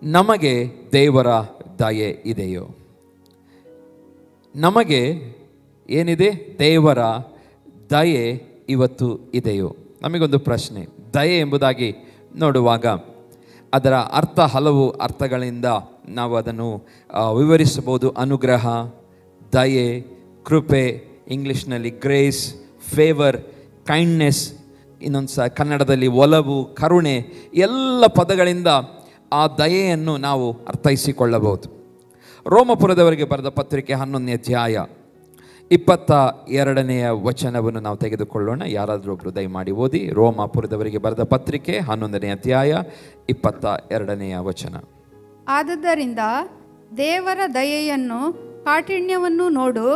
ನಮಗೆ ದೇವರ ದಯೆ ಇದೆಯೋ? ನಮಗೆ ಏನಿದೆ? ದೇವರ ದಯೆ ಇವತ್ತು ಇದೆಯೋ? ನಮಗೊಂದು ಪ್ರಶ್ನೆ. ದಯೆ ಎಂಬುದಾಗಿ ನೋಡುವಾಗ ಅದರ ಅರ್ಥ ಹಲವು ಅರ್ಥಗಳಿಂದ ನಾವು ಅದನ್ನು ವಿವರಿಸಬಹುದು. ಅನುಗ್ರಹ, ದಯೆ, ಕೃಪೆ, ಇಂಗ್ಲೀಷ್ನಲ್ಲಿ ಗ್ರೇಸ್, ಫೇವರ್, ಕೈಂಡ್ನೆಸ್, ಇನ್ನೊಂದು ಕನ್ನಡದಲ್ಲಿ ಒಲವು, ಕರುಣೆ, ಎಲ್ಲ ಪದಗಳಿಂದ ಆ ದಯೆಯನ್ನು ನಾವು ಅರ್ಥೈಸಿಕೊಳ್ಳಬಹುದು. ರೋಮಪುರದವರಿಗೆ ಬರೆದ ಪತ್ರಿಕೆ 11ನೇ ಅಧ್ಯಾಯ 22ನೇ ವಚನವನ್ನು ನಾವು ತೆಗೆದುಕೊಳ್ಳೋಣ. ಯಾರಾದರೂ ಒಬ್ಬರು ದಯಮಾಡಿ ಓದಿ. ರೋಮಪುರದವರಿಗೆ ಬರೆದ ಪತ್ರಿಕೆ 11ನೇ ಅಧ್ಯಾಯ 22ನೇ ವಚನ. ಆದುದರಿಂದ ದೇವರ ದಯೆಯನ್ನು ಕಾಠಿಣ್ಯವನ್ನು ನೋಡು,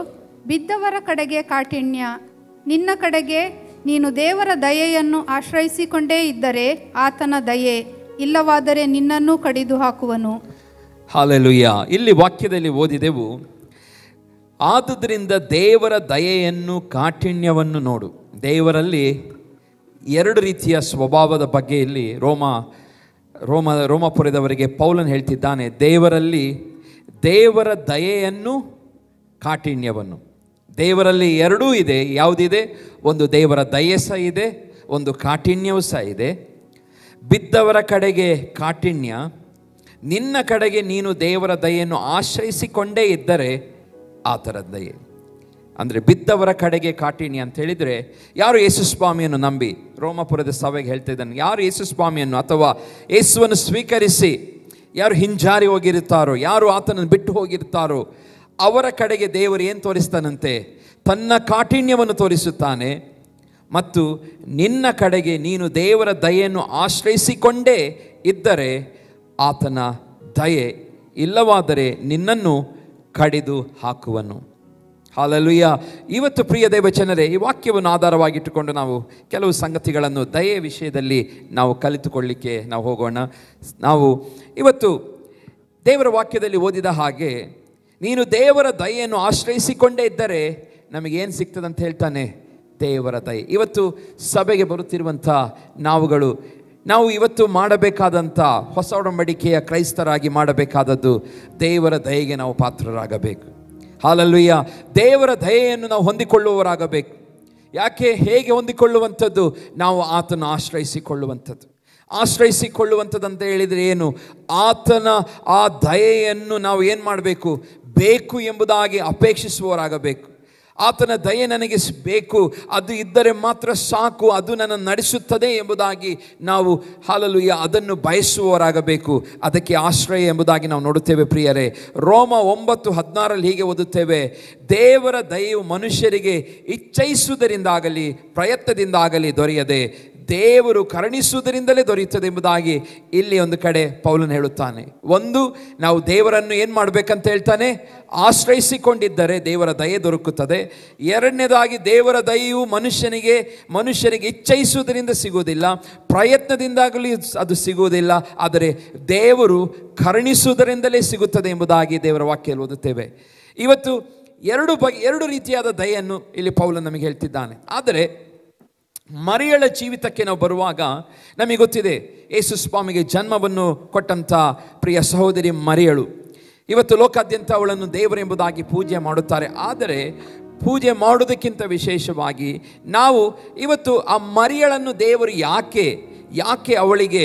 ಬಿದ್ದವರ ಕಡೆಗೆ ಕಾಠಿಣ್ಯ, ನಿನ್ನ ಕಡೆಗೆ ನೀನು ದೇವರ ದಯೆಯನ್ನು ಆಶ್ರಯಿಸಿಕೊಂಡೇ ಇದ್ದರೆ ಆತನ ದಯೆ, ಇಲ್ಲವಾದರೆ ನಿನ್ನನ್ನು ಕಡಿದು ಹಾಕುವನು. ಹಲ್ಲೆಲೂಯಾ. ಇಲ್ಲಿ ವಾಕ್ಯದಲ್ಲಿ ಓದಿದೆವು, ಆದುದರಿಂದ ದೇವರ ದಯೆಯನ್ನು ಕಾಠಿಣ್ಯವನ್ನು ನೋಡು. ದೇವರಲ್ಲಿ ಎರಡು ರೀತಿಯ ಸ್ವಭಾವದ ಬಗ್ಗೆ ಇಲ್ಲಿ ರೋಮಪುರದವರಿಗೆ ಪೌಲನ್ ಹೇಳ್ತಿದ್ದಾನೆ. ದೇವರಲ್ಲಿ ದೇವರ ದಯೆಯನ್ನು ಕಾಠಿಣ್ಯವನ್ನು, ದೇವರಲ್ಲಿ ಎರಡೂ ಇದೆ. ಯಾವುದಿದೆ? ಒಂದು ದೇವರ ದಯೆ ಸಹ ಇದೆ, ಒಂದು ಕಾಠಿಣ್ಯವೂ ಸಹ ಇದೆ. ಬಿದ್ದವರ ಕಡೆಗೆ ಕಾಠಿಣ್ಯ, ನಿನ್ನ ಕಡೆಗೆ ನೀನು ದೇವರ ದಯೆಯನ್ನು ಆಶ್ರಯಿಸಿಕೊಂಡೇ ಇದ್ದರೆ ಆತರ ದಯೆ. ಅಂದರೆ ಬಿದ್ದವರ ಕಡೆಗೆ ಕಾಠಿಣ್ಯ ಅಂತ ಹೇಳಿದರೆ, ಯಾರು ಯೇಸು ಸ್ವಾಮಿಯನ್ನು ನಂಬಿ, ರೋಮಪುರದ ಸಭೆಗೆ ಹೇಳ್ತಾ ಇದ್ದಾನೆ, ಯಾರು ಯೇಸು ಸ್ವಾಮಿಯನ್ನು ಅಥವಾ ಯೇಸುವನ್ನು ಸ್ವೀಕರಿಸಿ ಯಾರು ಹಿಂಜಾರಿ ಹೋಗಿರುತ್ತಾರೋ, ಯಾರು ಆತನನ್ನು ಬಿಟ್ಟು ಹೋಗಿರ್ತಾರೋ, ಅವರ ಕಡೆಗೆ ದೇವರು ಏನು ತೋರಿಸ್ತಾನಂತೆ? ತನ್ನ ಕಾಠಿಣ್ಯವನ್ನು ತೋರಿಸುತ್ತಾನೆ. ಮತ್ತು ನಿನ್ನ ಕಡೆಗೆ ನೀನು ದೇವರ ದಯೆಯನ್ನು ಆಶ್ರಯಿಸಿಕೊಂಡೇ ಇದ್ದರೆ ಆತನ ದಯೆ, ಇಲ್ಲವಾದರೆ ನಿನ್ನನ್ನು ಕಡಿದು ಹಾಕುವನು. ಹಲ್ಲೆಲೂಯಾ. ಇವತ್ತು ಪ್ರಿಯ ದೇವಜನರೇ, ಈ ವಾಕ್ಯವನ್ನು ಆಧಾರವಾಗಿಟ್ಟುಕೊಂಡು ನಾವು ಕೆಲವು ಸಂಗತಿಗಳನ್ನು ದಯೆ ವಿಷಯದಲ್ಲಿ ನಾವು ಕಲಿತುಕೊಳ್ಳಿಕ್ಕೆ ನಾವು ಹೋಗೋಣ. ನಾವು ಇವತ್ತು ದೇವರ ವಾಕ್ಯದಲ್ಲಿ ಓದಿದ ಹಾಗೆ, ನೀನು ದೇವರ ದಯೆಯನ್ನು ಆಶ್ರಯಿಸಿಕೊಂಡೇ ಇದ್ದರೆ ನಮಗೇನು ಸಿಗ್ತದೆ ಅಂತ ಹೇಳ್ತಾನೆ? ದೇವರ ದಯೆ. ಇವತ್ತು ಸಭೆಗೆ ಬರುತ್ತಿರುವಂಥ ನಾವು ಇವತ್ತು ಮಾಡಬೇಕಾದಂಥ ಹೊಸ ಒಡಂಬಡಿಕೆಯ ಕ್ರೈಸ್ತರಾಗಿ ಮಾಡಬೇಕಾದದ್ದು ದೇವರ ದಯೆಗೆ ನಾವು ಪಾತ್ರರಾಗಬೇಕು. ಹಲ್ಲೆಲೂಯಾ. ದೇವರ ದಯೆಯನ್ನು ನಾವು ಹೊಂದಿಕೊಳ್ಳುವವರಾಗಬೇಕು. ಯಾಕೆ? ಹೇಗೆ ಹೊಂದಿಕೊಳ್ಳುವಂಥದ್ದು? ನಾವು ಆತನ ಆಶ್ರಯಿಸಿಕೊಳ್ಳುವಂಥದ್ದು ಅಂತ ಹೇಳಿದರೆ ಏನು? ಆತನ ಆ ದಯೆಯನ್ನು ನಾವು ಏನು ಮಾಡಬೇಕು? ಬೇಕು ಎಂಬುದಾಗಿ ಅಪೇಕ್ಷಿಸುವವರಾಗಬೇಕು. ಆತನ ದಯೆ ನನಗೆ ಬೇಕು, ಅದು ಇದ್ದರೆ ಮಾತ್ರ ಸಾಕು, ಅದು ನನ್ನನ್ನು ನಡೆಸುತ್ತದೆ ಎಂಬುದಾಗಿ ನಾವು ಹಲ್ಲೆಲೂಯಾ ಅದನ್ನು ಬಯಸುವವರಾಗಬೇಕು. ಅದಕ್ಕೆ ಆಶ್ರಯ ಎಂಬುದಾಗಿ ನಾವು ನೋಡುತ್ತೇವೆ ಪ್ರಿಯರೇ. ರೋಮ 9:16 ಹೀಗೆ ಓದುತ್ತೇವೆ, ದೇವರ ದಯೆಯು ಮನುಷ್ಯರಿಗೆ ಇಚ್ಛಿಸುವುದರಿಂದಾಗಲಿ ಪ್ರಯತ್ನದಿಂದಾಗಲಿ ದೊರೆಯದೆ ದೇವರು ಕರುಣಿಸುವುದರಿಂದಲೇ ದೊರೆಯುತ್ತದೆ ಎಂಬುದಾಗಿ ಇಲ್ಲಿ ಒಂದು ಕಡೆ ಪೌಲನು ಹೇಳುತ್ತಾನೆ. ಒಂದು, ನಾವು ದೇವರನ್ನು ಏನು ಮಾಡಬೇಕಂತ ಹೇಳ್ತಾನೆ? ಆಶ್ರಯಿಸಿಕೊಂಡಿದ್ದರೆ ದೇವರ ದಯೆ ದೊರಕುತ್ತದೆ. ಎರಡನೇದಾಗಿ, ದೇವರ ದಯೆಯು ಮನುಷ್ಯನಿಗೆ ಇಚ್ಛಿಸುವುದರಿಂದ ಸಿಗುವುದಿಲ್ಲ, ಪ್ರಯತ್ನದಿಂದಾಗಲಿ ಅದು ಸಿಗುವುದಿಲ್ಲ, ಆದರೆ ದೇವರು ಕರುಣಿಸುವುದರಿಂದಲೇ ಸಿಗುತ್ತದೆ ಎಂಬುದಾಗಿ ದೇವರ ವಾಕ್ಯದಲ್ಲಿ ಓದುತ್ತೇವೆ. ಇವತ್ತು ಎರಡು ರೀತಿಯಾದ ದಯೆಯನ್ನು ಇಲ್ಲಿ ಪೌಲನು ನಮಗೆ ಹೇಳ್ತಿದ್ದಾನೆ. ಆದರೆ ಮರಿಯಳ ಜೀವಿತಕ್ಕೆ ನಾವು ಬರುವಾಗ ನಮಗೆ ಗೊತ್ತಿದೆ, ಯೇಸು ಸ್ವಾಮಿಗೆ ಜನ್ಮವನ್ನು ಕೊಟ್ಟಂಥ ಪ್ರಿಯ ಸಹೋದರಿ ಮರಿಯಳು. ಇವತ್ತು ಲೋಕಾದ್ಯಂತ ಅವಳನ್ನು ದೇವರೆಂಬುದಾಗಿ ಪೂಜೆ ಮಾಡುತ್ತಾರೆ. ಆದರೆ ಪೂಜೆ ಮಾಡುವುದಕ್ಕಿಂತ ವಿಶೇಷವಾಗಿ ನಾವು ಇವತ್ತು ಆ ಮರಿಯಳನ್ನು ದೇವರು ಯಾಕೆ ಅವಳಿಗೆ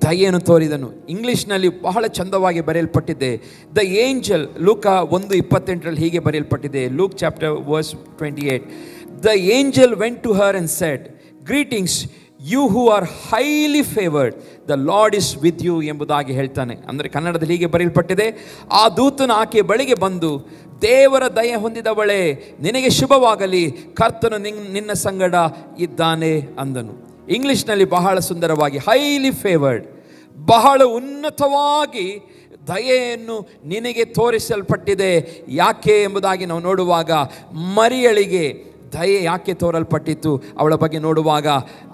ದಯೆಯನ್ನು ತೋರಿದನು? ಇಂಗ್ಲೀಷ್ನಲ್ಲಿ ಬಹಳ ಚಂದವಾಗಿ ಬರೆಯಲ್ಪಟ್ಟಿದೆ. ದ ಏಂಜಲ್, ಲೂಕ 1:28 ಹೀಗೆ ಬರೆಯಲ್ಪಟ್ಟಿದೆ. Luke chapter verse 28. The angel went to her and said, "Greetings, you who are highly favored, the Lord is with you" ಎಂಬುದಾಗಿ ಹೇಳ್ತಾನೆ. ಅಂದರೆ ಕನ್ನಡದಲ್ಲಿ ಹೀಗೆ ಬರೆಯಲ್ಪಟ್ಟಿದೆ, ಆ ದೂತನು ಆಕೆ ಬಳಿಗೆ ಬಂದು, ದೇವರ ದಯೆ ಹೊಂದಿದವಳೇ, ನಿನಗೆ ಶುಭವಾಗಲಿ, ಕರ್ತನು ನಿನ್ನ ಸಂಗಡ ಇದ್ದಾನೆ ಅಂದನು. ಇಂಗ್ಲೀಷ್ನಲ್ಲಿ ಬಹಳ ಸುಂದರವಾಗಿ ಹೈಲಿ ಫೇವರ್ಡ್, ಬಹಳ ಉನ್ನತವಾಗಿ ದಯೆಯನ್ನು ನಿನಗೆ ತೋರಿಸಲ್ಪಟ್ಟಿದೆ. ಯಾಕೆ ಎಂಬುದಾಗಿ ನಾವು ನೋಡುವಾಗ, ಮರಿಯಳಿಗೆ ದಯೆ ಯಾಕೆ ತೋರಲ್ಪಟ್ಟಿತ್ತು ಅವಳ ಬಗ್ಗೆ ನೋಡುವಾಗ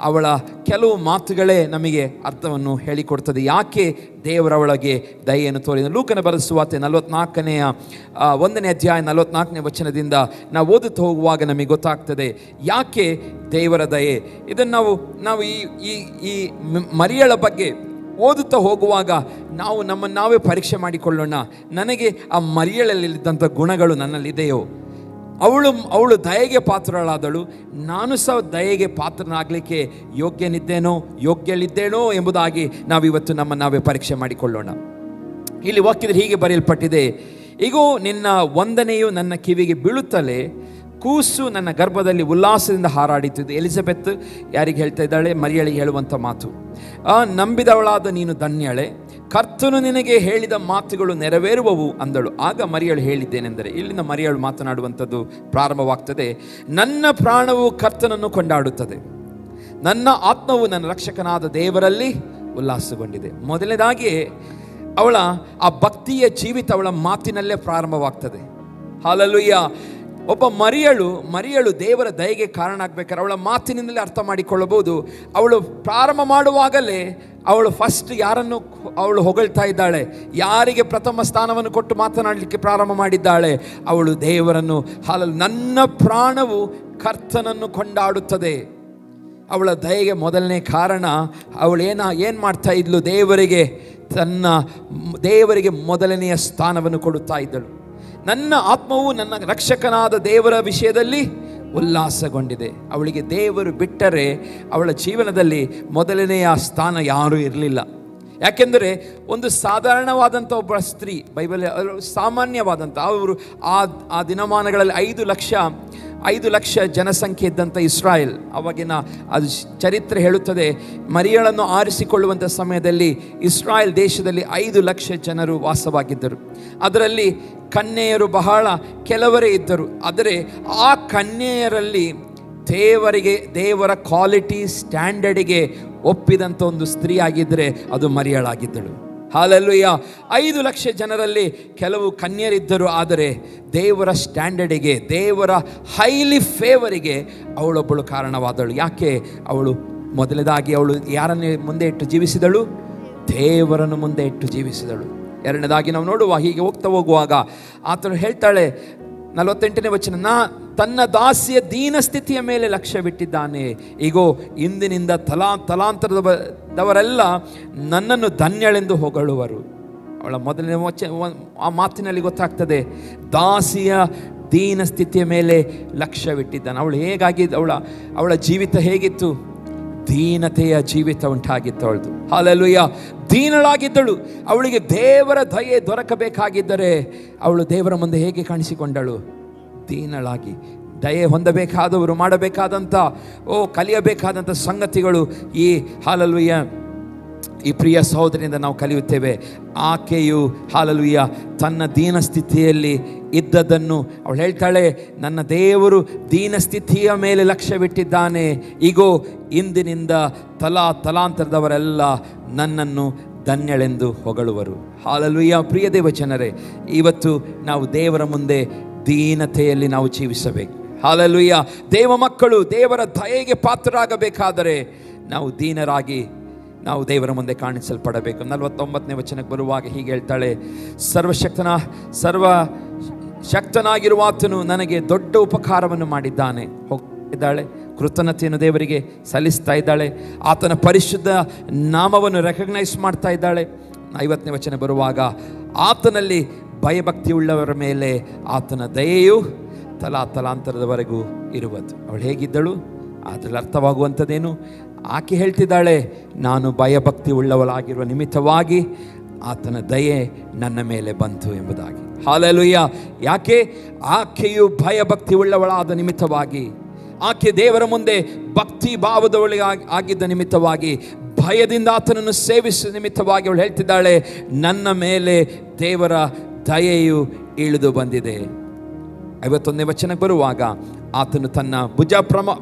ಅವಳ ಕೆಲವು ಮಾತುಗಳೇ ನಮಗೆ ಅರ್ಥವನ್ನು ಹೇಳಿಕೊಡ್ತದೆ. ಯಾಕೆ ದೇವರವಳಿಗೆ ದಯೆಯನ್ನು ತೋರಿದ? ಲೂಕನ ಬರೆದ ಸುವಾರ್ತೆ 1ನೇ ಅಧ್ಯಾಯ 44ನೇ ವಚನದಿಂದ ನಾವು ಓದುತ್ತಾ ಹೋಗುವಾಗ ನಮಗೆ ಗೊತ್ತಾಗ್ತದೆ ಯಾಕೆ ದೇವರ ದಯೆ. ಇದನ್ನು ನಾವು ಈ ಮರಿಯಳ ಬಗ್ಗೆ ಓದುತ್ತಾ ಹೋಗುವಾಗ ನಾವು ನಮ್ಮನ್ನು ನಾವೇ ಪರೀಕ್ಷೆ ಮಾಡಿಕೊಳ್ಳೋಣ. ನನಗೆ ಆ ಮರಿಯಳಲ್ಲಿದ್ದಂಥ ಗುಣಗಳು ನನ್ನಲ್ಲಿದೆಯೋ? ಅವಳು ದಯೆಗೆ ಪಾತ್ರಳಾದಳು, ನಾನು ಸಹ ದಯೆಗೆ ಪಾತ್ರನಾಗಲಿಕ್ಕೆ ಯೋಗ್ಯಳಿದ್ದೇನೋ ಎಂಬುದಾಗಿ ನಾವಿವತ್ತು ನಾವೇ ಪರೀಕ್ಷೆ ಮಾಡಿಕೊಳ್ಳೋಣ. ಇಲ್ಲಿ ವಾಕ್ಯದಲ್ಲಿ ಹೀಗೆ ಬರೆಯಲ್ಪಟ್ಟಿದೆ, ಈಗೋ ನಿನ್ನ ವಂದನೆಯು ನನ್ನ ಕಿವಿಗೆ ಬೀಳುತ್ತಲೇ ಕೂಸು ನನ್ನ ಗರ್ಭದಲ್ಲಿ ಉಲ್ಲಾಸದಿಂದ ಹಾರಾಡಿತು. ಎಲಿಜಬೆತ್ ಯಾರಿಗೆ ಹೇಳ್ತಾ ಇದ್ದಾಳೆ? ಮರಿಯಳಿಗೆ ಹೇಳುವಂಥ ಮಾತು. ನಂಬಿದವಳಾದ ನೀನು ಧನ್ಯಳೆ, ಕರ್ತನು ನಿನಗೆ ಹೇಳಿದ ಮಾತುಗಳು ನೆರವೇರುವವು ಅಂದಳು. ಆಗ ಮರಿಯಳು ಹೇಳಿದ್ದೇನೆಂದರೆ, ಇಲ್ಲಿಂದ ಮರಿಯಳು ಮಾತನಾಡುವಂಥದ್ದು ಪ್ರಾರಂಭವಾಗ್ತದೆ. ನನ್ನ ಪ್ರಾಣವು ಕರ್ತನನ್ನು ಕೊಂಡಾಡುತ್ತದೆ, ನನ್ನ ಆತ್ಮವು ನನ್ನ ರಕ್ಷಕನಾದ ದೇವರಲ್ಲಿ ಉಲ್ಲಾಸಗೊಂಡಿದೆ. ಮೊದಲನೇದಾಗಿ ಅವಳ ಆ ಭಕ್ತಿಯ ಜೀವಿತ ಅವಳ ಮಾತಿನಲ್ಲೇ ಪ್ರಾರಂಭವಾಗ್ತದೆ. ಹಲ್ಲೆಲೂಯಾ. ಒಬ್ಬ ಮರಿಯಳು ದೇವರ ದಯೆಗೆ ಕಾರಣ ಆಗ್ಬೇಕಾದ್ರೆ ಅವಳ ಮಾತಿನಿಂದಲೇ ಅರ್ಥ ಮಾಡಿಕೊಳ್ಳಬಹುದು. ಅವಳು ಪ್ರಾರಂಭ ಮಾಡುವಾಗಲೇ ಅವಳು ಫಸ್ಟ್ ಯಾರನ್ನು ಅವಳು ಹೊಗಳ್ತಾ ಇದ್ದಾಳೆ? ಯಾರಿಗೆ ಪ್ರಥಮ ಸ್ಥಾನವನ್ನು ಕೊಟ್ಟು ಮಾತನಾಡಲಿಕ್ಕೆ ಪ್ರಾರಂಭ ಮಾಡಿದ್ದಾಳೆ? ಅವಳು ದೇವರನ್ನು. ನನ್ನ ಪ್ರಾಣವು ಕರ್ತನನ್ನು ಕೊಂಡಾಡುತ್ತದೆ. ಅವಳ ದಯೆಗೆ ಮೊದಲನೇ ಕಾರಣ ಅವಳು ಏನು ಮಾಡ್ತಾ ಇದ್ಲು? ದೇವರಿಗೆ ಮೊದಲನೆಯ ಸ್ಥಾನವನ್ನು ಕೊಡುತ್ತಾ ಇದ್ದಳು. ನನ್ನ ಆತ್ಮವು ನನ್ನ ರಕ್ಷಕನಾದ ದೇವರ ವಿಷಯದಲ್ಲಿ ಉಲ್ಲಾಸಗೊಂಡಿದೆ. ಅವಳಿಗೆ ದೇವರು ಬಿಟ್ಟರೆ ಅವಳ ಜೀವನದಲ್ಲಿ ಮೊದಲನೆಯ ಸ್ಥಾನ ಯಾರೂ ಇರಲಿಲ್ಲ. ಯಾಕೆಂದರೆ ಒಂದು ಸಾಧಾರಣವಾದಂಥ ಒಬ್ಬ ಸ್ತ್ರೀ, ಬೈಬಲ್ ಸಾಮಾನ್ಯವಾದಂಥ, ಅವರು ಆ ದಿನಮಾನಗಳಲ್ಲಿ 5 ಲಕ್ಷ ಜನಸಂಖ್ಯೆ ಇದ್ದಂಥ ಇಸ್ರಾಯೇಲ್, ಅವಾಗಿನ ಅದು ಚರಿತ್ರೆ ಹೇಳುತ್ತದೆ, ಮರಿಯಳನ್ನು ಆರಿಸಿಕೊಳ್ಳುವಂಥ ಸಮಯದಲ್ಲಿ ಇಸ್ರಾಯೇಲ್ ದೇಶದಲ್ಲಿ 5 ಲಕ್ಷ ಜನರು ವಾಸವಾಗಿದ್ದರು. ಅದರಲ್ಲಿ ಕನ್ಯೆಯರು ಬಹಳ ಕೆಲವರೇ ಇದ್ದರು. ಆದರೆ ಆ ಕನ್ಯೆಯರಲ್ಲಿ ದೇವರ ಕ್ವಾಲಿಟಿ ಸ್ಟ್ಯಾಂಡರ್ಡಿಗೆ ಒಪ್ಪಿದಂಥ ಒಂದು ಸ್ತ್ರೀ ಆಗಿದ್ದರೆ ಅದು ಮರಿಯಳಾಗಿದ್ದಳು. ಹಲ್ಲೆಲೂಯಾ. 5 ಲಕ್ಷ ಜನರಲ್ಲಿ ಕೆಲವು ಕನ್ಯರಿದ್ದರು, ಆದರೆ ದೇವರ ಸ್ಟ್ಯಾಂಡರ್ಡಿಗೆ, ದೇವರ ಹೈಲಿ ಫೇವರಿಗೆ ಅವಳೊಬ್ಬಳು ಕಾರಣವಾದಳು. ಯಾಕೆ? ಅವಳು ಮೊದಲನೇದಾಗಿ ಅವಳು ಯಾರನ್ನು ಮುಂದೆ ಇಟ್ಟು ಜೀವಿಸಿದಳು? ದೇವರನ್ನು ಮುಂದೆ ಇಟ್ಟು ಜೀವಿಸಿದಳು. ಎರಡನೇದಾಗಿ ನಾವು ನೋಡುವ, ಹೀಗೆ ಹೋಗುವಾಗ ಆತನು ಹೇಳ್ತಾಳೆ, 48ನೇ ವಚನ, ತನ್ನ ದಾಸಿಯ ದೀನ ಸ್ಥಿತಿಯ ಮೇಲೆ ಲಕ್ಷ್ಯವಿಟ್ಟಿದ್ದಾನೆ. ಈಗೋ ಇಂದಿನಿಂದ ತಲಾಂತರದವರೆಲ್ಲ ನನ್ನನ್ನು ಧನ್ಯಳೆಂದು ಹೊಗಳುವರು. ಅವಳ ಮೊದಲನೇ ಆ ಮಾತಿನಲ್ಲಿ ಗೊತ್ತಾಗ್ತದೆ, ದಾಸಿಯ ದೀನ ಸ್ಥಿತಿಯ ಮೇಲೆ ಲಕ್ಷ್ಯವಿಟ್ಟಿದ್ದಾನೆ. ಅವಳು ಅವಳ ಜೀವಿತ ಹೇಗಿತ್ತು? ದೀನತೆಯ ಜೀವಿತ ಉಂಟಾಗಿತ್ತು ಅವಳದು. ಹಲ್ಲೆಲೂಯಾ. ದೀನಳಾಗಿದ್ದಳು. ಅವಳಿಗೆ ದೇವರ ದಯೆ ದೊರಕಬೇಕಾಗಿದ್ದರೆ ಅವಳು ದೇವರ ಮುಂದೆ ಹೇಗೆ ಕಾಣಿಸಿಕೊಂಡಳು? ದೀನಳಾಗಿ. ದಯೆ ಹೊಂದಬೇಕಾದವರು ಮಾಡಬೇಕಾದಂಥ ಕಲಿಯಬೇಕಾದಂಥ ಸಂಗತಿಗಳು ಈ ಹಲ್ಲೆಲೂಯಾ ಈ ಪ್ರಿಯ ಸಹೋದರಿಯಿಂದ ನಾವು ಕಲಿಯುತ್ತೇವೆ. ಆಕೆಯು ಹಲ್ಲೆಲೂಯಾ ತನ್ನ ದೀನ ಸ್ಥಿತಿಯಲ್ಲಿ ಇದ್ದದನ್ನು ಅವಳು ಹೇಳ್ತಾಳೆ, ನನ್ನ ದೇವರು ದೀನ ಸ್ಥಿತಿಯ ಮೇಲೆ ಲಕ್ಷ್ಯವಿಟ್ಟಿದ್ದಾನೆ. ಈಗೋ ಇಂದಿನಿಂದ ತಲಾಂತರದವರೆಲ್ಲ ನನ್ನನ್ನು ಧನ್ಯಳೆಂದು ಹೊಗಳುವರು. ಹಲ್ಲೆಲೂಯಾ. ಪ್ರಿಯ ದೇವ ಜನರೇ, ಇವತ್ತು ನಾವು ದೇವರ ಮುಂದೆ ದೀನತೆಯಲ್ಲಿ ನಾವು ಜೀವಿಸಬೇಕು. ಹಲ್ಲೆಲೂಯಾ. ದೇವ ಮಕ್ಕಳು ದೇವರ ದಯೆಗೆ ಪಾತ್ರರಾಗಬೇಕಾದರೆ ನಾವು ದೀನರಾಗಿ ನಾವು ದೇವರ ಮುಂದೆ ಕಾಣಿಸಲ್ಪಡಬೇಕು. 49ನೇ ವಚನಕ್ಕೆ ಬರುವಾಗ ಹೀಗೆ ಹೇಳ್ತಾಳೆ, ಸರ್ವಶಕ್ತನಾಗಿರುವ ಆತನು ನನಗೆ ದೊಡ್ಡ ಉಪಕಾರವನ್ನು ಮಾಡಿದ್ದಾನೆ. ಹೋಗಿದ್ದಾಳೆ, ಕೃತಜ್ಞತೆಯನ್ನು ದೇವರಿಗೆ ಸಲ್ಲಿಸ್ತಾ ಇದ್ದಾಳೆ, ಆತನ ಪರಿಶುದ್ಧ ನಾಮವನ್ನು ರೆಕಗ್ನೈಸ್ ಮಾಡ್ತಾ ಇದ್ದಾಳೆ. 50ನೇ ವಚನ ಬರುವಾಗ, ಆತನಲ್ಲಿ ಭಯಭಕ್ತಿ ಉಳ್ಳವರ ಮೇಲೆ ಆತನ ದಯೆಯು ತಲಾಂತರದವರೆಗೂ ಇರುವುದು. ಅವಳು ಹೇಗಿದ್ದಳು? ಅದರಲ್ಲಿ ಅರ್ಥವಾಗುವಂಥದ್ದೇನು? ಆಕೆ ಹೇಳ್ತಿದ್ದಾಳೆ, ನಾನು ಭಯಭಕ್ತಿ ಉಳ್ಳವಳಾಗಿರುವ ನಿಮಿತ್ತವಾಗಿ ಆತನ ದಯೆ ನನ್ನ ಮೇಲೆ ಬಂತು ಎಂಬುದಾಗಿ. ಹಲ್ಲೆಲೂಯಾ. ಯಾಕೆ? ಆಕೆಯು ಭಯಭಕ್ತಿ ಉಳ್ಳವಳಾದ ನಿಮಿತ್ತವಾಗಿ, ಆಕೆ ದೇವರ ಮುಂದೆ ಭಕ್ತಿ ಭಾವದವಳಿಗೆ ಆಗಿದ್ದ ನಿಮಿತ್ತವಾಗಿ, ಭಯದಿಂದ ಆತನನ್ನು ಸೇವಿಸುವ ನಿಮಿತ್ತವಾಗಿ ಅವಳು ಹೇಳ್ತಿದ್ದಾಳೆ, ನನ್ನ ಮೇಲೆ ದೇವರ ದಯೆಯು ಇಳಿದು ಬಂದಿದೆ. 51ನೇ ವಚನಕ್ಕೆ ಬರುವಾಗ, ಆತನು ತನ್ನ ಭುಜ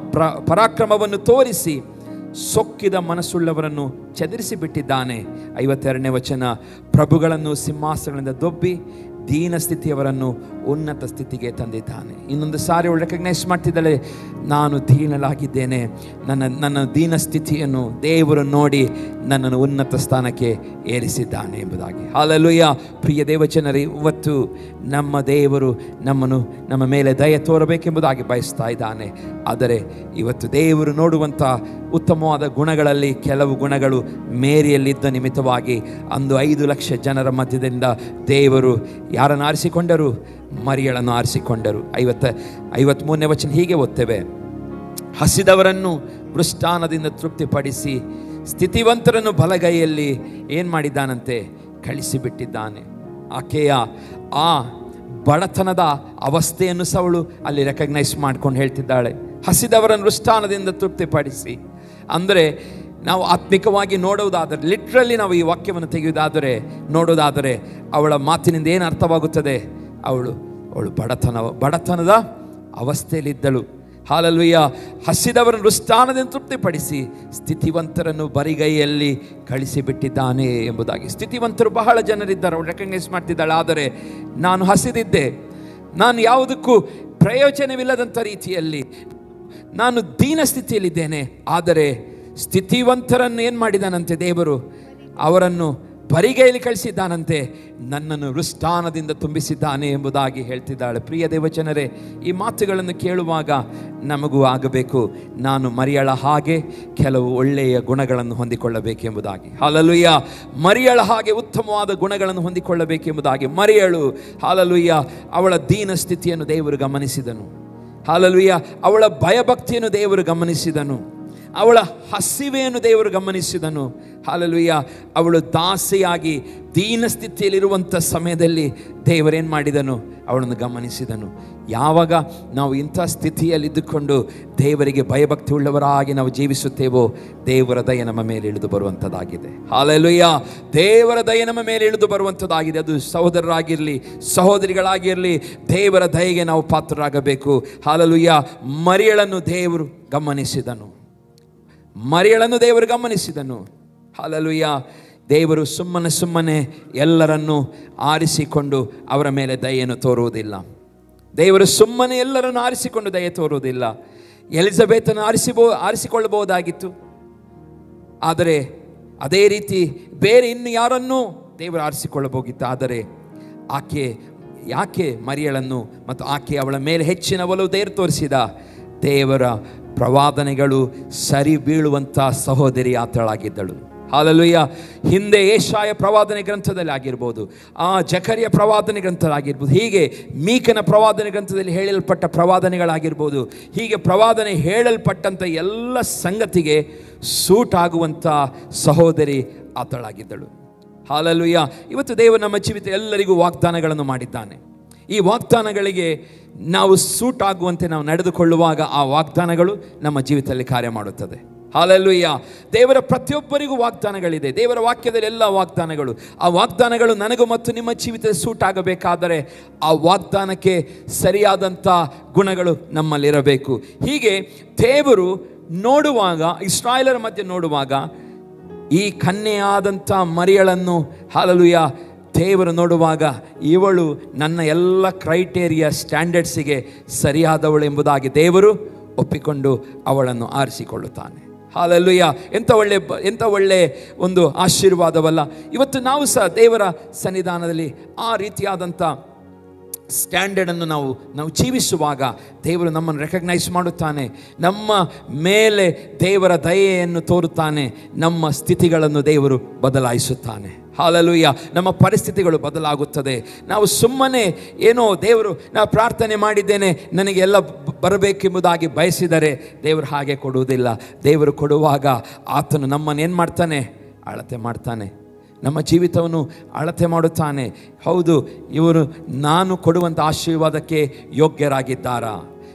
ಪರಾಕ್ರಮವನ್ನು ತೋರಿಸಿ ಸೊಕ್ಕಿದ ಮನಸ್ಸುಳ್ಳವರನ್ನು ಚದರಿಸಿ ಬಿಟ್ಟಿದ್ದಾನೆ. 52ನೇ ವಚನ, ಪ್ರಭುಗಳನ್ನು ಸಿಂಹಾಸನಗಳಿಂದ ದೊಬ್ಬಿ ದೀನ ಸ್ಥಿತಿಯವರನ್ನು ಉನ್ನತ ಸ್ಥಿತಿಗೆ ತಂದಿದ್ದಾನೆ. ಇನ್ನೊಂದು ಸಾರಿ ಅವಳು ರೆಕಗ್ನೈಸ್ ಮಾಡ್ತಿದ್ದಾಳೆ, ನಾನು ದೀನಳಾಗಿದ್ದೇನೆ, ನನ್ನ ದೀನ ಸ್ಥಿತಿಯನ್ನು ದೇವರು ನೋಡಿ ನನ್ನನ್ನು ಉನ್ನತ ಸ್ಥಾನಕ್ಕೆ ಏರಿಸಿದ್ದಾನೆ ಎಂಬುದಾಗಿ. ಹಲ್ಲೆಲೂಯಾ. ಪ್ರಿಯ ದೇವಜನರೇ, ಇವತ್ತು ನಮ್ಮ ದೇವರು ನಮ್ಮ ಮೇಲೆ ದಯೆ ತೋರಬೇಕೆಂಬುದಾಗಿ ಬಯಸ್ತಾ ಇದ್ದಾನೆ. ಆದರೆ ಇವತ್ತು ದೇವರು ನೋಡುವಂಥ ಉತ್ತಮವಾದ ಗುಣಗಳಲ್ಲಿ ಕೆಲವು ಗುಣಗಳು ಮೇರಿಯಲ್ಲಿದ್ದ ನಿಮಿತ್ತವಾಗಿ ಅಂದು 5 ಲಕ್ಷ ಜನರ ಮಧ್ಯದಿಂದ ದೇವರು ಯಾರನ್ನು ಆರಿಸಿಕೊಂಡರು? ಮರಿಯಳನ್ನು ಆರಿಸಿಕೊಂಡರು. 53ನೇ ವಚನ ಹೀಗೆ ಓದ್ತೇವೆ, ಹಸಿದವರನ್ನು ಮೃಷ್ಟಾನದಿಂದ ತೃಪ್ತಿಪಡಿಸಿ ಸ್ಥಿತಿವಂತರನ್ನು ಬಲಗೈಯಲ್ಲಿ ಏನು ಮಾಡಿದ್ದಾನಂತೆ? ಕಳಿಸಿಬಿಟ್ಟಿದ್ದಾನೆ. ಆಕೆಯ ಆ ಬಡತನದ ಅವಸ್ಥೆಯನ್ನು ಸಹ ಅವಳು ಅಲ್ಲಿ ರೆಕಗ್ನೈಸ್ ಮಾಡ್ಕೊಂಡು ಹೇಳ್ತಿದ್ದಾಳೆ. ಹಸಿದವರನ್ನು ಮೃಷ್ಟಾನದಿಂದ ತೃಪ್ತಿಪಡಿಸಿ ಅಂದರೆ, ನಾವು ಆತ್ಮಿಕವಾಗಿ ನೋಡುವುದಾದರೆ, ಲಿಟ್ರಲಿ ನಾವು ಈ ವಾಕ್ಯವನ್ನು ತೆಗೆಯುವುದಾದರೆ, ನೋಡುವುದಾದರೆ ಅವಳ ಮಾತಿನಿಂದ ಏನು ಅರ್ಥವಾಗುತ್ತದೆ? ಅವಳು ಬಡತನದ ಅವಸ್ಥೆಯಲ್ಲಿದ್ದಳು. ಹಲ್ಲೆಲೂಯಾ. ಹಸಿದವರನ್ನು ಮೃಷ್ಟಾನದಿಂದ ತೃಪ್ತಿಪಡಿಸಿ ಸ್ಥಿತಿವಂತರನ್ನು ಬರಿಗೈಯಲ್ಲಿ ಕಳಿಸಿಬಿಟ್ಟಿದ್ದಾನೆ ಎಂಬುದಾಗಿ. ಸ್ಥಿತಿವಂತರು ಬಹಳ ಜನರಿದ್ದಾರೆ, ಅವಳು ರೆಕಗ್ನೈಸ್ ಮಾಡ್ತಿದ್ದಾಳೆ. ಆದರೆ ನಾನು ಹಸಿದಿದ್ದೆ, ನಾನು ಯಾವುದಕ್ಕೂ ಪ್ರಯೋಜನವಿಲ್ಲದಂಥ ರೀತಿಯಲ್ಲಿ ನಾನು ದೀನ ಸ್ಥಿತಿಯಲ್ಲಿದ್ದೇನೆ. ಆದರೆ ಸ್ಥಿತಿವಂತರನ್ನು ಏನು ಮಾಡಿದಾನಂತೆ ದೇವರು? ಅವರನ್ನು ಬರಿಗೈಯಲ್ಲಿ ಕಳಿಸಿದ್ದಾನಂತೆ, ನನ್ನನ್ನು ಮೃಷ್ಟಾನದಿಂದ ತುಂಬಿಸಿದ್ದಾನೆ ಎಂಬುದಾಗಿ ಹೇಳ್ತಿದ್ದಾಳೆ. ಪ್ರಿಯ ದೇವಜನರೇ, ಈ ಮಾತುಗಳನ್ನು ಕೇಳುವಾಗ ನಮಗೂ ಆಗಬೇಕು, ನಾನು ಮರಿಯಳ ಹಾಗೆ ಕೆಲವು ಒಳ್ಳೆಯ ಗುಣಗಳನ್ನು ಹೊಂದಿಕೊಳ್ಳಬೇಕೆಂಬುದಾಗಿ. ಹಲ್ಲೆಲೂಯಾ. ಮರಿಯಳ ಹಾಗೆ ಉತ್ತಮವಾದ ಗುಣಗಳನ್ನು ಹೊಂದಿಕೊಳ್ಳಬೇಕೆಂಬುದಾಗಿ. ಮರಿಯಳು, ಹಲ್ಲೆಲೂಯಾ, ಅವಳ ದೀನ ಸ್ಥಿತಿಯನ್ನು ದೇವರು ಗಮನಿಸಿದನು. ಹಲ್ಲೆಲೂಯಾ. ಅವಳ ಭಯಭಕ್ತಿಯನ್ನು ದೇವರು ಗಮನಿಸಿದನು. ಅವಳ ಹಸಿವೆಯನ್ನು ದೇವರು ಗಮನಿಸಿದನು. ಹಲ್ಲೆಲೂಯಾ. ಅವಳು ದಾಸಿಯಾಗಿ ದೀನ ಸ್ಥಿತಿಯಲ್ಲಿರುವಂಥ ಸಮಯದಲ್ಲಿ ದೇವರೇನು ಮಾಡಿದನು? ಅವಳನ್ನು ಗಮನಿಸಿದನು. ಯಾವಾಗ ನಾವು ಇಂಥ ಸ್ಥಿತಿಯಲ್ಲಿದ್ದುಕೊಂಡು ದೇವರಿಗೆ ಭಯಭಕ್ತಿ ಉಳ್ಳವರಾಗಿ ನಾವು ಜೀವಿಸುತ್ತೇವೋ, ದೇವರ ದಯೆ ನಮ್ಮ ಮೇಲೆ ಇಳಿದು ಬರುವಂಥದ್ದಾಗಿದೆ. ಹಲ್ಲೆಲೂಯಾ. ದೇವರ ದಯೆ ನಮ್ಮ ಮೇಲೆ ಇಳಿದು ಬರುವಂಥದ್ದಾಗಿದೆ. ಅದು ಸಹೋದರರಾಗಿರಲಿ, ಸಹೋದರಿಗಳಾಗಿರಲಿ, ದೇವರ ದಯೆಗೆ ನಾವು ಪಾತ್ರರಾಗಬೇಕು. ಹಲ್ಲೆಲೂಯಾ. ಮರಿಯಳನ್ನು ದೇವರು ಗಮನಿಸಿದನು. ಹಲ್ಲೆಲೂಯಾ. ದೇವರು ಸುಮ್ಮನೆ ಎಲ್ಲರನ್ನು ಆರಿಸಿಕೊಂಡು ಅವರ ಮೇಲೆ ದಯೆಯನ್ನು ತೋರುವುದಿಲ್ಲ. ದೇವರು ಸುಮ್ಮನೆ ಎಲ್ಲರನ್ನು ಆರಿಸಿಕೊಂಡು ದಯೆ ತೋರುವುದಿಲ್ಲ. ಎಲಿಜಬೆತನ್ನು ಆರಿಸಿಕೊಳ್ಳಬಹುದಾಗಿತ್ತು, ಆದರೆ ಅದೇ ರೀತಿ ಬೇರೆ ಇನ್ನು ಯಾರನ್ನೂ ದೇವರು ಆರಿಸಿಕೊಳ್ಳಬಹುದಿತ್ತು. ಆದರೆ ಯಾಕೆ ಮರಿಯಳನ್ನು ಮತ್ತು ಅವಳ ಮೇಲೆ ಹೆಚ್ಚಿನ ಒಲವು ದೇವರು ತೋರಿಸಿದ? ದೇವರ ಪ್ರವಾದನೆಗಳು ಸರಿ ಬೀಳುವಂಥ ಸಹೋದರಿ ಆತಳಾಗಿದ್ದಳು. ಹಲ್ಲೆಲೂಯಾ. ಹಿಂದೆ ಯೆಶಾಯ ಪ್ರವಾದನೆ ಗ್ರಂಥದಲ್ಲಿ ಆಗಿರ್ಬೋದು, ಜಕರಿಯ ಪ್ರವಾದನೆ ಗ್ರಂಥದಾಗಿರ್ಬೋದು, ಹೀಗೆ ಮೀಕನ ಪ್ರವಾದನೆ ಗ್ರಂಥದಲ್ಲಿ ಹೇಳಲ್ಪಟ್ಟ ಪ್ರವಾದನೆಗಳಾಗಿರ್ಬೋದು, ಹೀಗೆ ಪ್ರವಾದನೆ ಹೇಳಲ್ಪಟ್ಟಂಥ ಎಲ್ಲ ಸಂಗತಿಗೆ ಸೂಟ್ ಆಗುವಂಥ ಸಹೋದರಿ ಆತಳಾಗಿದ್ದಳು. ಹಲ್ಲೆಲೂಯಾ. ಇವತ್ತು ದೇವರು ನಮ್ಮ ಜೀವಿತ ಎಲ್ಲರಿಗೂ ವಾಗ್ದಾನಗಳನ್ನು ಮಾಡಿದ್ದಾನೆ. ಈ ವಾಗ್ದಾನಗಳಿಗೆ ನಾವು ಸೂಟ್ ಆಗುವಂತೆ ನಾವು ನಡೆದುಕೊಳ್ಳುವಾಗ ಆ ವಾಗ್ದಾನಗಳು ನಮ್ಮ ಜೀವಿತದಲ್ಲಿ ಕಾರ್ಯ ಮಾಡುತ್ತದೆ. ಹಲ್ಲೆಲೂಯಾ. ದೇವರ ಪ್ರತಿಯೊಬ್ಬರಿಗೂ ವಾಗ್ದಾನಗಳಿದೆ. ದೇವರ ವಾಕ್ಯದಲ್ಲಿ ಎಲ್ಲ ವಾಗ್ದಾನಗಳು, ಆ ವಾಗ್ದಾನಗಳು ನನಗೂ ಮತ್ತು ನಿಮ್ಮ ಜೀವಿತದಲ್ಲಿ ಸೂಟ್ ಆಗಬೇಕಾದರೆ ಆ ವಾಗ್ದಾನಕ್ಕೆ ಸರಿಯಾದಂಥ ಗುಣಗಳು ನಮ್ಮಲ್ಲಿರಬೇಕು. ಹೀಗೆ ದೇವರು ನೋಡುವಾಗ, ಇಸ್ರಾಯೇಲರ ಮಧ್ಯೆ ನೋಡುವಾಗ, ಈ ಕನ್ಯೆಯಾದಂಥ ಮರಿಯಳನ್ನು, ಹಲ್ಲೆಲೂಯಾ, ದೇವರು ನೋಡುವಾಗ ಇವಳು ನನ್ನ ಎಲ್ಲ ಕ್ರೈಟೇರಿಯಾ ಸ್ಟ್ಯಾಂಡರ್ಡ್ಸಿಗೆ ಸರಿಯಾದವಳು ಎಂಬುದಾಗಿ ದೇವರು ಒಪ್ಪಿಕೊಂಡು ಅವಳನ್ನು ಆರಿಸಿಕೊಳ್ಳುತ್ತಾನೆ. ಹಲ್ಲೆಲೂಯಾ. ಎಂಥ ಒಳ್ಳೆ ಒಂದು ಆಶೀರ್ವಾದವಲ್ಲ. ಇವತ್ತು ನಾವು ಸಹ ದೇವರ ಸನ್ನಿಧಾನದಲ್ಲಿ ಆ ರೀತಿಯಾದಂಥ ಸ್ಟ್ಯಾಂಡರ್ಡನ್ನು ನಾವು ಜೀವಿಸುವಾಗ ದೇವರು ನಮ್ಮನ್ನು ರೆಕಗ್ನೈಸ್ ಮಾಡುತ್ತಾನೆ. ನಮ್ಮ ಮೇಲೆ ದೇವರ ದಯೆಯನ್ನು ತೋರುತ್ತಾನೆ. ನಮ್ಮ ಸ್ಥಿತಿಗಳನ್ನು ದೇವರು ಬದಲಾಯಿಸುತ್ತಾನೆ. ಹಲ್ಲೆಲೂಯಾ. ನಮ್ಮ ಪರಿಸ್ಥಿತಿಗಳು ಬದಲಾಗುತ್ತದೆ. ನಾವು ಸುಮ್ಮನೆ ಏನೋ ನಾನು ಪ್ರಾರ್ಥನೆ ಮಾಡಿದ್ದೇನೆ, ನನಗೆ ಎಲ್ಲ ಬರಬೇಕೆಂಬುದಾಗಿ ಬಯಸಿದರೆ ದೇವರು ಹಾಗೆ ಕೊಡುವುದಿಲ್ಲ. ದೇವರು ಕೊಡುವಾಗ ಆತನು ನಮ್ಮನ್ನು ಏನು ಮಾಡ್ತಾನೆ? ಅಳತೆ ಮಾಡ್ತಾನೆ. ನಮ್ಮ ಜೀವಿತವನ್ನು ಅಳತೆ ಮಾಡುತ್ತಾನೆ. ಹೌದು, ಇವರು ನಾನು ಕೊಡುವಂಥ ಆಶೀರ್ವಾದಕ್ಕೆ ಯೋಗ್ಯರಾಗಿದ್ದಾರಾ?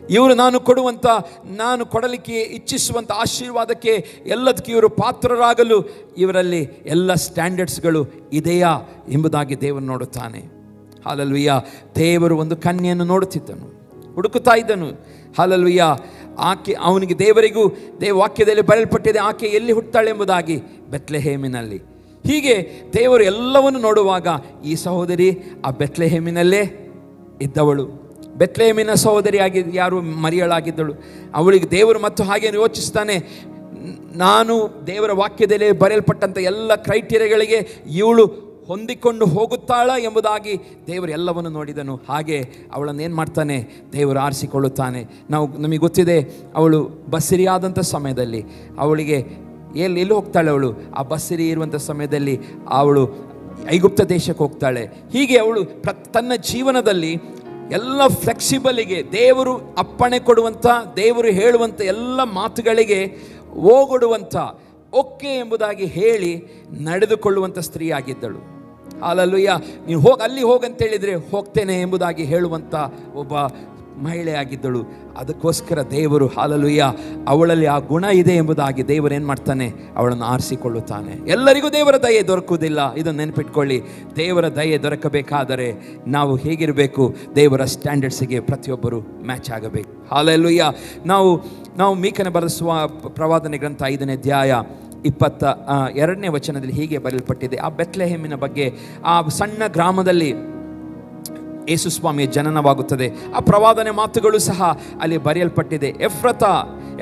ಇವರು ನಾನು ಕೊಡಲಿಕ್ಕೆ ಇಚ್ಛಿಸುವಂಥ ಆಶೀರ್ವಾದಕ್ಕೆ ಎಲ್ಲದಕ್ಕೆ ಇವರು ಪಾತ್ರರಾಗಲು ಇವರಲ್ಲಿ ಎಲ್ಲ ಸ್ಟ್ಯಾಂಡರ್ಡ್ಸ್ಗಳು ಇದೆಯಾ ಎಂಬುದಾಗಿ ದೇವರು ನೋಡುತ್ತಾನೆ. ಹಲ್ಲೆಲೂಯಾ. ದೇವರು ಒಂದು ಕನ್ಯೆಯನ್ನು ನೋಡುತ್ತಿದ್ದನು, ಹುಡುಕುತ್ತಾ ಇದ್ದನು. ಹಲ್ಲೆಲೂಯಾ. ಅವನಿಗೆ ದೇವರಿಗೂ ವಾಕ್ಯದಲ್ಲಿ ಬರೆಯಲ್ಪಟ್ಟಿದೆ, ಆಕೆ ಎಲ್ಲಿ ಹುಟ್ಟುತ್ತಾಳೆ ಎಂಬುದಾಗಿ, ಬೆತ್ಲೆಹೇಮಿನಲ್ಲಿ. ಹೀಗೆ ದೇವರು ಎಲ್ಲವನ್ನು ನೋಡುವಾಗ ಈ ಸಹೋದರಿ ಆ ಬೆತ್ಲೆಹೇಮಿನಲ್ಲೇ ಇದ್ದವಳು. ಬೆತ್ಲೆಹೇಮಿನ ಸಹೋದರಿಯಾಗಿ ಯಾರು ಮರಿಯಳಾಗಿದ್ದಳು. ಅವಳಿಗೆ ದೇವರು ಮತ್ತು ಹಾಗೆ ಯೋಚಿಸ್ತಾನೆ, ನಾನು ದೇವರ ವಾಕ್ಯದಲ್ಲಿ ಬರೆಯಲ್ಪಟ್ಟಂಥ ಎಲ್ಲ ಕ್ರೈಟೀರಿಯಾಗಳಿಗೆ ಇವಳು ಹೊಂದಿಕೊಂಡು ಹೋಗುತ್ತಾಳ ಎಂಬುದಾಗಿ ದೇವರು ಎಲ್ಲವನ್ನು ನೋಡಿದನು. ಹಾಗೆ ಅವಳನ್ನು ಏನು ಮಾಡ್ತಾನೆ, ದೇವರು ಆರಿಸಿಕೊಳ್ಳುತ್ತಾನೆ. ನಮಗೆ ಗೊತ್ತಿದೆ, ಅವಳು ಬಸಿರಿಯಾದಂಥ ಸಮಯದಲ್ಲಿ ಅವಳಿಗೆ ಎಲ್ಲಿ ಹೋಗ್ತಾಳೆ, ಅವಳು ಆ ಬಸಿರಿ ಇರುವಂಥ ಸಮಯದಲ್ಲಿ ಅವಳು ಐಗುಪ್ತ ದೇಶಕ್ಕೆ ಹೋಗ್ತಾಳೆ. ಹೀಗೆ ಅವಳು ತನ್ನ ಜೀವನದಲ್ಲಿ ಎಲ್ಲ ಫ್ಲೆಕ್ಸಿಬಲಿಗೆ, ದೇವರು ಅಪ್ಪಣೆ ಕೊಡುವಂಥ, ದೇವರು ಹೇಳುವಂಥ ಎಲ್ಲ ಮಾತುಗಳಿಗೆ ಓಗೊಡುವಂಥ, ಓಕೆ ಎಂಬುದಾಗಿ ಹೇಳಿ ನಡೆದುಕೊಳ್ಳುವಂಥ ಸ್ತ್ರೀಯಾಗಿದ್ದಳು. ಹಾಲೆಲೂಯಾ. ನೀವು ಅಲ್ಲಿ ಹೋಗಂತೇಳಿದರೆ ಹೋಗ್ತೇನೆ ಎಂಬುದಾಗಿ ಹೇಳುವಂಥ ಒಬ್ಬ ಮಹಿಳೆಯಾಗಿದ್ದಳು. ಅದಕ್ಕೋಸ್ಕರ ದೇವರು, ಹಾಲೆಲೂಯಾ, ಅವಳಲ್ಲಿ ಆ ಗುಣ ಇದೆ ಎಂಬುದಾಗಿ ದೇವರು ಏನು ಮಾಡ್ತಾನೆ, ಅವಳನ್ನು ಆರಿಸಿಕೊಳ್ಳುತ್ತಾನೆ. ಎಲ್ಲರಿಗೂ ದೇವರ ದಯೆ ದೊರಕುವುದಿಲ್ಲ, ಇದನ್ನು ನೆನಪಿಟ್ಕೊಳ್ಳಿ. ದೇವರ ದಯೆ ದೊರಕಬೇಕಾದರೆ ನಾವು ಹೇಗಿರಬೇಕು, ದೇವರ ಸ್ಟ್ಯಾಂಡರ್ಡ್ಸಿಗೆ ಪ್ರತಿಯೊಬ್ಬರು ಮ್ಯಾಚ್ ಆಗಬೇಕು. ಹಾಲೆಲೂಯಾ. ನಾವು ಮೀಕನ ಬರೆಸುವ ಪ್ರವಾದನೆ ಗ್ರಂಥ 5ನೇ ಅಧ್ಯಾಯ 22ನೇ ವಚನದಲ್ಲಿ ಹೀಗೆ ಬರೆಯಲ್ಪಟ್ಟಿದೆ. ಆ ಬೆತ್ಲೆಹೇಮಿನ ಬಗ್ಗೆ, ಆ ಸಣ್ಣ ಗ್ರಾಮದಲ್ಲಿ ಯೇಸು ಸ್ವಾಮಿಯ ಜನನವಾಗುತ್ತದೆ. ಆ ಪ್ರವಾದನೆ ಮಾತುಗಳು ಸಹ ಅಲ್ಲಿ ಬರೆಯಲ್ಪಟ್ಟಿದೆ.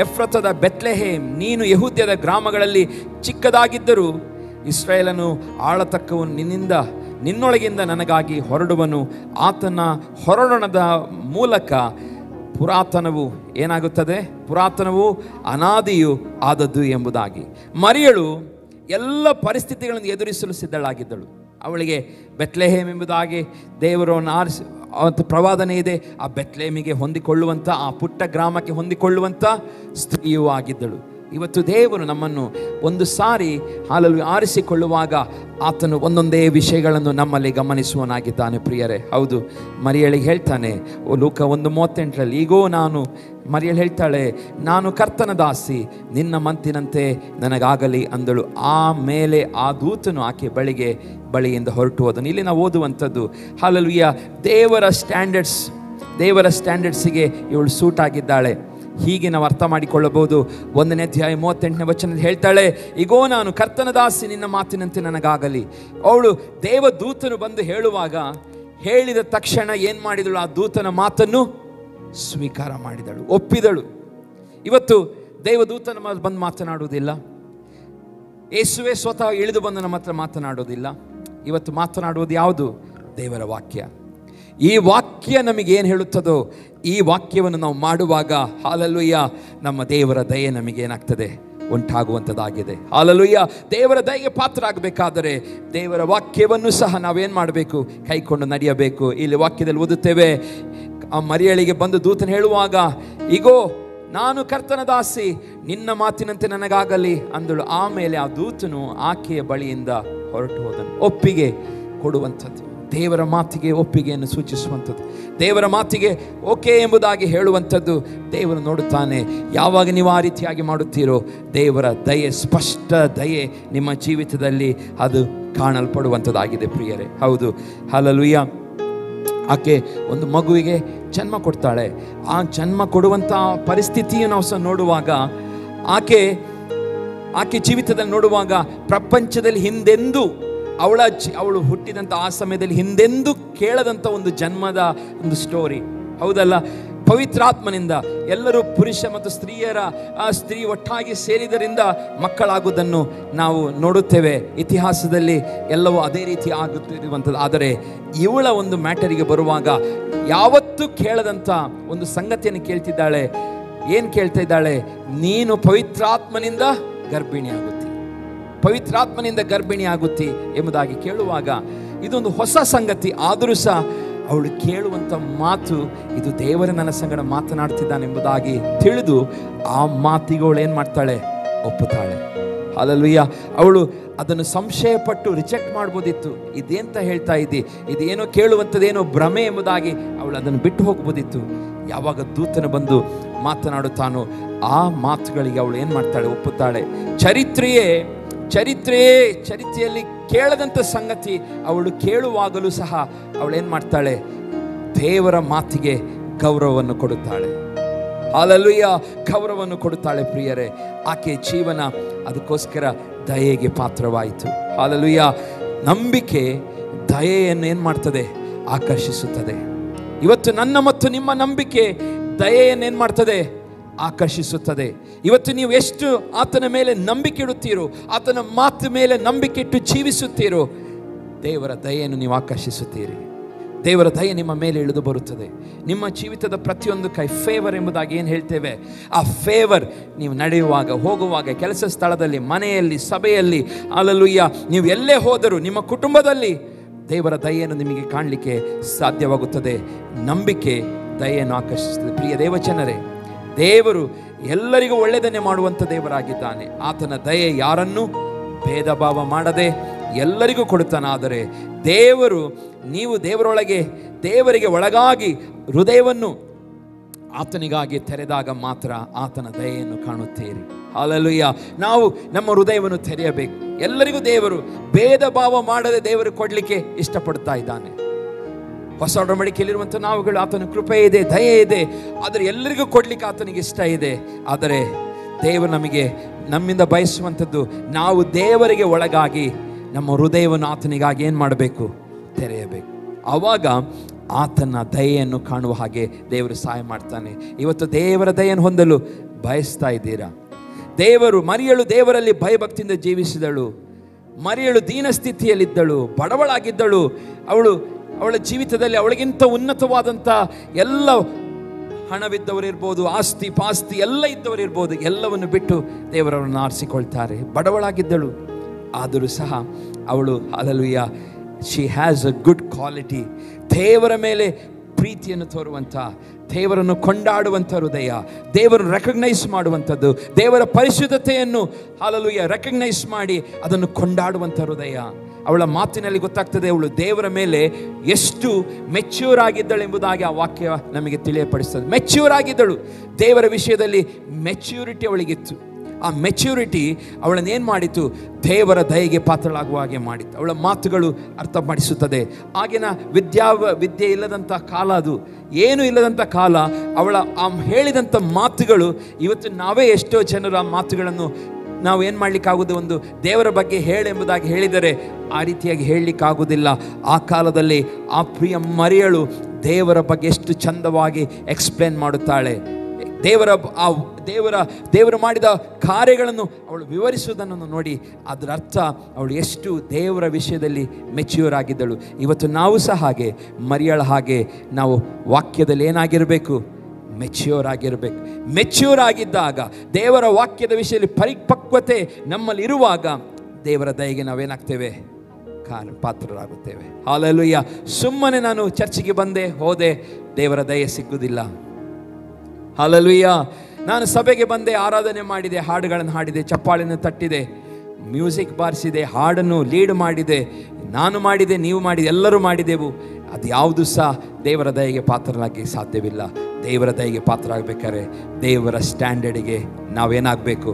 ಎಫ್ರತದ ಬೆತ್ಲೆಹೇಮ್, ನೀನು ಯೆಹೂದ್ಯದ ಗ್ರಾಮಗಳಲ್ಲಿ ಚಿಕ್ಕದಾಗಿದ್ದರೂ ಇಸ್ರಾಯೇಲನು ಆಳತಕ್ಕವನು ನಿನ್ನೊಳಗಿಂದ ನನಗಾಗಿ ಹೊರಡುವನು. ಆತನ ಹೊರಡಣದ ಮೂಲಕ ಪುರಾತನವು ಏನಾಗುತ್ತದೆ, ಪುರಾತನವು ಅನಾದಿಯು ಆದದ್ದು ಎಂಬುದಾಗಿ. ಮರಿಯಳು ಎಲ್ಲ ಪರಿಸ್ಥಿತಿಗಳನ್ನು ಎದುರಿಸಲು ಸಿದ್ಧಳಾಗಿದ್ದಳು. ಅವಳಿಗೆ ಬೆತ್ಲೆಹೇಮ್ ಎಂಬುದಾಗಿ ದೇವರನ್ನು ಪ್ರವಾದನೆ ಇದೆ. ಆ ಬೆತ್ಲೆಹೇಮಿಗೆ ಹೊಂದಿಕೊಳ್ಳುವಂಥ, ಆ ಪುಟ್ಟ ಗ್ರಾಮಕ್ಕೆ ಹೊಂದಿಕೊಳ್ಳುವಂಥ ಸ್ತ್ರೀಯೂ ಆಗಿದ್ದಳು. ಇವತ್ತು ದೇವರು ನಮ್ಮನ್ನು ಒಂದು ಸಾರಿ ಹಾಲಲ್ಲಿ ಆರಿಸಿಕೊಳ್ಳುವಾಗ ಆತನು ಒಂದೊಂದೇ ವಿಷಯಗಳನ್ನು ನಮ್ಮಲ್ಲಿ ಗಮನಿಸುವನಾಗಿದ್ದಾನೆ. ಪ್ರಿಯರೇ, ಹೌದು, ಮರಿಯಳಿಗೆ ಹೇಳ್ತಾನೆ ಲೂಕ 1:38, ಈಗೋ ಮರಿಯಳು ಹೇಳ್ತಾಳೆ, ನಾನು ಕರ್ತನ ದಾಸಿ, ನಿನ್ನ ಮಂತಿನಂತೆ ನನಗಾಗಲಿ ಅಂದಳು. ಆಮೇಲೆ ಆ ದೂತನು ಆಕೆ ಬಳಿಯಿಂದ ಹೊರಟು ಹೋದನು. ಇಲ್ಲಿ ನಾವು ಓದುವಂಥದ್ದು, ಹಾಲೆಲೂಯಾ, ದೇವರ ಸ್ಟ್ಯಾಂಡರ್ಡ್ಸಿಗೆ ಇವಳು ಸೂಟ್ ಆಗಿದ್ದಾಳೆ. ಹೀಗೆ ನಾವು ಅರ್ಥ ಮಾಡಿಕೊಳ್ಳಬಹುದು. 1ನೇ ಅಧ್ಯಾಯ 38ನೇ ವಚನದಲ್ಲಿ ಹೇಳ್ತಾಳೆ, ಈಗೋ ನಾನು ಕರ್ತನ ದಾಸಿ, ನಿನ್ನ ಮಾತಿನಂತೆ ನನಗಾಗಲಿ. ಅವಳು ದೇವದೂತನು ಬಂದು ಹೇಳುವಾಗ ಹೇಳಿದ ತಕ್ಷಣ ಏನು ಮಾಡಿದಳು, ಆ ದೂತನ ಮಾತನ್ನು ಸ್ವೀಕಾರ ಮಾಡಿದಳು, ಒಪ್ಪಿದಳು. ಇವತ್ತು ದೇವದೂತನ ಬಂದು ಮಾತನಾಡುವುದಿಲ್ಲ, ಯೇಸುವೆ ಸ್ವತಃ ಇಳಿದು ಬಂದು ನಮ್ಮ ಹತ್ರ ಮಾತನಾಡೋದಿಲ್ಲ. ಇವತ್ತು ಮಾತನಾಡುವುದು ಯಾವುದು? ದೇವರ ವಾಕ್ಯ. ಈ ವಾಕ್ಯ ನಮಗೇನು ಹೇಳುತ್ತದೋ ಈ ವಾಕ್ಯವನ್ನು ನಾವು ಮಾಡುವಾಗ, ಹಾಲೆಲೂಯಾ, ನಮ್ಮ ದೇವರ ದಯೆ ನಮಗೇನಾಗ್ತದೆ, ಉಂಟಾಗುವಂಥದ್ದಾಗಿದೆ. ಹಾಲೆಲೂಯಾ. ದೇವರ ದಯೆಗೆ ಪಾತ್ರ ಆಗಬೇಕಾದರೆ ದೇವರ ವಾಕ್ಯವನ್ನು ಸಹ ನಾವೇನು ಮಾಡಬೇಕು, ಕೈಕೊಂಡು ನಡೆಯಬೇಕು. ಇಲ್ಲಿ ವಾಕ್ಯದಲ್ಲಿ ಓದುತ್ತೇವೆ, ಆ ಮರಿಯಳಿಗೆ ಬಂದು ದೂತನು ಹೇಳುವಾಗ, ಈಗೋ ನಾನು ಕರ್ತನ ದಾಸಿ, ನಿನ್ನ ಮಾತಿನಂತೆ ನನಗಾಗಲಿ ಅಂದಳು. ಆಮೇಲೆ ಆ ದೂತನು ಆಕೆಯ ಬಳಿಯಿಂದ ಹೊರಟು ಹೋದನು. ಒಪ್ಪಿಗೆ ಕೊಡುವಂಥದ್ದು, ದೇವರ ಮಾತಿಗೆ ಒಪ್ಪಿಗೆಯನ್ನು ಸೂಚಿಸುವಂಥದ್ದು, ದೇವರ ಮಾತಿಗೆ ಓಕೆ ಎಂಬುದಾಗಿ ಹೇಳುವಂಥದ್ದು ದೇವರು ನೋಡುತ್ತಾನೆ. ಯಾವಾಗ ನೀವು ಆ ರೀತಿಯಾಗಿ ಮಾಡುತ್ತೀರೋ ದೇವರ ದಯೆ, ಸ್ಪಷ್ಟ ದಯೆ ನಿಮ್ಮ ಜೀವಿತದಲ್ಲಿ ಅದು ಕಾಣಲ್ಪಡುವಂಥದ್ದಾಗಿದೆ. ಪ್ರಿಯರೇ, ಹೌದು, ಹಲ್ಲೆಲೂಯಾ. ಆಕೆ ಒಂದು ಮಗುವಿಗೆ ಜನ್ಮ ಕೊಡ್ತಾಳೆ. ಆ ಜನ್ಮ ಕೊಡುವಂಥ ಪರಿಸ್ಥಿತಿಯನ್ನು ನಾವು ಸಹ ನೋಡುವಾಗ, ಆಕೆ ಜೀವಿತದಲ್ಲಿ ನೋಡುವಾಗ, ಪ್ರಪಂಚದಲ್ಲಿ ಹಿಂದೆಂದೂ ಅವಳು ಹುಟ್ಟಿದಂಥ ಆ ಸಮಯದಲ್ಲಿ ಹಿಂದೆಂದೂ ಕೇಳದಂಥ ಒಂದು ಜನ್ಮದ ಒಂದು ಸ್ಟೋರಿ, ಹೌದಲ್ಲ? ಪವಿತ್ರಾತ್ಮನಿಂದ ಎಲ್ಲರೂ ಪುರುಷ ಮತ್ತು ಸ್ತ್ರೀ ಒಟ್ಟಾಗಿ ಸೇರಿದರಿಂದ ಮಕ್ಕಳಾಗುವುದನ್ನು ನಾವು ನೋಡುತ್ತೇವೆ. ಇತಿಹಾಸದಲ್ಲಿ ಎಲ್ಲವೂ ಅದೇ ರೀತಿ ಆಗುತ್ತಿರುವಂಥದ್ದು. ಆದರೆ ಇವಳ ಒಂದು ಮ್ಯಾಟರಿಗೆ ಬರುವಾಗ ಯಾವತ್ತೂ ಕೇಳದಂಥ ಒಂದು ಸಂಗತಿಯನ್ನು ಕೇಳ್ತಿದ್ದಾಳೆ. ಏನು ಕೇಳ್ತಾ ಇದ್ದಾಳೆ? ನೀನು ಪವಿತ್ರಾತ್ಮನಿಂದ ಗರ್ಭಿಣಿ ಆಗುತ್ತಿ ಎಂಬುದಾಗಿ ಕೇಳುವಾಗ ಇದೊಂದು ಹೊಸ ಸಂಗತಿ. ಆದರೂ ಸಹ ಅವಳು ಕೇಳುವಂಥ ಮಾತು, ಇದು ದೇವರ ನನ್ನ ಸಂಗಡ ಮಾತನಾಡ್ತಿದ್ದಾನೆ ಎಂಬುದಾಗಿ ತಿಳಿದು ಆ ಮಾತಿಗೆ ಅವಳು ಏನು ಮಾಡ್ತಾಳೆ? ಒಪ್ಪುತ್ತಾಳೆ. ಹಲ್ಲೆಲೂಯಾ. ಅವಳು ಅದನ್ನು ಸಂಶಯಪಟ್ಟು ರಿಜೆಕ್ಟ್ ಮಾಡ್ಬೋದಿತ್ತು. ಇದೇಂತ ಹೇಳ್ತಾ ಇದ್ದಿ, ಇದೇನೋ ಕೇಳುವಂಥದ್ದೇನೋ ಭ್ರಮೆ ಎಂಬುದಾಗಿ ಅವಳು ಅದನ್ನು ಬಿಟ್ಟು ಹೋಗ್ಬೋದಿತ್ತು. ಯಾವಾಗ ದೂತನು ಬಂದು ಮಾತನಾಡುತ್ತಾನೋ ಆ ಮಾತುಗಳಿಗೆ ಅವಳು ಏನು ಮಾಡ್ತಾಳೆ? ಒಪ್ಪುತ್ತಾಳೆ. ಚರಿತ್ರೆಯಲ್ಲಿ ಕೇಳದಂಥ ಸಂಗತಿ ಅವಳು ಕೇಳುವಾಗಲೂ ಸಹ ಅವಳೇನು ಮಾಡ್ತಾಳೆ? ದೇವರ ಮಾತಿಗೆ ಗೌರವವನ್ನು ಕೊಡುತ್ತಾಳೆ. ಹಲ್ಲೆಲೂಯಾ, ಗೌರವವನ್ನು ಕೊಡುತ್ತಾಳೆ. ಪ್ರಿಯರೇ, ಆಕೆ ಜೀವನ ಅದಕ್ಕೋಸ್ಕರ ದಯೆಗೆ ಪಾತ್ರವಾಯಿತು. ಹಾಲೆಲೂಯ. ನಂಬಿಕೆ ದಯೆಯನ್ನು ಏನು ಮಾಡ್ತದೆ? ಆಕರ್ಷಿಸುತ್ತದೆ. ಇವತ್ತು ನನ್ನ ಮತ್ತು ನಿಮ್ಮ ನಂಬಿಕೆ ದಯೆಯನ್ನು ಏನು ಮಾಡ್ತದೆ? ಆಕರ್ಷಿಸುತ್ತದೆ. ಇವತ್ತು ನೀವು ಎಷ್ಟು ಆತನ ಮೇಲೆ ನಂಬಿಕೆ ಇಡುತ್ತೀರೋ, ಆತನ ಮಾತು ಮೇಲೆ ನಂಬಿಕೆ ಇಟ್ಟು ಜೀವಿಸುತ್ತೀರೋ, ದೇವರ ದಯೆಯನ್ನು ನೀವು ಆಕರ್ಷಿಸುತ್ತೀರಿ. ದೇವರ ದಯೆ ನಿಮ್ಮ ಮೇಲೆ ಇಳಿದು ಬರುತ್ತದೆ. ನಿಮ್ಮ ಜೀವಿತದ ಪ್ರತಿಯೊಂದು ಕೈ ಫೇವರ್ ಎಂಬುದಾಗಿ ಏನು ಹೇಳ್ತೇವೆ, ಆ ಫೇವರ್ ನೀವು ನಡೆಯುವಾಗ, ಹೋಗುವಾಗ, ಕೆಲಸ ಸ್ಥಳದಲ್ಲಿ, ಮನೆಯಲ್ಲಿ, ಸಭೆಯಲ್ಲಿ, ಹಲ್ಲೆಲೂಯಾ, ನೀವು ಎಲ್ಲೇ ಹೋದರೂ ನಿಮ್ಮ ಕುಟುಂಬದಲ್ಲಿ ದೇವರ ದಯೆಯನ್ನು ನಿಮಗೆ ಕಾಣಲಿಕ್ಕೆ ಸಾಧ್ಯವಾಗುತ್ತದೆ. ನಂಬಿಕೆ ದಯೆಯನ್ನು ಆಕರ್ಷಿಸುತ್ತದೆ. ಪ್ರಿಯ ದೇವಜನರೇ, ದೇವರು ಎಲ್ಲರಿಗೂ ಒಳ್ಳೆಯದನ್ನೇ ಮಾಡುವಂಥ ದೇವರಾಗಿದ್ದಾನೆ. ಆತನ ದಯೆ ಯಾರನ್ನೂ ಭೇದ ಭಾವ ಮಾಡದೆ ಎಲ್ಲರಿಗೂ ಕೊಡುತ್ತಾನೆ. ಆದರೆ ದೇವರು, ನೀವು ದೇವರೊಳಗೆ, ದೇವರಿಗೆ ಒಳಗಾಗಿ ಹೃದಯವನ್ನು ಆತನಿಗಾಗಿ ತೆರೆದಾಗ ಮಾತ್ರ ಆತನ ದಯೆಯನ್ನು ಕಾಣುತ್ತೀರಿ. ಹಲ್ಲೆಲೂಯಾ. ನಾವು ನಮ್ಮ ಹೃದಯವನ್ನು ತೆರೆಯಬೇಕು. ಎಲ್ಲರಿಗೂ ದೇವರು ಭೇದ ಭಾವ ಮಾಡದೆ ದೇವರು ಕೊಡಲಿಕ್ಕೆ ಇಷ್ಟಪಡ್ತಾ ಇದ್ದಾನೆ. ಹೊಸ ಒಡಂಬಡಿಕೆಯಲ್ಲಿರುವಂಥ ನಾವುಗಳು, ಆತನ ಕೃಪೆ ಇದೆ, ದಯೆ ಇದೆ, ಆದರೆ ಎಲ್ಲರಿಗೂ ಕೊಡಲಿಕ್ಕೆ ಆತನಿಗೆ ಇಷ್ಟ ಇದೆ. ಆದರೆ ದೇವರು ನಮ್ಮಿಂದ ಬಯಸುವಂಥದ್ದು, ನಾವು ದೇವರಿಗೆ ಒಳಗಾಗಿ ನಮ್ಮ ಹೃದಯವನ್ನು ಆತನಿಗಾಗಿ ಏನು ಮಾಡಬೇಕು? ತೆರೆಯಬೇಕು. ಆವಾಗ ಆತನ ದಯೆಯನ್ನು ಕಾಣುವ ಹಾಗೆ ದೇವರು ಸಹಾಯ ಮಾಡ್ತಾನೆ. ಇವತ್ತು ದೇವರ ದಯೆಯನ್ನು ಹೊಂದಲು ಬಯಸ್ತಾ ಇದ್ದೀರಾ? ಮರಿಯಳು ದೇವರಲ್ಲಿ ಭಯಭಕ್ತಿಯಿಂದ ಜೀವಿಸಿದಳು. ಮರಿಯಳು ದೀನ ಸ್ಥಿತಿಯಲ್ಲಿದ್ದಳು, ಬಡವಳಾಗಿದ್ದಳು. ಅವಳ ಜೀವಿತದಲ್ಲಿ ಅವಳಿಗಿಂತ ಉನ್ನತವಾದಂಥ ಎಲ್ಲ ಹಣವಿದ್ದವರಿರ್ಬೋದು, ಆಸ್ತಿ ಪಾಸ್ತಿ ಎಲ್ಲ ಇದ್ದವರಿರ್ಬೋದು, ಎಲ್ಲವನ್ನು ಬಿಟ್ಟು ದೇವರನ್ನು ಆರಿಸಿಕೊಳ್ತಾರೆ. ಬಡವಳಾಗಿದ್ದಳು, ಆದರೂ ಸಹ ಅವಳು, hallelujah, she has a good quality. ದೇವರ ಮೇಲೆ ಪ್ರೀತಿಯನ್ನು ತೋರುವಂಥ, ದೇವರನ್ನು ಕೊಂಡಾಡುವಂಥ ಹೃದಯ, ದೇವರನ್ನು ರೆಕಗ್ನೈಸ್ ಮಾಡುವಂಥದ್ದು, ದೇವರ ಪರಿಶುದ್ಧತೆಯನ್ನು, ಹಲ್ಲೆಲೂಯಾ, ರೆಕಗ್ನೈಸ್ ಮಾಡಿ ಅದನ್ನು ಕೊಂಡಾಡುವಂಥ ಹೃದಯ. ಅವಳ ಮಾತಿನಲ್ಲಿ ಗೊತ್ತಾಗ್ತದೆ ಅವಳು ದೇವರ ಮೇಲೆ ಎಷ್ಟು ಮೆಚ್ಯೂರ್ ಆಗಿದ್ದಳು ಎಂಬುದಾಗಿ ಆ ವಾಕ್ಯ ನಮಗೆ ತಿಳಿಯಪಡಿಸ್ತದೆ. ಮೆಚ್ಯೂರ್ ಆಗಿದ್ದಳು, ದೇವರ ವಿಷಯದಲ್ಲಿ ಮೆಚ್ಯೂರಿಟಿ ಅವಳಿಗಿತ್ತು. ಆ ಮೆಚ್ಯೂರಿಟಿ ಅವಳನ್ನೇನು ಮಾಡಿತು? ದೇವರ ದಯೆಗೆ ಪಾತ್ರಳಾಗುವ ಹಾಗೆ ಮಾಡಿತು. ಅವಳ ಮಾತುಗಳು ಅರ್ಥ ಮಾಡಿಸುತ್ತದೆ. ಆಗಿನ ವಿದ್ಯೆ ಇಲ್ಲದಂಥ ಕಾಲ, ಅದು ಏನೂ ಇಲ್ಲದಂಥ ಕಾಲ. ಅವಳ ಆ ಹೇಳಿದಂಥ ಮಾತುಗಳು, ಇವತ್ತು ನಾವೇ ಎಷ್ಟೋ ಜನರು ಆ ಮಾತುಗಳನ್ನು ನಾವು ಏನು ಮಾಡಲಿಕ್ಕಾಗೋದು? ಒಂದು ದೇವರ ಬಗ್ಗೆ ಹೇಳೆಂಬುದಾಗಿ ಹೇಳಿದರೆ ಆ ರೀತಿಯಾಗಿ ಹೇಳಲಿಕ್ಕಾಗೋದಿಲ್ಲ. ಆ ಕಾಲದಲ್ಲಿ ಆ ಪ್ರಿಯ ಮರಿಯಳು ದೇವರ ಬಗ್ಗೆ ಎಷ್ಟು ಚಂದವಾಗಿ ಎಕ್ಸ್ಪ್ಲೇನ್ ಮಾಡುತ್ತಾಳೆ. ದೇವರು ಮಾಡಿದ ಕಾರ್ಯಗಳನ್ನು ಅವಳು ವಿವರಿಸುವುದನ್ನು ನೋಡಿ ಅದರ ಅರ್ಥ ಅವಳು ಎಷ್ಟು ದೇವರ ವಿಷಯದಲ್ಲಿ ಮೆಚ್ಯೂರ್ ಆಗಿದ್ದಳು. ಇವತ್ತು ನಾವು ಸಹ ಹಾಗೆ, ಮರಿಯಳ ಹಾಗೆ ನಾವು ವಾಕ್ಯದಲ್ಲಿ ಏನಾಗಿರಬೇಕು? ಮೆಚ್ಯೂರ್ ಆಗಿರಬೇಕು. ಮೆಚ್ಯೂರ್ ಆಗಿದ್ದಾಗ, ದೇವರ ವಾಕ್ಯದ ವಿಷಯದಲ್ಲಿ ಪರಿಪಕ್ವತೆ ನಮ್ಮಲ್ಲಿ ಇರುವಾಗ, ದೇವರ ದಯೆಗೆ ನಾವೇನಾಗ್ತೇವೆ? ಪಾತ್ರರಾಗುತ್ತೇವೆ. ಹಲ್ಲೆಲೂಯಾ. ಸುಮ್ಮನೆ ನಾನು ಚರ್ಚಿಗೆ ಹೋದೆ, ದೇವರ ದಯೆ ಸಿಗುವುದಿಲ್ಲ. ಹಲ್ಲೆಲೂಯಾ. ನಾನು ಸಭೆಗೆ ಬಂದೆ, ಆರಾಧನೆ ಮಾಡಿದೆ, ಹಾಡುಗಳನ್ನು ಹಾಡಿದೆ, ಚಪ್ಪಾಳೆಯನ್ನು ತಟ್ಟಿದೆ, ಮ್ಯೂಸಿಕ್ ಬಾರಿಸಿದೆ, ಹಾಡನ್ನು ಲೀಡ್ ಮಾಡಿದೆ, ನಾನು ಮಾಡಿದೆ, ನೀವು ಮಾಡಿದೆ, ಎಲ್ಲರೂ ಮಾಡಿದೆವು. ಅದು ಯಾವುದು ಸಹ ದೇವರ ದಯೆಗೆ ಪಾತ್ರರಾಗಿ ಸಾಧ್ಯವಿಲ್ಲ. ದೇವರ ದಯೆಗೆ ಪಾತ್ರ ಆಗಬೇಕಾದ್ರೆ ದೇವರ ಸ್ಟ್ಯಾಂಡರ್ಡಿಗೆ ನಾವೇನಾಗಬೇಕು?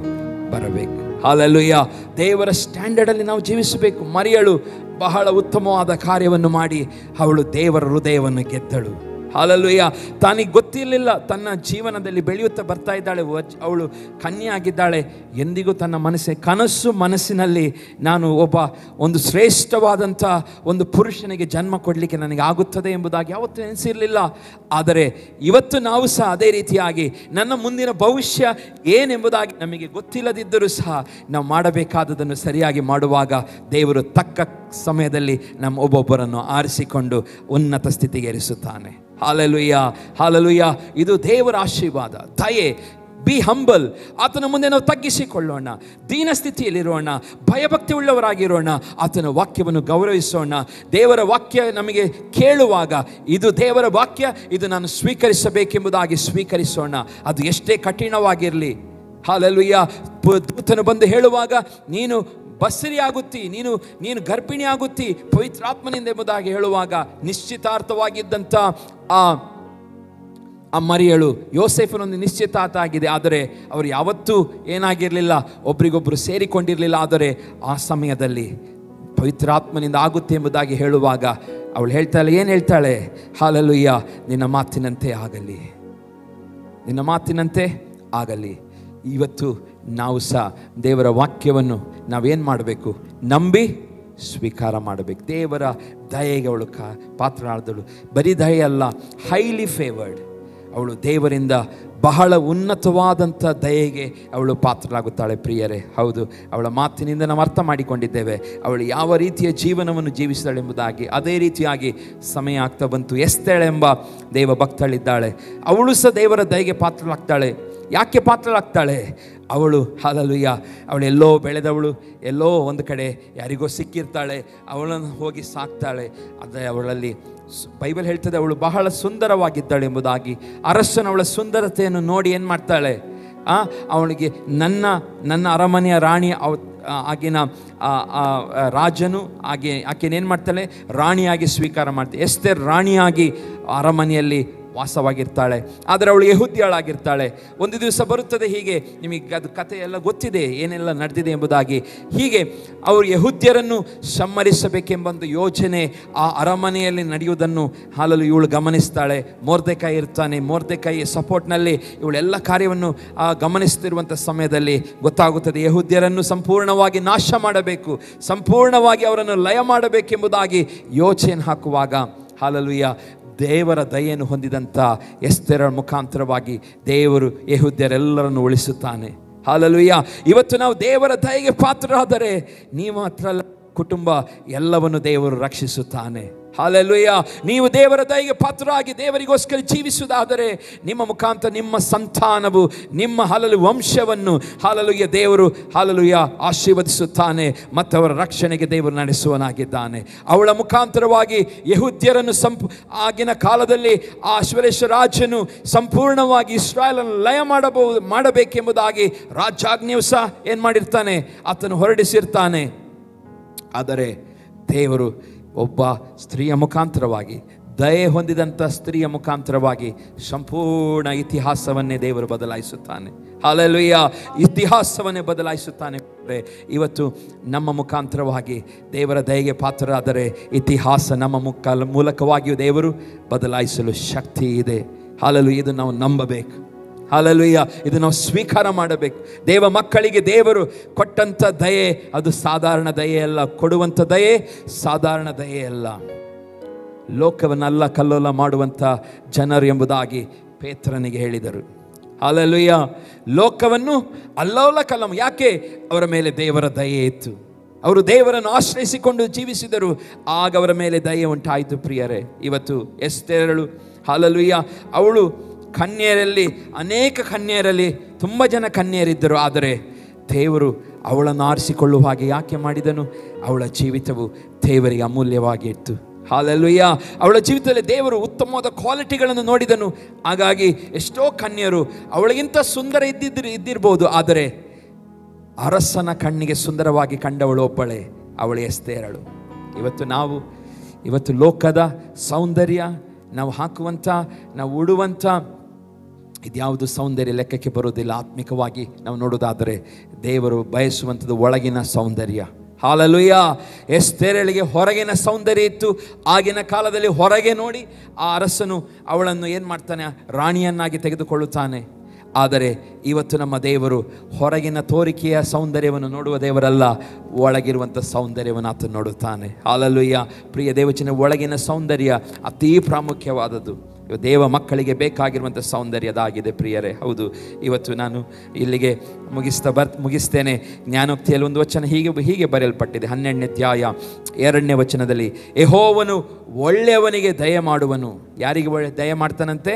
ಬರಬೇಕು. ಹಲ್ಲೆಲೂಯಾ. ದೇವರ ಸ್ಟ್ಯಾಂಡರ್ಡಲ್ಲಿ ನಾವು ಜೀವಿಸಬೇಕು. ಮರಿಯಳು ಬಹಳ ಉತ್ತಮವಾದ ಕಾರ್ಯವನ್ನು ಮಾಡಿ ಅವಳು ದೇವರ ಹೃದಯವನ್ನು ಗೆದ್ದಳು. ಹಲ್ಲೆಲೂಯಾ. ತಾನಿಗೆ ಗೊತ್ತಿರಲಿಲ್ಲ, ತನ್ನ ಜೀವನದಲ್ಲಿ ಬೆಳೆಯುತ್ತಾ ಬರ್ತಾ ಇದ್ದಾಳೆ, ಅವಳು ಕನ್ಯೆಯಾಗಿದ್ದಾಳೆ. ಎಂದಿಗೂ ತನ್ನ ಮನಸ್ಸಿನಲ್ಲಿ ನಾನು ಒಂದು ಶ್ರೇಷ್ಠವಾದಂಥ ಒಂದು ಪುರುಷನಿಗೆ ಜನ್ಮ ಕೊಡಲಿಕ್ಕೆ ನನಗೆ ಆಗುತ್ತದೆ ಎಂಬುದಾಗಿ ಯಾವತ್ತೂ ನೆನೆಸಿರಲಿಲ್ಲ. ಆದರೆ ಇವತ್ತು ನಾವು ಸಹ ಅದೇ ರೀತಿಯಾಗಿ ನನ್ನ ಮುಂದಿನ ಭವಿಷ್ಯ ಏನೆಂಬುದಾಗಿ ನಮಗೆ ಗೊತ್ತಿಲ್ಲದಿದ್ದರೂ ಸಹ ನಾವು ಮಾಡಬೇಕಾದದನ್ನು ಸರಿಯಾಗಿ ಮಾಡುವಾಗ ದೇವರು ತಕ್ಕ ಸಮಯದಲ್ಲಿ ನಮ್ಮ ಒಬ್ಬೊಬ್ಬರನ್ನು ಆರಿಸಿಕೊಂಡು ಉನ್ನತ ಸ್ಥಿತಿಗೆ ಏರಿಸುತ್ತಾನೆ. Hallelujah, hallelujah. ಇದು ದೇವರ ಆಶೀರ್ವಾದ, ದಯೆ. Be humble. ಆತನ ಮುಂದೆ ನಾವು ತಗ್ಗಿಸಿಕೊಳ್ಳೋಣ, ದೀನ ಸ್ಥಿತಿಯಲ್ಲಿರೋಣ, ಭಯಭಕ್ತಿ ಉಳ್ಳವರಾಗಿರೋಣ, ಆತನ ವಾಕ್ಯವನ್ನು ಗೌರವಿಸೋಣ. ದೇವರ ವಾಕ್ಯ ನಮಗೆ ಕೇಳುವಾಗ ಇದು ದೇವರ ವಾಕ್ಯ, ಇದು ನಾನು ಸ್ವೀಕರಿಸಬೇಕೆಂಬುದಾಗಿ ಸ್ವೀಕರಿಸೋಣ. ಅದು ಎಷ್ಟೇ ಕಠಿಣವಾಗಿರಲಿ. ಹಲ್ಲೆಲೂಯಾ. ದೂತನು ಬಂದು ಹೇಳುವಾಗ ನೀನು ಬಸರಿ ಆಗುತ್ತಿ, ನೀನು ಗರ್ಭಿಣಿ ಆಗುತ್ತಿ ಪವಿತ್ರಾತ್ಮನಿಂದ ಎಂಬುದಾಗಿ ಹೇಳುವಾಗ ನಿಶ್ಚಿತಾರ್ಥವಾಗಿದ್ದಂಥ ಆ ಮರಿಯಳು ಯೋಸೇಫನೊಂದು ನಿಶ್ಚಿತಾರ್ಥ ಆಗಿದೆ. ಆದರೆ ಅವರು ಯಾವತ್ತೂ ಏನಾಗಿರಲಿಲ್ಲ, ಒಬ್ರಿಗೊಬ್ಬರು ಸೇರಿಕೊಂಡಿರಲಿಲ್ಲ. ಆದರೆ ಆ ಸಮಯದಲ್ಲಿ ಪವಿತ್ರಾತ್ಮನಿಂದ ಆಗುತ್ತೆ ಎಂಬುದಾಗಿ ಹೇಳುವಾಗ ಅವಳು ಹೇಳ್ತಾಳೆ, ಏನು ಹೇಳ್ತಾಳೆ? ಹಲ್ಲೆಲೂಯಾ, ನಿನ್ನ ಮಾತಿನಂತೆ ಆಗಲಿ, ನಿನ್ನ ಮಾತಿನಂತೆ ಆಗಲಿ. ಇವತ್ತು ನಾವು ಸಹ ದೇವರ ವಾಕ್ಯವನ್ನು ನಾವೇನು ಮಾಡಬೇಕು? ನಂಬಿ ಸ್ವೀಕಾರ ಮಾಡಬೇಕು. ದೇವರ ದಯೆಗೆ ಅವಳು ಪಾತ್ರರಾದಳು. ಬರೀ ದಯೆ ಅಲ್ಲ, ಹೈಲಿ ಫೇವರ್ಡ್. ಅವಳು ದೇವರಿಂದ ಬಹಳ ಉನ್ನತವಾದಂಥ ದಯೆಗೆ ಅವಳು ಪಾತ್ರರಾಗುತ್ತಾಳೆ ಪ್ರಿಯರೇ. ಹೌದು, ಅವಳ ಮಾತಿನಿಂದ ನಾವು ಅರ್ಥ ಮಾಡಿಕೊಂಡಿದ್ದೇವೆ ಅವಳು ಯಾವ ರೀತಿಯ ಜೀವನವನ್ನು ಜೀವಿಸಿದಾಳೆ ಎಂಬುದಾಗಿ. ಅದೇ ರೀತಿಯಾಗಿ ಸಮಯ ಆಗ್ತಾ ಬಂತು. ಎಸ್ತೇಳ ಎಂಬ ದೇವ ಭಕ್ತಳಿದ್ದಾಳೆ. ಅವಳು ಸಹ ದೇವರ ದಯೆಗೆ ಪಾತ್ರರಾಗ್ತಾಳೆ. ಯಾಕೆ ಪಾತ್ರರಾಗ್ತಾಳೆ? ಅವಳು ಹಲ್ಲೆಲೂಯ, ಅವಳು ಎಲ್ಲೋ ಬೆಳೆದವಳು, ಎಲ್ಲೋ ಒಂದು ಕಡೆ ಯಾರಿಗೋ ಸಿಕ್ಕಿರ್ತಾಳೆ, ಅವಳನ್ನು ಹೋಗಿ ಸಾಕ್ತಾಳೆ. ಆದರೆ ಅವಳಲ್ಲಿ ಬೈಬಲ್ ಹೇಳ್ತದೆ ಅವಳು ಬಹಳ ಸುಂದರವಾಗಿದ್ದಾಳೆ ಎಂಬುದಾಗಿ. ಅರಸನು ಅವಳ ಸುಂದರತೆಯನ್ನು ನೋಡಿ ಏನು ಮಾಡ್ತಾಳೆ? ಅವಳಿಗೆ ನನ್ನ ಅರಮನೆಯ ರಾಣಿ ಆಗಿನ ರಾಜನು ಆಕೆನೇನು ಮಾಡ್ತಾಳೆ? ರಾಣಿಯಾಗಿ ಸ್ವೀಕಾರ ಮಾಡ್ತಾಳೆ. ಎಸ್ತೇರ್ ರಾಣಿಯಾಗಿ ಅರಮನೆಯಲ್ಲಿ ವಾಸವಾಗಿರ್ತಾಳೆ. ಆದರೆ ಅವಳು ಯೆಹೂದ್ಯಳಾಗಿರ್ತಾಳೆ. ಒಂದು ದಿವಸ ಬರುತ್ತದೆ, ಹೀಗೆ ನಿಮಗೆ ಅದು ಕಥೆ ಎಲ್ಲ ಗೊತ್ತಿದೆ, ಏನೆಲ್ಲ ನಡೆದಿದೆ ಎಂಬುದಾಗಿ. ಹೀಗೆ ಅವರು ಯೆಹೂದ್ಯರನ್ನು ಸಂಹರಿಸಬೇಕೆಂಬ ಯೋಜನೆ ಆ ಅರಮನೆಯಲ್ಲಿ ನಡೆಯುವುದನ್ನು ಇವಳು ಗಮನಿಸ್ತಾಳೆ. ಮೊರ್ದೆಕಾಯಿ ಇರ್ತಾನೆ. ಮೊರ್ದೆಕಾಯಿ ಸಪೋರ್ಟ್ನಲ್ಲಿ ಇವಳೆಲ್ಲ ಕಾರ್ಯವನ್ನು ಗಮನಿಸ್ತಿರುವಂಥ ಸಮಯದಲ್ಲಿ ಗೊತ್ತಾಗುತ್ತದೆ, ಯೆಹೂದ್ಯರನ್ನು ಸಂಪೂರ್ಣವಾಗಿ ನಾಶ ಮಾಡಬೇಕು, ಸಂಪೂರ್ಣವಾಗಿ ಅವರನ್ನು ಲಯ ಮಾಡಬೇಕೆಂಬುದಾಗಿ ಯೋಚನೆ ಹಾಕುವಾಗ ಹಲ್ಲೆಲೂಯ, ದೇವರ ದಯೆಯನ್ನು ಹೊಂದಿದಂಥ ಎಸ್ತೇರಳ ಮುಖಾಂತರವಾಗಿ ದೇವರು ಯೆಹೂದ್ಯರೆಲ್ಲರನ್ನು ಉಳಿಸುತ್ತಾನೆ. ಹಲ್ಲೆಲೂಯ. ಇವತ್ತು ನಾವು ದೇವರ ದಯೆಗೆ ಪಾತ್ರರಾದರೆ ನೀವು ಮಾತ್ರ ಕುಟುಂಬ ಎಲ್ಲವನ್ನು ದೇವರು ರಕ್ಷಿಸುತ್ತಾನೆ. ಹಲ್ಲೆಲೂಯ. ನೀವು ದೇವರ ದಯೆಗೆ ಪಾತ್ರರಾಗಿ ದೇವರಿಗೋಸ್ಕರ ಜೀವಿಸುವುದಾದರೆ ನಿಮ್ಮ ಮುಖಾಂತರ ನಿಮ್ಮ ಸಂತಾನವು, ನಿಮ್ಮ ವಂಶವನ್ನು ಹಲ್ಲೆಲೂಯ ದೇವರು ಹಲ್ಲೆಲೂಯ ಆಶೀರ್ವದಿಸುತ್ತಾನೆ ಮತ್ತು ಅವರ ರಕ್ಷಣೆಗೆ ದೇವರು ನಡೆಸುವನಾಗಿದ್ದಾನೆ. ಅವಳ ಮುಖಾಂತರವಾಗಿ ಯೆಹೂದ್ಯರನ್ನು ಆಗಿನ ಕಾಲದಲ್ಲಿ ಆ ಅಶ್ವೇರೋಷ ರಾಜನು ಸಂಪೂರ್ಣವಾಗಿ ಇಸ್ರಾಯೇಲನ್ನು ಲಯ ಮಾಡಬೇಕೆಂಬುದಾಗಿ ರಾಜಾಜ್ಞೆಯು ಸಹ ಏನು ಮಾಡಿರ್ತಾನೆ? ಆತನು ಹೊರಡಿಸಿರ್ತಾನೆ. ಆದರೆ ದೇವರು ಒಬ್ಬ ಸ್ತ್ರೀಯ ಮುಖಾಂತರವಾಗಿ, ದಯೆ ಹೊಂದಿದಂಥ ಸ್ತ್ರೀಯ ಮುಖಾಂತರವಾಗಿ ಸಂಪೂರ್ಣ ಇತಿಹಾಸವನ್ನೇ ದೇವರು ಬದಲಾಯಿಸುತ್ತಾನೆ. ಹಲ್ಲೆಲೂಯ. ಇತಿಹಾಸವನ್ನೇ ಬದಲಾಯಿಸುತ್ತಾನೆ. ಇವತ್ತು ನಮ್ಮ ಮುಖಾಂತರವಾಗಿ ದೇವರ ದಯೆಗೆ ಪಾತ್ರರಾದರೆ ಇತಿಹಾಸ ನಮ್ಮ ಮೂಲಕವಾಗಿಯೂ ದೇವರು ಬದಲಾಯಿಸಲು ಶಕ್ತಿ ಇದೆ. ಹಲ್ಲೆಲೂಯ. ಇದು ನಾವು ನಂಬಬೇಕು. ಹಲ್ಲೆಲೂಯ. ಇದು ನಾವು ಸ್ವೀಕಾರ ಮಾಡಬೇಕು. ದೇವ ಮಕ್ಕಳಿಗೆ ದೇವರು ಕೊಟ್ಟಂಥ ದಯೆ ಅದು ಸಾಧಾರಣ ದಯೆ ಅಲ್ಲ. ಕೊಡುವಂಥ ದಯೆ ಸಾಧಾರಣ ದಯೆ ಅಲ್ಲ. ಲೋಕವನ್ನೆಲ್ಲ ಕಲ್ಲೋಲ ಮಾಡುವಂಥ ಜನರು ಎಂಬುದಾಗಿ ಪೇತ್ರನಿಗೆ ಹೇಳಿದರು. ಹಲ್ಲೆಲೂಯ. ಲೋಕವನ್ನು ಅಲ್ಲೋಲ ಕಲ್ಲಂ. ಯಾಕೆ? ಅವರ ಮೇಲೆ ದೇವರ ದಯೆ ಇತ್ತು. ಅವರು ದೇವರನ್ನು ಆಶ್ರಯಿಸಿಕೊಂಡು ಜೀವಿಸಿದರು. ಆಗ ಅವರ ಮೇಲೆ ದಯೆ ಉಂಟಾಯಿತು ಪ್ರಿಯರೇ. ಇವತ್ತು ಎಸ್ತೇರಳು ಹಲ್ಲೆಲೂಯ, ಅವಳು ಕನ್ಯೆಯರಲ್ಲಿ, ಅನೇಕ ಕನ್ಯೆಯರಲ್ಲಿ ತುಂಬ ಜನ ಕನ್ಯೆಯರಿದ್ದರು. ಆದರೆ ದೇವರು ಅವಳನ್ನು ಆರಿಸಿಕೊಳ್ಳುವ ಹಾಗೆ ಯಾಕೆ ಮಾಡಿದನು? ಅವಳ ಜೀವಿತವು ದೇವರಿಗೆ ಅಮೂಲ್ಯವಾಗಿ ಇತ್ತು. ಹಲ್ಲೆಲೂಯ. ಅವಳ ಜೀವಿತದಲ್ಲಿ ದೇವರು ಉತ್ತಮವಾದ ಕ್ವಾಲಿಟಿಗಳನ್ನು ನೋಡಿದನು. ಹಾಗಾಗಿ ಎಷ್ಟೋ ಕನ್ಯರು ಅವಳಿಗಿಂತ ಸುಂದರ ಇದ್ದಿರ್ಬೋದು, ಆದರೆ ಅರಸನ ಕಣ್ಣಿಗೆ ಸುಂದರವಾಗಿ ಕಂಡವಳು ಒಬ್ಬಳೇ, ಅವಳು ಎಸ್ತೇರಳು. ಇವತ್ತು ಲೋಕದ ಸೌಂದರ್ಯ, ನಾವು ಹಾಕುವಂಥ, ನಾವು ಉಡುವಂಥ ಇದ್ಯಾವುದು ಸೌಂದರ್ಯ ಲೆಕ್ಕಕ್ಕೆ ಬರುವುದಿಲ್ಲ. ಆತ್ಮಿಕವಾಗಿ ನಾವು ನೋಡೋದಾದರೆ ದೇವರು ಬಯಸುವಂಥದ್ದು ಒಳಗಿನ ಸೌಂದರ್ಯ. ಹಲ್ಲೆಲೂಯ. ಎಸ್ತೇರಳಿಗೆ ಹೊರಗಿನ ಸೌಂದರ್ಯ ಇತ್ತು. ಆಗಿನ ಕಾಲದಲ್ಲಿ ಹೊರಗೆ ನೋಡಿ ಆ ಅರಸನು ಅವಳನ್ನು ಏನು ಮಾಡ್ತಾನೆ? ರಾಣಿಯನ್ನಾಗಿ ತೆಗೆದುಕೊಳ್ಳುತ್ತಾನೆ. ಆದರೆ ಇವತ್ತು ನಮ್ಮ ದೇವರು ಹೊರಗಿನ ತೋರಿಕೆಯ ಸೌಂದರ್ಯವನ್ನು ನೋಡುವ ದೇವರಲ್ಲ, ಒಳಗಿರುವಂಥ ಸೌಂದರ್ಯವನ್ನು ಆತನು ನೋಡುತ್ತಾನೆ. ಹಲ್ಲೆಲೂಯ. ಪ್ರಿಯ ದೇವಚನ, ಒಳಗಿನ ಸೌಂದರ್ಯ ಅತೀ ಪ್ರಾಮುಖ್ಯವಾದದ್ದು. ದೇವ ಮಕ್ಕಳಿಗೆ ಬೇಕಾಗಿರುವಂಥ ಸೌಂದರ್ಯ ಅದಾಗಿದೆ ಪ್ರಿಯರೇ. ಹೌದು, ಇವತ್ತು ನಾನು ಇಲ್ಲಿಗೆ ಮುಗಿಸ್ತೇನೆ. ಜ್ಞಾನೋಕ್ತಿಯಲ್ಲಿ ಒಂದು ವಚನ ಹೀಗೆ ಬರೆಯಲ್ಪಟ್ಟಿದೆ. 12ನೇ ಅಧ್ಯಾಯ 2ನೇ ವಚನದಲ್ಲಿ, ಯೆಹೋವನು ಒಳ್ಳೆಯವನಿಗೆ ದಯೆ ಮಾಡುವನು. ಯಾರಿಗೆ ದಯೆ ಮಾಡ್ತಾನಂತೆ?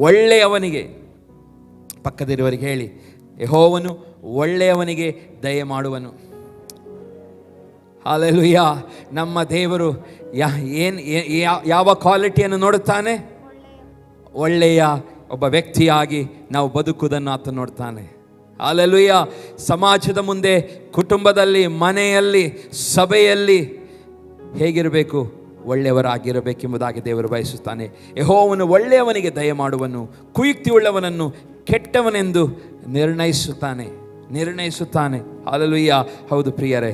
ಒಳ್ಳೆಯವನಿಗೆ. ಪಕ್ಕದಿರುವವರಿಗೆ ಹೇಳಿ, ಯೆಹೋವನು ಒಳ್ಳೆಯವನಿಗೆ ದಯೆ ಮಾಡುವನು. ಹಲ್ಲೆಲೂಯ. ನಮ್ಮ ದೇವರು ಯಾವ ಕ್ವಾಲಿಟಿಯನ್ನು ನೋಡುತ್ತಾನೆ? ಒಳ್ಳೆಯ ಒಬ್ಬ ವ್ಯಕ್ತಿಯಾಗಿ ನಾವು ಬದುಕುವುದನ್ನು ಆತ ನೋಡ್ತಾನೆ. ಹಲ್ಲೆಲೂಯ. ಸಮಾಜದ ಮುಂದೆ, ಕುಟುಂಬದಲ್ಲಿ, ಮನೆಯಲ್ಲಿ, ಸಭೆಯಲ್ಲಿ ಹೇಗಿರಬೇಕು? ಒಳ್ಳೆಯವರಾಗಿರಬೇಕೆಂಬುದಾಗಿ ದೇವರು ಬಯಸುತ್ತಾನೆ. ಯೆಹೋವನು ಒಳ್ಳೆಯವನಿಗೆ ದಯೆ ಮಾಡುವನು, ಕುಯುಕ್ತಿ ಉಳ್ಳವನನ್ನು ಕೆಟ್ಟವನೆಂದು ನಿರ್ಣಯಿಸುತ್ತಾನೆ. ಹಲ್ಲೆಲೂಯ. ಹೌದು ಪ್ರಿಯರೇ,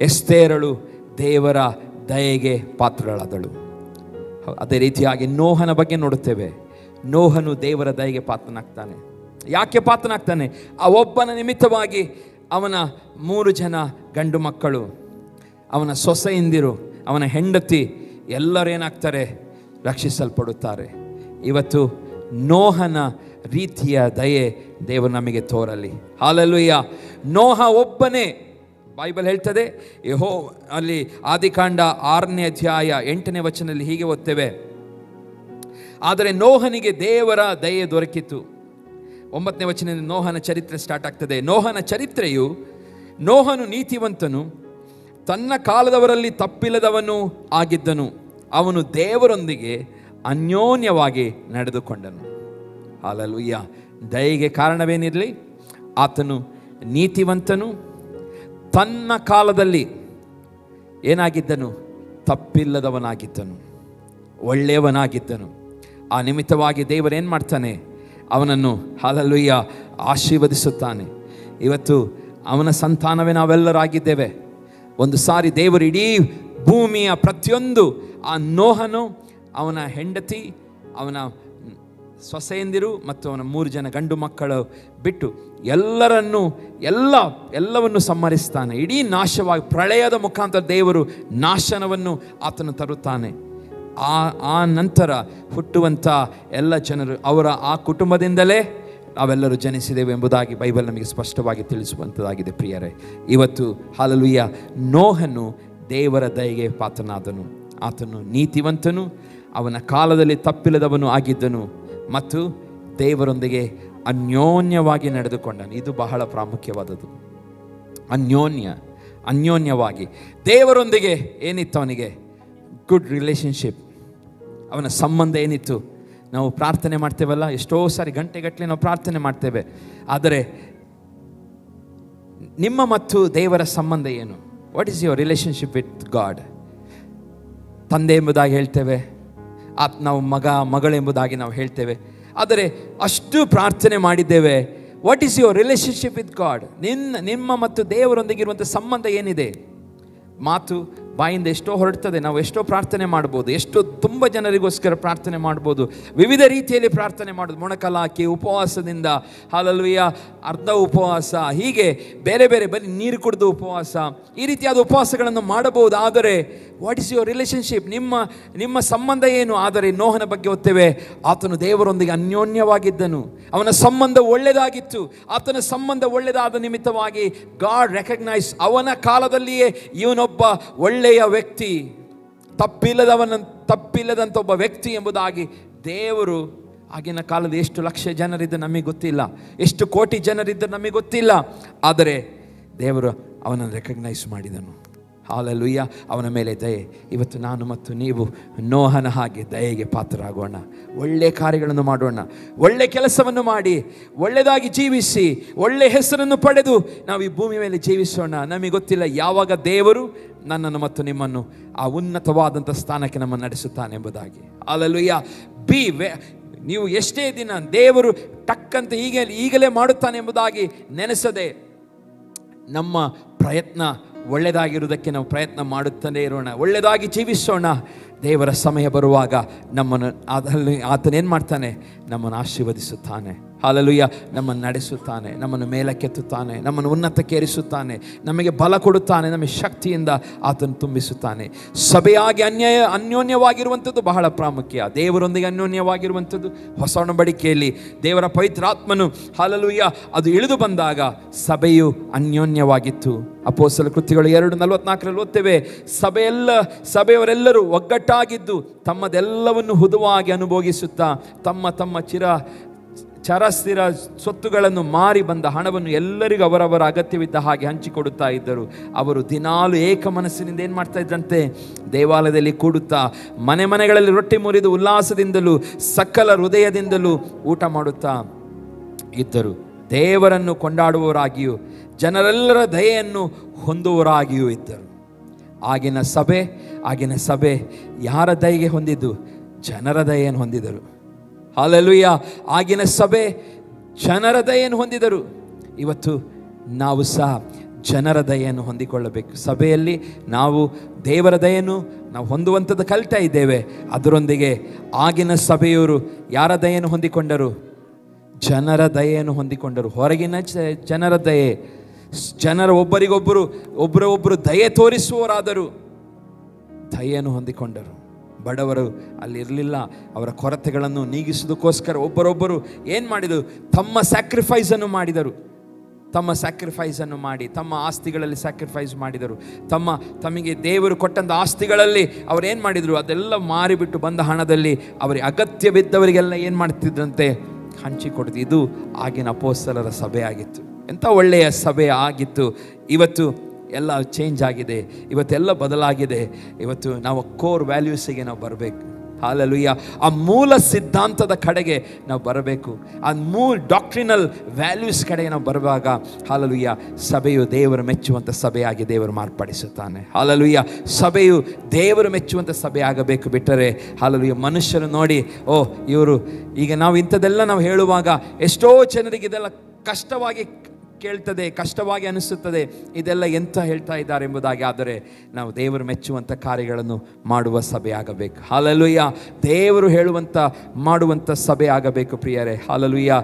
ಎಸ್ತೇರಳು ದೇವರ ದಯೆಗೆ ಪಾತ್ರಳಾದಳು. ಅದೇ ರೀತಿಯಾಗಿ ನೋಹನ ಬಗ್ಗೆ ನೋಡುತ್ತೇವೆ. ನೋಹನು ದೇವರ ದಯೆಗೆ ಪಾತ್ರನಾಗ್ತಾನೆ. ಯಾಕೆ ಪಾತ್ರನಾಗ್ತಾನೆ? ಆ ಒಬ್ಬನ ನಿಮಿತ್ತವಾಗಿ ಅವನ 3 ಜನ ಗಂಡು ಮಕ್ಕಳು ಅವನ ಸೊಸೆಯಂದಿರು, ಅವನ ಹೆಂಡತಿ ಎಲ್ಲರೇನಾಗ್ತಾರೆ? ರಕ್ಷಿಸಲ್ಪಡುತ್ತಾರೆ. ಇವತ್ತು ನೋಹನ ರೀತಿಯ ದಯೆ ದೇವರು ನಮಗೆ ತೋರಲಿ. ಹಲ್ಲೆಲೂಯಾ. ನೋಹ ಒಬ್ಬನೇ, ಬೈಬಲ್ ಹೇಳ್ತದೆ, ಅಲ್ಲಿ ಆದಿಕಾಂಡ 6ನೇ ಅಧ್ಯಾಯ 8ನೇ ವಚನದಲ್ಲಿ ಹೀಗೆ ಓದ್ತೇವೆ, ಆದರೆ ನೋಹನಿಗೆ ದೇವರ ದಯೆ ದೊರಕಿತು. 9ನೇ ವಚನದಲ್ಲಿ ನೋಹನ ಚರಿತ್ರೆ ಸ್ಟಾರ್ಟ್ ಆಗ್ತದೆ. ನೋಹನ ಚರಿತ್ರೆಯು, ನೋಹನು ನೀತಿವಂತನು, ತನ್ನ ಕಾಲದವರಲ್ಲಿ ತಪ್ಪಿಲ್ಲದವನು ಆಗಿದ್ದನು. ಅವನು ದೇವರೊಂದಿಗೆ ಅನ್ಯೋನ್ಯವಾಗಿ ನಡೆದುಕೊಂಡನು. ಹಲ್ಲೆಲೂಯಾ. ದಯೆಗೆ ಕಾರಣವೇನಿರಲಿ? ಆತನು ನೀತಿವಂತನು, ತನ್ನ ಕಾಲದಲ್ಲಿ ಏನಾಗಿದ್ದನು? ತಪ್ಪಿಲ್ಲದವನಾಗಿದ್ದನು, ಒಳ್ಳೆಯವನಾಗಿದ್ದನು. ಆ ನಿಮಿತ್ತವಾಗಿ ದೇವರೇನು ಮಾಡ್ತಾನೆ? ಅವನನ್ನು ಹಲ್ಲೆಲೂಯಾ ಆಶೀರ್ವದಿಸುತ್ತಾನೆ. ಇವತ್ತು ಅವನ ಸಂತಾನವೇ ನಾವೆಲ್ಲರಾಗಿದ್ದೇವೆ. ಒಂದು ಸಾರಿ ದೇವರು ಇಡೀ ಭೂಮಿಯ ಪ್ರತಿಯೊಂದು, ಆ ನೋಹನು, ಅವನ ಹೆಂಡತಿ, ಅವನ ಸೊಸೆಯಂದಿರು ಮತ್ತು ಅವನ 3 ಜನ ಗಂಡು ಮಕ್ಕಳು ಬಿಟ್ಟು ಎಲ್ಲವನ್ನು ಸಂಹರಿಸ್ತಾನೆ. ಇಡೀ ನಾಶವಾಗಿ ಪ್ರಳಯದ ಮುಖಾಂತರ ದೇವರು ನಾಶನವನ್ನು ಆತನು ತರುತ್ತಾನೆ. ಆ ನಂತರ ಹುಟ್ಟುವಂಥ ಎಲ್ಲ ಜನರು, ಅವರ ಆ ಕುಟುಂಬದಿಂದಲೇ ನಾವೆಲ್ಲರೂ ಜನಿಸಿದೆವು ಎಂಬುದಾಗಿ ಬೈಬಲ್ ನಮಗೆ ಸ್ಪಷ್ಟವಾಗಿ ತಿಳಿಸುವಂಥದ್ದಾಗಿದೆ. ಪ್ರಿಯರೇ, ಇವತ್ತು ಹಲ್ಲೆಲೂಯಾ, ನೋಹನು ದೇವರ ದಯೆಗೆ ಪಾತ್ರನಾದನು. ಆತನು ನೀತಿವಂತನು, ಅವನ ಕಾಲದಲ್ಲಿ ತಪ್ಪಿಲ್ಲದವನು ಆಗಿದ್ದನು ಮತ್ತು ದೇವರೊಂದಿಗೆ ಅನ್ಯೋನ್ಯವಾಗಿ ನಡೆದುಕೊಂಡನು. ಇದು ಬಹಳ ಪ್ರಾಮುಖ್ಯವಾದದ್ದು. ಅನ್ಯೋನ್ಯವಾಗಿ ದೇವರೊಂದಿಗೆ ಏನಿತ್ತು? ಅವನಿಗೆ ಗುಡ್ ರಿಲೇಷನ್ಶಿಪ್. ಅವನ ಸಂಬಂಧ ಏನಿತ್ತು? ನಾವು ಪ್ರಾರ್ಥನೆ ಮಾಡ್ತೇವಲ್ಲ, ಎಷ್ಟೋ ಸಾರಿ ಗಂಟೆಗಟ್ಟಲೆ ನಾವು ಪ್ರಾರ್ಥನೆ ಮಾಡ್ತೇವೆ, ಆದರೆ ನಿಮ್ಮ ಮತ್ತು ದೇವರ ಸಂಬಂಧ ಏನು? What is your relationship with god? ತಂದೆ ಎಂಬುದಾಗಿ ಹೇಳ್ತೇವೆ, ನಾವು ಮಗಳೆಂಬುದಾಗಿ ನಾವು ಹೇಳ್ತೇವೆ, ಆದರೆ ಅಷ್ಟು ಪ್ರಾರ್ಥನೆ ಮಾಡಿದ್ದೇವೆ. What is your relationship with god? ನಿಮ್ಮ ಮತ್ತು ದೇವರೊಂದಿಗಿರುವಂಥ ಸಂಬಂಧ ಏನಿದೆ? ಮಾತು ಬಾಯಿಂದ ಎಷ್ಟೋ ಹೊರಡ್ತದೆ, ನಾವು ಎಷ್ಟೋ ಪ್ರಾರ್ಥನೆ ಮಾಡ್ಬೋದು, ಎಷ್ಟೋ ತುಂಬ ಜನರಿಗೋಸ್ಕರ ಪ್ರಾರ್ಥನೆ ಮಾಡ್ಬೋದು, ವಿವಿಧ ರೀತಿಯಲ್ಲಿ ಪ್ರಾರ್ಥನೆ ಮಾಡೋದು, ಮೊಣಕಾಲಾಕಿ ಉಪವಾಸದಿಂದ, ಹಲ್ಲೆಲೂಯಾ, ಅರ್ಧ ಉಪವಾಸ, ಹೀಗೆ ಬೇರೆ ಬೇರೆ, ಬರೀ ನೀರು ಕುಡಿದು ಉಪವಾಸ, ಈ ರೀತಿಯಾದ ಉಪವಾಸಗಳನ್ನು ಮಾಡಬಹುದು. ಆದರೆ ವಾಟ್ ಈಸ್ ಯುವರ್ ರಿಲೇಷನ್ಶಿಪ್? ನಿಮ್ಮ ಸಂಬಂಧ ಏನು? ಆದರೆ ನೋಹನ ಬಗ್ಗೆ ಓದ್ತೇವೆ, ಆತನು ದೇವರೊಂದಿಗೆ ಅನ್ಯೋನ್ಯವಾಗಿದ್ದನು, ಅವನ ಸಂಬಂಧ ಒಳ್ಳೆಯದಾಗಿತ್ತು. ಆತನ ಸಂಬಂಧ ಒಳ್ಳೆಯದಾದ ನಿಮಿತ್ತವಾಗಿ ಗಾಡ್ ರೆಕಗ್ನೈಸ್, ಅವನ ಕಾಲದಲ್ಲಿಯೇ ಇವನೊಬ್ಬ ಒಳ್ಳೆಯ ವ್ಯಕ್ತಿ, ತಪ್ಪಿಲ್ಲದಂಥ ಒಬ್ಬ ವ್ಯಕ್ತಿ ಎಂಬುದಾಗಿ ದೇವರು, ಆಗಿನ ಕಾಲದ ಎಷ್ಟು ಲಕ್ಷ ಜನರಿದ್ದ ನಮಗೆ ಗೊತ್ತಿಲ್ಲ, ಎಷ್ಟು ಕೋಟಿ ಜನರಿದ್ದ ನಮಗೆ ಗೊತ್ತಿಲ್ಲ, ಆದರೆ ದೇವರು ಅವನನ್ನು ರೆಕಗ್ನೈಸ್ ಮಾಡಿದನು. ಹಲ್ಲೆಲೂಯಾ. ಅವನ ಮೇಲೆ ದಯೆ. ಇವತ್ತು ನಾನು ಮತ್ತು ನೀವು ನೋಹನ ಹಾಗೆ ದಯೆಗೆ ಪಾತ್ರರಾಗೋಣ. ಒಳ್ಳೆಯ ಕಾರ್ಯಗಳನ್ನು ಮಾಡೋಣ, ಒಳ್ಳೆಯ ಕೆಲಸವನ್ನು ಮಾಡಿ, ಒಳ್ಳೆಯದಾಗಿ ಜೀವಿಸಿ, ಒಳ್ಳೆಯ ಹೆಸರನ್ನು ಪಡೆದು ನಾವು ಈ ಭೂಮಿ ಮೇಲೆ ಜೀವಿಸೋಣ. ನಮಗೆ ಗೊತ್ತಿಲ್ಲ ಯಾವಾಗ ದೇವರು ನನ್ನನ್ನು ಮತ್ತು ನಿಮ್ಮನ್ನು ಆ ಉನ್ನತವಾದಂಥ ಸ್ಥಾನಕ್ಕೆ ನಮ್ಮನ್ನು ನಡೆಸುತ್ತಾನೆ ಎಂಬುದಾಗಿ. ಹಲ್ಲೆಲೂಯಾ. ನೀವು ಎಷ್ಟೇ ದಿನ ದೇವರು ಟಕ್ಕಂತ ಈಗಲೇ ಮಾಡುತ್ತಾನೆ ಎಂಬುದಾಗಿ ನೆನೆಸದೆ, ನಮ್ಮ ಪ್ರಯತ್ನ ಒಳ್ಳೆಯದಾಗಿರುವುದಕ್ಕೆ ನಾವು ಪ್ರಯತ್ನ ಮಾಡುತ್ತಲೇ ಇರೋಣ, ಒಳ್ಳೆಯದಾಗಿ ಜೀವಿಸೋಣ. ದೇವರ ಸಮಯ ಬರುವಾಗ ನಮ್ಮನ್ನು ಆತನೇನು ಮಾಡ್ತಾನೆ? ನಮ್ಮನ್ನು ಆಶೀರ್ವದಿಸುತ್ತಾನೆ. ಹಲ್ಲೆಲೂಯಾ. ನಮ್ಮನ್ನು ನಡೆಸುತ್ತಾನೆ, ನಮ್ಮನ್ನು ಮೇಲಕ್ಕೆತ್ತುತ್ತಾನೆ, ನಮ್ಮನ್ನು ಉನ್ನತಕ್ಕೇರಿಸುತ್ತಾನೆ, ನಮಗೆ ಬಲ ಕೊಡುತ್ತಾನೆ, ನಮಗೆ ಶಕ್ತಿಯಿಂದ ಆತನು ತುಂಬಿಸುತ್ತಾನೆ. ಸಭೆಯಾಗಿ ಅನ್ಯೋನ್ಯವಾಗಿರುವಂಥದ್ದು ಬಹಳ ಪ್ರಾಮುಖ್ಯ. ದೇವರೊಂದಿಗೆ ಅನ್ಯೋನ್ಯವಾಗಿರುವಂಥದ್ದು. ಹೊಸ ಒಡಂಬಡಿಕೆಯಲ್ಲಿ ದೇವರ ಪವಿತ್ರಾತ್ಮನು ಹಲ್ಲೆಲೂಯಾ ಅದು ಇಳಿದು ಬಂದಾಗ ಸಭೆಯು ಅನ್ಯೋನ್ಯವಾಗಿತ್ತು. ಅಪೊಸ್ತಲರ ಕೃತ್ಯಗಳು 2:44 ಓದ್ತೇವೆ, ಸಭೆಯವರೆಲ್ಲರೂ ಒಗ್ಗಟ್ಟಾಗಿದ್ದು ತಮ್ಮದೆಲ್ಲವನ್ನು ಹುದುವಾಗಿ ಅನುಭೋಗಿಸುತ್ತಾ ತಮ್ಮ ತಮ್ಮ ಚರಸ್ಥಿರ ಸ್ವತ್ತುಗಳನ್ನು ಮಾರಿ ಬಂದ ಹಣವನ್ನು ಎಲ್ಲರಿಗೂ ಅವರವರ ಅಗತ್ಯವಿದ್ದ ಹಾಗೆ ಹಂಚಿಕೊಡುತ್ತಾ ಇದ್ದರು. ಅವರು ದಿನಾಲು ಏಕ ಮನಸ್ಸಿನಿಂದ ಏನು ಮಾಡ್ತಾ ಇದ್ರಂತೆ? ದೇವಾಲಯದಲ್ಲಿ ಕೂಡುತ್ತಾ ಮನೆಗಳಲ್ಲಿ ರೊಟ್ಟಿ ಮುರಿದು ಉಲ್ಲಾಸದಿಂದಲೂ ಸಕಲ ಹೃದಯದಿಂದಲೂ ಊಟ ಮಾಡುತ್ತಾ ಇದ್ದರು. ದೇವರನ್ನು ಕೊಂಡಾಡುವವರಾಗಿಯೂ ಜನರೆಲ್ಲರ ದಯೆಯನ್ನು ಹೊಂದುವವರಾಗಿಯೂ ಇದ್ದರು. ಆಗಿನ ಸಭೆ ಯಾರ ದಯೆಗೆ ಹೊಂದಿದ್ದು? ಜನರ ದಯೆಯನ್ನು ಹೊಂದಿದರು. ಹಲ್ಲೆಲೂಯಾ. ಆಗಿನ ಸಭೆ ಜನರ ದಯೆಯನ್ನು ಹೊಂದಿದರು. ಇವತ್ತು ನಾವು ಸಹ ಜನರ ದಯೆಯನ್ನು ಹೊಂದಿಕೊಳ್ಳಬೇಕು. ಸಭೆಯಲ್ಲಿ ನಾವು ದೇವರ ದಯೆಯನ್ನು ನಾವು ಹೊಂದುವಂಥದ್ದು ಕಲಿತಾ ಇದ್ದೇವೆ. ಅದರೊಂದಿಗೆ ಆಗಿನ ಸಭೆಯವರು ಯಾರ ದಯೆಯನ್ನು ಹೊಂದಿಕೊಂಡರು? ಜನರ ದಯೆಯನ್ನು ಹೊಂದಿಕೊಂಡರು. ಹೊರಗಿನ ಜನರ ದಯೆ, ಜನರ ಒಬ್ಬರೊಬ್ಬರು ದಯೆ ತೋರಿಸುವವರಾದರು, ದಯೆಯನ್ನು ಹೊಂದಿಕೊಂಡರು. ಬಡವರು ಅಲ್ಲಿ ಇರಲಿಲ್ಲ, ಅವರ ಕೊರತೆಗಳನ್ನು ನೀಗಿಸೋದಕ್ಕೋಸ್ಕರ ಒಬ್ಬರೊಬ್ಬರು ಏನು ಮಾಡಿದರು, ತಮ್ಮ ಸ್ಯಾಕ್ರಿಫೈಸನ್ನು ಮಾಡಿ ತಮ್ಮ ಆಸ್ತಿಗಳಲ್ಲಿ ಸ್ಯಾಕ್ರಿಫೈಸ್ ಮಾಡಿದರು. ತಮಗೆ ದೇವರು ಕೊಟ್ಟಂಥ ಆಸ್ತಿಗಳಲ್ಲಿ ಅವರು ಏನು ಮಾಡಿದರು, ಅದೆಲ್ಲ ಮಾರಿಬಿಟ್ಟು ಬಂದ ಹಣದಲ್ಲಿ ಅವರಿಗೆ ಅಗತ್ಯವಿದ್ದವರಿಗೆಲ್ಲ ಏನು ಮಾಡ್ತಿದ್ರಂತೆ, ಹಂಚಿಕೊಡ್ತು. ಇದು ಆಗಿನ ಅಪೊಸ್ತಲರ ಸಭೆ ಆಗಿತ್ತು. ಎಂಥ ಒಳ್ಳೆಯ ಸಭೆ ಆಗಿತ್ತು. ಇವತ್ತು ಎಲ್ಲ ಚೇಂಜ್ ಆಗಿದೆ, ಇವತ್ತೆಲ್ಲ ಬದಲಾಗಿದೆ. ಇವತ್ತು ನಾವು ಕೋರ್ ವ್ಯಾಲ್ಯೂಸಿಗೆ ನಾವು ಬರಬೇಕು. ಹಾಲೆಲೂಯಾ. ಆ ಮೂಲ ಸಿದ್ಧಾಂತದ ಕಡೆಗೆ ನಾವು ಬರಬೇಕು. ಆ ಡಾಕ್ಟ್ರಿನಲ್ ವ್ಯಾಲ್ಯೂಸ್ ಕಡೆಗೆ ನಾವು ಬರುವಾಗ ಹಾಲೆಲೂಯಾ, ಸಭೆಯು ದೇವರು ಮೆಚ್ಚುವಂಥ ಸಭೆಯಾಗಿ ದೇವರು ಮಾರ್ಪಡಿಸುತ್ತಾನೆ. ಹಾಲೆಲೂಯಾ. ಸಭೆಯು ದೇವರು ಮೆಚ್ಚುವಂಥ ಸಭೆ ಆಗಬೇಕು. ಬಿಟ್ಟರೆ ಹಾಲೆಲೂಯಾ, ಮನುಷ್ಯರು ನೋಡಿ, ಇವರು ಈಗ ನಾವು ಇಂಥದ್ದೆಲ್ಲ ನಾವು ಹೇಳುವಾಗ ಎಷ್ಟೋ ಜನರಿಗೆ ಇದೆಲ್ಲ ಕಷ್ಟವಾಗಿ ಕೇಳ್ತದೆ, ಕಷ್ಟವಾಗಿ ಅನಿಸುತ್ತದೆ, ಇದೆಲ್ಲ ಎಂತ ಹೇಳ್ತಾ ಇದ್ದಾರೆ ಎಂಬುದಾಗಿ. ಆದರೆ ನಾವು ದೇವರು ಮೆಚ್ಚುವಂಥ ಕಾರ್ಯಗಳನ್ನು ಮಾಡುವ ಸಭೆ ಆಗಬೇಕು. ಹಾಲೆಲೂಯಾ. ದೇವರು ಹೇಳುವಂಥ ಮಾಡುವಂಥ ಸಭೆ ಆಗಬೇಕು ಪ್ರಿಯರೇ. ಹಾಲೆಲೂಯಾ.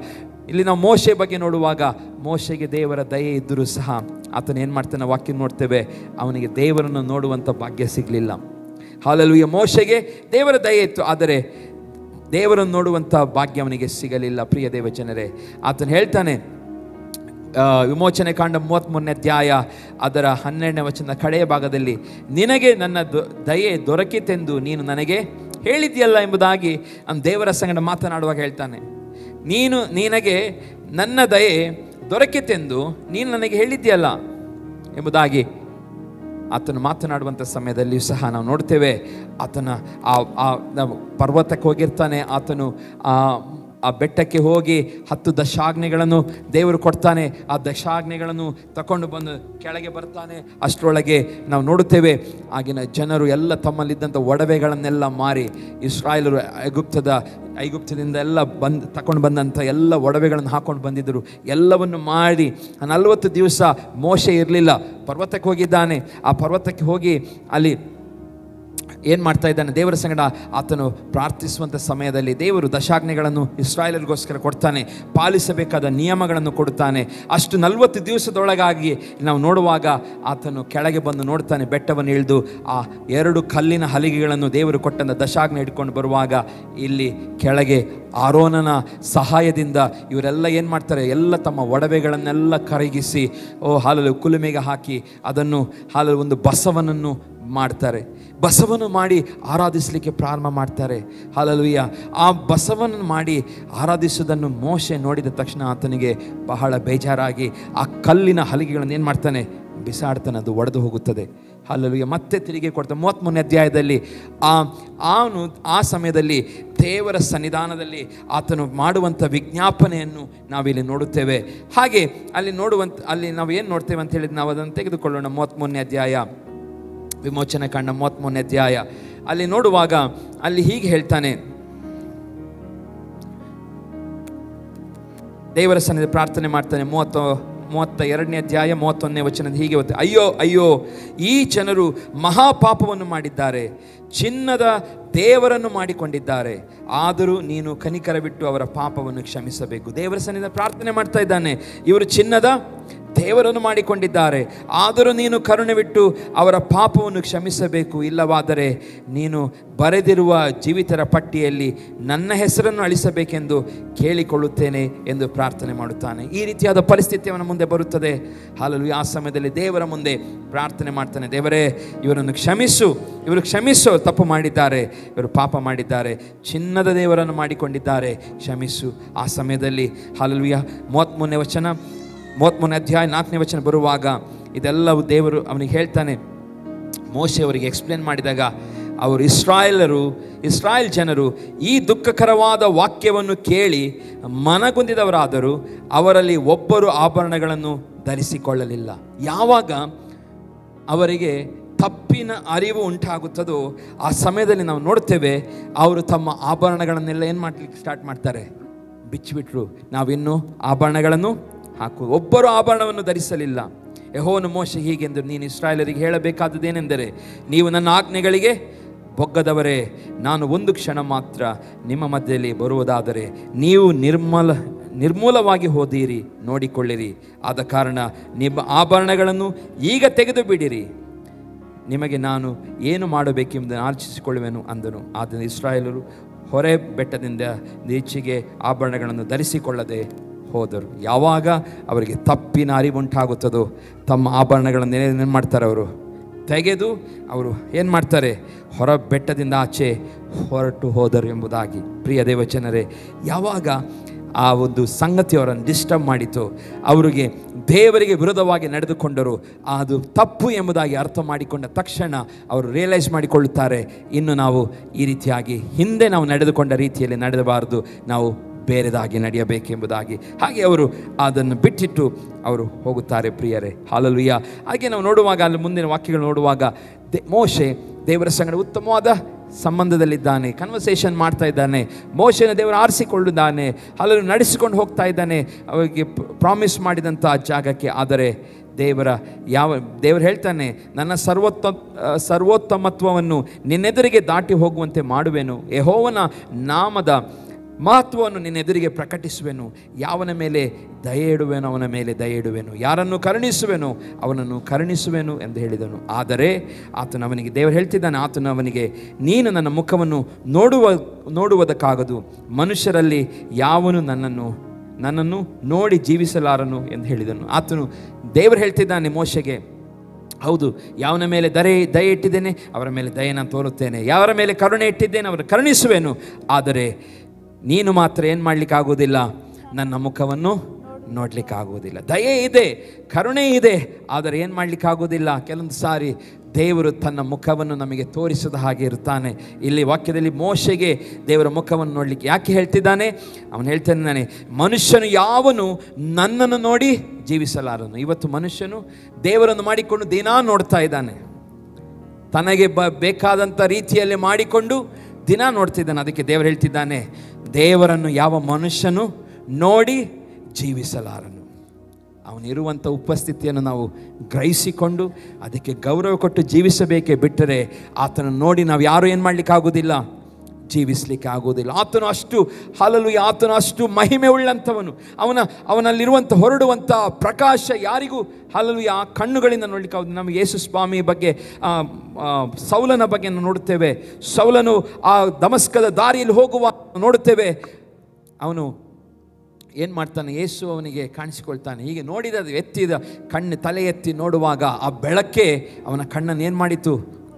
ಇಲ್ಲಿ ನಾವು ಮೋಶೆ ಬಗ್ಗೆ ನೋಡುವಾಗ, ಮೋಶೆಗೆ ದೇವರ ದಯೆ ಇದ್ದರೂ ಸಹ ಆತನ ಏನು ಮಾಡ್ತಾನೆ, ವಾಕ್ಯ ನೋಡ್ತೇವೆ, ಅವನಿಗೆ ದೇವರನ್ನು ನೋಡುವಂಥ ಭಾಗ್ಯ ಸಿಗಲಿಲ್ಲ. ಹಾಲೆಲೂಯಾ. ಮೋಶೆಗೆ ದೇವರ ದಯೆ ಇತ್ತು, ಆದರೆ ದೇವರನ್ನು ನೋಡುವಂಥ ಭಾಗ್ಯ ಅವನಿಗೆ ಸಿಗಲಿಲ್ಲ. ಪ್ರಿಯ ದೇವ ಜನರೇ, ಆತನು ಹೇಳ್ತಾನೆ, ವಿಮೋಚನೆ ಕಾಂಡ 33ನೇ ಅಧ್ಯಾಯ ಅದರ 12ನೇ ವಚನದ ಕಡೆಯ ಭಾಗದಲ್ಲಿ, ನಿನಗೆ ನನ್ನ ದಯೆ ದೊರಕಿತೆಂದು ನೀನು ನನಗೆ ಹೇಳಿದ್ಯಲ್ಲ ಎಂಬುದಾಗಿ ದೇವರ ಸಂಗಡ ಮಾತನಾಡುವಾಗ ಹೇಳ್ತಾನೆ. ನಿನಗೆ ನನ್ನ ದಯೆ ದೊರಕಿತೆಂದು ನೀನು ನನಗೆ ಹೇಳಿದ್ಯಲ್ಲ ಎಂಬುದಾಗಿ ಆತನು ಮಾತನಾಡುವಂಥ ಸಮಯದಲ್ಲಿಯೂ ಸಹ ನಾವು ನೋಡ್ತೇವೆ. ಆತನ ಪರ್ವತಕ್ಕೆ ಹೋಗಿರ್ತಾನೆ. ಆತನು ಆ ಬೆಟ್ಟಕ್ಕೆ ಹೋಗಿ 10 ದಶಾಜ್ಞೆಗಳನ್ನು ದೇವರು ಕೊಡ್ತಾನೆ. ಆ ದಶಾಜ್ಞೆಗಳನ್ನು ತಗೊಂಡು ಬಂದು ಕೆಳಗೆ ಬರ್ತಾನೆ. ಅಷ್ಟರೊಳಗೆ ನಾವು ನೋಡುತ್ತೇವೆ, ಆಗಿನ ಜನರು ಎಲ್ಲ ತಮ್ಮಲ್ಲಿದ್ದಂಥ ಒಡವೆಗಳನ್ನೆಲ್ಲ ಮಾರಿ, ಇಸ್ರಾಯೇಲರು ಐಗುಪ್ತದಿಂದ ಎಲ್ಲ ತಗೊಂಡು ಬಂದಂಥ ಎಲ್ಲ ಒಡವೆಗಳನ್ನು ಹಾಕೊಂಡು ಬಂದಿದ್ದರು. ಎಲ್ಲವನ್ನು ಮಾಡಿ 40 ದಿವಸ ಮೋಶೆ ಇರಲಿಲ್ಲ, ಪರ್ವತಕ್ಕೆ ಹೋಗಿದ್ದಾನೆ. ಆ ಪರ್ವತಕ್ಕೆ ಹೋಗಿ ಅಲ್ಲಿ ಏನು ಮಾಡ್ತಾ ಇದ್ದಾನೆ, ದೇವರ ಸಂಗಡ ಆತನು ಪ್ರಾರ್ಥಿಸುವಂಥ ಸಮಯದಲ್ಲಿ ದೇವರು ದಶಾಜ್ಞೆಗಳನ್ನು ಇಸ್ರಾಯೇಲರಿಗೋಸ್ಕರ ಕೊಡ್ತಾನೆ, ಪಾಲಿಸಬೇಕಾದ ನಿಯಮಗಳನ್ನು ಕೊಡುತ್ತಾನೆ. ಅಷ್ಟು 40 ದಿವಸದೊಳಗಾಗಿ ನಾವು ನೋಡುವಾಗ ಆತನು ಕೆಳಗೆ ಬಂದು ನೋಡ್ತಾನೆ, ಬೆಟ್ಟವನ್ನು ಇಳಿದು ಆ 2 ಕಲ್ಲಿನ ಹಲಿಗೆಗಳನ್ನು ದೇವರು ಕೊಟ್ಟಂಥ ದಶಾಜ್ಞೆ ಹಿಡ್ಕೊಂಡು ಬರುವಾಗ ಇಲ್ಲಿ ಕೆಳಗೆ ಆರೋನನ ಸಹಾಯದಿಂದ ಇವರೆಲ್ಲ ಏನು ಮಾಡ್ತಾರೆ, ಎಲ್ಲ ತಮ್ಮ ಒಡವೆಗಳನ್ನೆಲ್ಲ ಕರಗಿಸಿ ಹಾಲಲು ಕುಲುಮೆಗೆ ಹಾಕಿ ಅದನ್ನು ಹಾಲಲು ಒಂದು ಬಸವನನ್ನು ಮಾಡ್ತಾರೆ. ಬಸವನು ಮಾಡಿ ಆರಾಧಿಸಲಿಕ್ಕೆ ಪ್ರಾರಂಭ ಮಾಡ್ತಾರೆ. ಹಾಲೆಲೂಯಾ. ಆ ಬಸವನನ್ನು ಮಾಡಿ ಆರಾಧಿಸುವುದನ್ನು ಮೋಶೆ ನೋಡಿದ ತಕ್ಷಣ ಆತನಿಗೆ ಬಹಳ ಬೇಜಾರಾಗಿ ಆ ಕಲ್ಲಿನ ಹಲಿಗೆಗಳನ್ನು ಏನು ಮಾಡ್ತಾನೆ, ಬಿಸಾಡ್ತಾನೆ. ಅದು ಒಡೆದು ಹೋಗುತ್ತದೆ. ಹಾಲೆಲೂಯಾ. ಮತ್ತೆ ತಿರುಗಿ ಕೊಡ್ತಾನೆ. 33ನೇ ಅಧ್ಯಾಯದಲ್ಲಿ ಅವನು ಆ ಸಮಯದಲ್ಲಿ ದೇವರ ಸನ್ನಿಧಾನದಲ್ಲಿ ಆತನು ಮಾಡುವಂಥ ವಿಜ್ಞಾಪನೆಯನ್ನು ನಾವಿಲ್ಲಿ ನೋಡುತ್ತೇವೆ. ಹಾಗೆ ಅಲ್ಲಿ ನಾವು ಏನು ನೋಡ್ತೇವೆ ಅಂತ ಹೇಳಿದ್ರೆ, ನಾವು ಅದನ್ನು ತೆಗೆದುಕೊಳ್ಳೋಣ. 33ನೇ ಅಧ್ಯಾಯ, ವಿಮೋಚನೆ ಕಾಂಡ 33ನೇ ಅಧ್ಯಾಯ. ಅಲ್ಲಿ ನೋಡುವಾಗ ಅಲ್ಲಿ ಹೀಗೆ ಹೇಳ್ತಾನೆ, ದೇವರ ಸನ್ನಿಧಿ ಪ್ರಾರ್ಥನೆ ಮಾಡ್ತಾನೆ. 32ನೇ ಅಧ್ಯಾಯ 31ನೇ ವಚನದ ಹೀಗೆ ಓದ್ತೆ, ಅಯ್ಯೋ ಅಯ್ಯೋ, ಈ ಜನರು ಮಹಾಪಾಪವನ್ನು ಮಾಡಿದ್ದಾರೆ, ಚಿನ್ನದ ದೇವರನ್ನು ಮಾಡಿಕೊಂಡಿದ್ದಾರೆ. ಆದರೂ ನೀನು ಕನಿಕರ ಬಿಟ್ಟು ಅವರ ಪಾಪವನ್ನು ಕ್ಷಮಿಸಬೇಕು. ದೇವರ ಸನ್ನಿಧಿ ಪ್ರಾರ್ಥನೆ ಮಾಡ್ತಾ ಇದ್ದಾನೆ. ಇವರು ಚಿನ್ನದ ದೇವರನ್ನು ಮಾಡಿಕೊಂಡಿದ್ದಾರೆ, ಆದರೂ ನೀನು ಕರುಣೆ ಬಿಟ್ಟು ಅವರ ಪಾಪವನ್ನು ಕ್ಷಮಿಸಬೇಕು. ಇಲ್ಲವಾದರೆ ನೀನು ಬರೆದಿರುವ ಜೀವಿತರ ಪಟ್ಟಿಯಲ್ಲಿ ನನ್ನ ಹೆಸರನ್ನು ಅಳಿಸಬೇಕೆಂದು ಕೇಳಿಕೊಳ್ಳುತ್ತೇನೆ ಎಂದು ಪ್ರಾರ್ಥನೆ ಮಾಡುತ್ತಾನೆ. ಈ ರೀತಿಯಾದ ಪರಿಸ್ಥಿತಿ ಅವನ ಮುಂದೆ ಬರುತ್ತದೆ. ಹಾಲೆಲೂಯಾ. ಆ ಸಮಯದಲ್ಲಿ ದೇವರ ಮುಂದೆ ಪ್ರಾರ್ಥನೆ ಮಾಡ್ತಾನೆ, ದೇವರೇ ಇವರನ್ನು ಕ್ಷಮಿಸು, ಇವರು ಕ್ಷಮಿಸು, ತಪ್ಪು ಮಾಡಿದ್ದಾರೆ, ಇವರು ಪಾಪ ಮಾಡಿದ್ದಾರೆ, ಚಿನ್ನದ ದೇವರನ್ನು ಮಾಡಿಕೊಂಡಿದ್ದಾರೆ, ಕ್ಷಮಿಸು. ಆ ಸಮಯದಲ್ಲಿ ಹಾಲೆಲೂಯಾ 33ನೇ ವಚನ 33ನೇ ಅಧ್ಯಾಯ 4ನೇ ವಚನ ಬರುವಾಗ ಇದೆಲ್ಲವೂ ದೇವರು ಅವನಿಗೆ ಹೇಳ್ತಾನೆ. ಮೋಶೆ ಅವರಿಗೆ ಎಕ್ಸ್ಪ್ಲೇನ್ ಮಾಡಿದಾಗ ಅವರು ಇಸ್ರಾಯೇಲ್ ಜನರು ಈ ದುಃಖಕರವಾದ ವಾಕ್ಯವನ್ನು ಕೇಳಿ ಮನಗುಂದಿದವರಾದರೂ ಅವರಲ್ಲಿ ಒಬ್ಬರು ಆಭರಣಗಳನ್ನು ಧರಿಸಿಕೊಳ್ಳಲಿಲ್ಲ. ಯಾವಾಗ ಅವರಿಗೆ ತಪ್ಪಿನ ಅರಿವು ಉಂಟಾಗುತ್ತದೋ ಆ ಸಮಯದಲ್ಲಿ ನಾವು ನೋಡ್ತೇವೆ, ಅವರು ತಮ್ಮ ಆಭರಣಗಳನ್ನೆಲ್ಲ ಏನು ಮಾಡಲಿಕ್ಕೆ ಸ್ಟಾರ್ಟ್ ಮಾಡ್ತಾರೆ, ಬಿಚ್ಚಿಬಿಟ್ರು. ನಾವಿನ್ನೂ ಆಭರಣಗಳನ್ನು ಒಬ್ಬರು ಆಭರಣವನ್ನು ಧರಿಸಲಿಲ್ಲ. ಯೆಹೋವನು ಮೋಶೆ ಹೀಗೆಂದು, ನೀನು ಇಸ್ರಾಯೇಲರಿಗೆ ಹೇಳಬೇಕಾದದ್ದೇನೆಂದರೆ, ನೀವು ನನ್ನ ಆಜ್ಞೆಗಳಿಗೆ ಬೊಗ್ಗದವರೇ, ನಾನು ಒಂದು ಕ್ಷಣ ಮಾತ್ರ ನಿಮ್ಮ ಮಧ್ಯದಲ್ಲಿ ಬರುವುದಾದರೆ ನೀವು ನಿರ್ಮೂಲವಾಗಿ ಹೋದಿರಿ, ನೋಡಿಕೊಳ್ಳಿರಿ. ಆದ ಕಾರಣ ನಿಮ್ಮ ಆಭರಣಗಳನ್ನು ಈಗ ತೆಗೆದು ಬಿಡಿರಿ, ನಿಮಗೆ ನಾನು ಏನು ಮಾಡಬೇಕೆಂಬುದನ್ನು ಆಲೋಚಿಸಿಕೊಳ್ಳುವೆನು ಅಂದನು. ಆದ್ದರಿಂದ ಇಸ್ರಾಯೇಲರು ಹೊರೆ ಬೆಟ್ಟದಿಂದ ಈಚೆಗೆ ಆಭರಣಗಳನ್ನು ಧರಿಸಿಕೊಳ್ಳದೆ ಹೋದರು. ಯಾವಾಗ ಅವರಿಗೆ ತಪ್ಪಿನ ಅರಿವುಂಟಾಗುತ್ತದೋ ತಮ್ಮ ಆಭರಣಗಳನ್ನು ಏನು ಮಾಡ್ತಾರೆ, ಅವರು ತೆಗೆದು ಅವರು ಏನು ಮಾಡ್ತಾರೆ, ಹೊರ ಬೆಟ್ಟದಿಂದ ಆಚೆ ಹೊರಟು ಹೋದರು ಎಂಬುದಾಗಿ. ಪ್ರಿಯ ದೇವಜನರೇ, ಯಾವಾಗ ಆ ಒಂದು ಸಂಗತಿ ಅವರನ್ನು ಡಿಸ್ಟರ್ಬ್ ಮಾಡಿತು, ಅವರಿಗೆ ದೇವರಿಗೆ ವಿರೋಧವಾಗಿ ನಡೆದುಕೊಂಡರು, ಅದು ತಪ್ಪು ಎಂಬುದಾಗಿ ಅರ್ಥ ಮಾಡಿಕೊಂಡ ತಕ್ಷಣ ಅವರು ರಿಯಲೈಸ್ ಮಾಡಿಕೊಳ್ಳುತ್ತಾರೆ, ಇನ್ನು ನಾವು ಈ ರೀತಿಯಾಗಿ ಹಿಂದೆ ನಾವು ನಡೆದುಕೊಂಡ ರೀತಿಯಲ್ಲಿ ನಡೆಯಬಾರದು, ನಾವು ಬೇರೆದಾಗಿ ನಡೆಯಬೇಕೆಂಬುದಾಗಿ. ಹಾಗೆ ಅವರು ಅದನ್ನು ಬಿಟ್ಟಿಟ್ಟು ಅವರು ಹೋಗುತ್ತಾರೆ. ಪ್ರಿಯರೇ, ಹಾಲೆಲೂಯಾ. ಹಾಗೆ ನಾವು ನೋಡುವಾಗ ಅಲ್ಲಿ ಮುಂದಿನ ವಾಕ್ಯಗಳು ನೋಡುವಾಗ ಮೋಶೆ ದೇವರ ಸಂಗಡ ಉತ್ತಮವಾದ ಸಂಬಂಧದಲ್ಲಿದ್ದಾನೆ, ಕನ್ವರ್ಸೇಷನ್ ಮಾಡ್ತಾ ಇದ್ದಾನೆ, ಮೋಶೆನ ದೇವರು ಆರಿಸಿಕೊಳ್ಳುತ್ತಾನೆ, ಹಲವು ನಡೆಸಿಕೊಂಡು ಹೋಗ್ತಾ ಇದ್ದಾನೆ ಅವರಿಗೆ ಪ್ರಾಮಿಸ್ ಮಾಡಿದಂಥ ಜಾಗಕ್ಕೆ. ಆದರೆ ದೇವರು ಹೇಳ್ತಾನೆ, ನನ್ನ ಸರ್ವೋತ್ತಮತ್ವವನ್ನು ನಿನ್ನೆದುರಿಗೆ ದಾಟಿ ಹೋಗುವಂತೆ ಮಾಡುವೆನು, ಯೆಹೋವನ ನಾಮದ ಮಹತ್ವವನ್ನು ನಿನ್ನೆದುರಿಗೆ ಪ್ರಕಟಿಸುವೆನು, ಯಾವನ ಮೇಲೆ ದಯೆ ಇಡುವೆನು ಅವನ ಮೇಲೆ ದಯೆ ಇಡುವೆನು, ಯಾರನ್ನು ಕರುಣಿಸುವೆನು ಅವನನ್ನು ಕರುಣಿಸುವೆನು ಎಂದು ಹೇಳಿದನು. ಆದರೆ ಆತನು ಅವನಿಗೆ, ದೇವರು ಹೇಳ್ತಿದ್ದಾನೆ, ಆತನು ಅವನಿಗೆ, ನೀನು ನನ್ನ ಮುಖವನ್ನು ನೋಡುವುದಕ್ಕಾಗದು, ಮನುಷ್ಯರಲ್ಲಿ ಯಾವನು ನನ್ನನ್ನು ನೋಡಿ ಜೀವಿಸಲಾರನು ಎಂದು ಹೇಳಿದನು. ಆತನು ದೇವರು ಹೇಳ್ತಿದ್ದಾನೆ ಮೋಶೆಗೆ, ಹೌದು, ಯಾವನ ಮೇಲೆ ದಯೆ ಇಟ್ಟಿದ್ದೇನೆ ಅವರ ಮೇಲೆ ದಯೆ ನಾನು ತೋರುತ್ತೇನೆ, ಯಾವರ ಮೇಲೆ ಕರುಣೆ ಇಟ್ಟಿದ್ದೇನೆ ಅವರನ್ನು ಕರುಣಿಸುವೆನು, ಆದರೆ ನೀನು ಮಾತ್ರ ಏನು ಮಾಡಲಿಕ್ಕಾಗೋದಿಲ್ಲ, ನನ್ನ ಮುಖವನ್ನು ನೋಡಲಿಕ್ಕಾಗೋದಿಲ್ಲ. ದಯೆ ಇದೆ, ಕರುಣೆ ಇದೆ, ಆದರೆ ಏನು ಮಾಡಲಿಕ್ಕಾಗೋದಿಲ್ಲ. ಕೆಲವೊಂದು ಸಾರಿ ದೇವರು ತನ್ನ ಮುಖವನ್ನು ನಮಗೆ ತೋರಿಸದ ಹಾಗೆ ಇರ್ತಾನೆ. ಇಲ್ಲಿ ವಾಕ್ಯದಲ್ಲಿ ಮೋಶೆಗೆ ದೇವರ ಮುಖವನ್ನು ನೋಡಲಿಕ್ಕೆ ಯಾಕೆ ಹೇಳ್ತಿದ್ದಾನೆ, ಅವನು ಹೇಳ್ತಾನೆ, ಮನುಷ್ಯನು ಯಾವನು ನನ್ನನ್ನು ನೋಡಿ ಜೀವಿಸಲಾರನು. ಇವತ್ತು ಮನುಷ್ಯನು ದೇವರನ್ನು ಮಾಡಿಕೊಂಡು ದಿನಾ ನೋಡ್ತಾ ಇದ್ದಾನೆ, ತನಗೆ ಬೇಕಾದಂಥ ರೀತಿಯಲ್ಲಿ ಮಾಡಿಕೊಂಡು ದಿನ ನೋಡ್ತಿದ್ದಾನೆ. ಅದಕ್ಕೆ ದೇವರು ಹೇಳ್ತಿದ್ದಾನೆ, ದೇವರನ್ನು ಯಾವ ಮನುಷ್ಯನು ನೋಡಿ ಜೀವಿಸಲಾರನು. ಅವನಿರುವಂಥ ಉಪಸ್ಥಿತಿಯನ್ನು ನಾವು ಗ್ರಹಿಸಿಕೊಂಡು ಅದಕ್ಕೆ ಗೌರವ ಕೊಟ್ಟು ಜೀವಿಸಬೇಕೇ ಬಿಟ್ಟರೆ ಆತನನ್ನು ನೋಡಿ ನಾವು ಯಾರು ಏನು ಮಾಡಲಿಕ್ಕಾಗೋದಿಲ್ಲ, ಜೀವಿಸಲಿಕ್ಕೆ ಆಗೋದಿಲ್ಲ. ಆತನು ಅಷ್ಟು ಆತನು ಅಷ್ಟು ಮಹಿಮೆ ಉಳ್ಳಂಥವನು. ಅವನಲ್ಲಿರುವಂಥ ಹೊರಡುವಂಥ ಪ್ರಕಾಶ ಯಾರಿಗೂ ಆ ಕಣ್ಣುಗಳಿಂದ ನೋಡಲಿಕ್ಕೆ ಆಗೋದು. ನಮಗೆ ಯೇಸು ಸ್ವಾಮಿ ಬಗ್ಗೆ, ಸೌಲನ ಬಗ್ಗೆ ನಾವು ನೋಡುತ್ತೇವೆ. ಸೌಲನು ಆ ದಮಸ್ಕದ ದಾರಿಯಲ್ಲಿ ಹೋಗುವ ನೋಡುತ್ತೇವೆ. ಅವನು ಏನು ಮಾಡ್ತಾನೆ, ಯೇಸು ಅವನಿಗೆ ಕಾಣಿಸಿಕೊಳ್ತಾನೆ. ಹೀಗೆ ನೋಡಿದ ತಲೆ ಎತ್ತಿ ನೋಡುವಾಗ ಆ ಬೆಳಕೆ ಅವನ ಕಣ್ಣನ್ನು ಏನು ಮಾಡಿತು,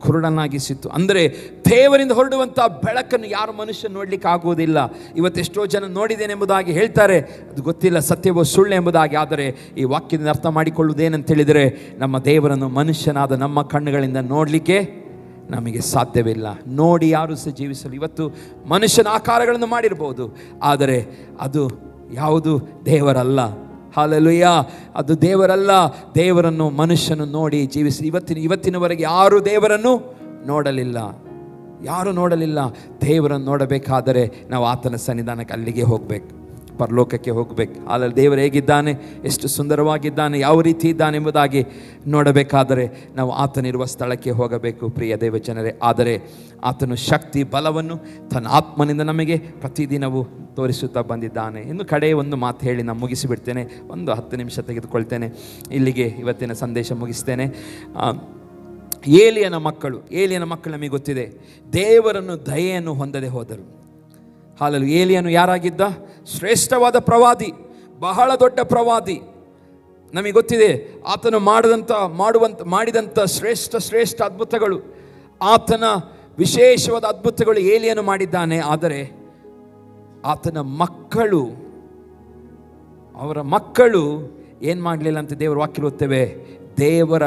ಕುರುಡನಾಗಿಸಿತ್ತು. ಅಂದರೆ ದೇವರಿಂದ ಹೊರಡುವಂಥ ಬೆಳಕನ್ನು ಯಾರು ಮನುಷ್ಯ ನೋಡಲಿಕ್ಕೆ ಆಗುವುದಿಲ್ಲ. ಇವತ್ತೆಷ್ಟೋ ಜನ ನೋಡಿದ್ದೇನೆ ಎಂಬುದಾಗಿ ಹೇಳ್ತಾರೆ, ಅದು ಗೊತ್ತಿಲ್ಲ ಸತ್ಯವೋ ಸುಳ್ಳು ಎಂಬುದಾಗಿ. ಆದರೆ ಈ ವಾಕ್ಯದಿಂದ ಅರ್ಥ ಮಾಡಿಕೊಳ್ಳುವುದೇನಂತೇಳಿದರೆ, ನಮ್ಮ ದೇವರನ್ನು ಮನುಷ್ಯನಾದ ನಮ್ಮ ಕಣ್ಣುಗಳಿಂದ ನೋಡಲಿಕ್ಕೆ ನಮಗೆ ಸಾಧ್ಯವಿಲ್ಲ. ನೋಡಿ ಯಾರು ಸಹ ಜೀವಿಸಲು. ಇವತ್ತು ಮನುಷ್ಯನ ಆಕಾರಗಳನ್ನು ಮಾಡಿರ್ಬೋದು, ಆದರೆ ಅದು ಯಾವುದು ದೇವರಲ್ಲ. ಹಾಲೆಲೂಯಾ, ಅದು ದೇವರಲ್ಲ. ದೇವರನ್ನು ಮನುಷ್ಯನು ನೋಡಿ ಜೀವಿಸಿ ಇವತ್ತಿನವರೆಗೆ ಯಾರೂ ದೇವರನ್ನು ನೋಡಲಿಲ್ಲ. ದೇವರನ್ನು ನೋಡಬೇಕಾದರೆ ನಾವು ಆತನ ಸನ್ನಿಧಾನಕ್ಕೆ ಅಲ್ಲಿಗೆ ಹೋಗಬೇಕು, ಪರಲೋಕಕ್ಕೆ ಹೋಗಬೇಕು. ಅಲ್ಲಿ ದೇವರು ಹೇಗಿದ್ದಾನೆ, ಎಷ್ಟು ಸುಂದರವಾಗಿದ್ದಾನೆ, ಯಾವ ರೀತಿ ಇದ್ದಾನೆ ಎಂಬುದಾಗಿ ನೋಡಬೇಕಾದರೆ ನಾವು ಆತನಿರುವ ಸ್ಥಳಕ್ಕೆ ಹೋಗಬೇಕು. ಪ್ರಿಯ ದೇವಜನರೇ, ಆದರೆ ಆತನು ಶಕ್ತಿ ಬಲವನ್ನು ತನ್ನ ಆತ್ಮನಿಂದ ನಮಗೆ ಪ್ರತಿದಿನವೂ ತೋರಿಸುತ್ತಾ ಬಂದಿದ್ದಾನೆ. ಇನ್ನು ಕಡೆ ಒಂದು ಮಾತು ಹೇಳಿ ನಾನು ಮುಗಿಸಿಬಿಡ್ತೇನೆ, ಒಂದು 10 ನಿಮಿಷ ತೆಗೆದುಕೊಳ್ತೇನೆ, ಇಲ್ಲಿಗೆ ಇವತ್ತಿನ ಸಂದೇಶ ಮುಗಿಸ್ತೇನೆ. ಏಲಿಯನ ಮಕ್ಕಳು ನಮಗೆ ಗೊತ್ತಿದೆ, ದೇವರನ್ನು ದಯೆಯನ್ನು ಹೊಂದದೆ ಹೋದರು. ಹಾಲಲು ಏಲಿಯನು ಯಾರಾಗಿದ್ದ? ಶ್ರೇಷ್ಠವಾದ ಪ್ರವಾದಿ, ಬಹಳ ದೊಡ್ಡ ಪ್ರವಾದಿ. ನಮಗೆ ಗೊತ್ತಿದೆ ಆತನು ಮಾಡಿದಂಥ ಶ್ರೇಷ್ಠ ಅದ್ಭುತಗಳು, ಆತನ ವಿಶೇಷವಾದ ಅದ್ಭುತಗಳು ಏಲಿಯನು ಮಾಡಿದ್ದಾನೆ. ಆದರೆ ಆತನ ಅವರ ಮಕ್ಕಳು ಏನು ಮಾಡಲಿಲ್ಲ ಅಂತ ದೇವರ ವಾಕ್ಯ ಓದ್ತೇವೆ, ದೇವರ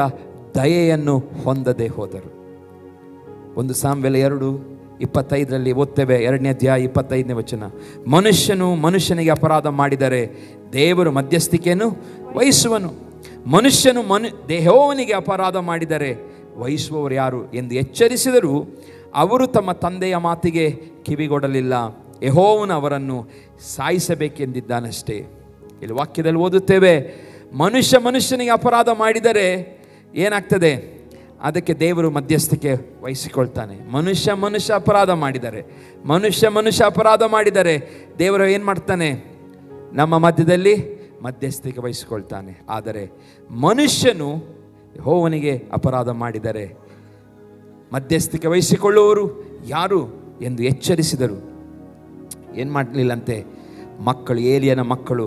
ದಯೆಯನ್ನು ಹೊಂದದೆ ಹೋದರು. 1 ಸಾಮ್ಯೇಲ 2:25 ಓದ್ತೇವೆ, 2ನೇ ಅಧ್ಯಾಯ 25ನೇ ವಚನ. ಮನುಷ್ಯನಿಗೆ ಅಪರಾಧ ಮಾಡಿದರೆ ದೇವರು ಮಧ್ಯಸ್ಥಿಕೆಯನ್ನು ವಹಿಸುವನು, ಮನುಷ್ಯನು ಯೆಹೋವನಿಗೆ ಅಪರಾಧ ಮಾಡಿದರೆ ವಹಿಸುವವರು ಯಾರು ಎಂದು ಎಚ್ಚರಿಸಿದರೂ ಅವರು ತಮ್ಮ ತಂದೆಯ ಮಾತಿಗೆ ಕಿವಿಗೊಡಲಿಲ್ಲ. ಯೆಹೋವನು ಅವರನ್ನು ಸಾಯಿಸಬೇಕೆಂದಿದ್ದಾನಷ್ಟೇ. ಇಲ್ಲಿ ವಾಕ್ಯದಲ್ಲಿ ಓದುತ್ತೇವೆ, ಮನುಷ್ಯನಿಗೆ ಅಪರಾಧ ಮಾಡಿದರೆ ಏನಾಗ್ತದೆ, ಅದಕ್ಕೆ ದೇವರು ಮಧ್ಯಸ್ಥಿಕೆ ವಹಿಸಿಕೊಳ್ತಾನೆ. ಮನುಷ್ಯ ಅಪರಾಧ ಮಾಡಿದರೆ ದೇವರು ಏನು ಮಾಡ್ತಾನೆ, ನಮ್ಮ ಮಧ್ಯದಲ್ಲಿ ಮಧ್ಯಸ್ಥಿಕೆ ವಹಿಸಿಕೊಳ್ತಾನೆ. ಆದರೆ ಮನುಷ್ಯನು ಯೆಹೋವನಿಗೆ ಅಪರಾಧ ಮಾಡಿದರೆ ಮಧ್ಯಸ್ಥಿಕೆ ವಹಿಸಿಕೊಳ್ಳುವವರು ಯಾರು ಎಂದು ಎಚ್ಚರಿಸಿದರು. ಏನು ಮಾಡಲಿಲ್ಲಂತೆ ಮಕ್ಕಳು, ಏಲಿಯನ ಮಕ್ಕಳು.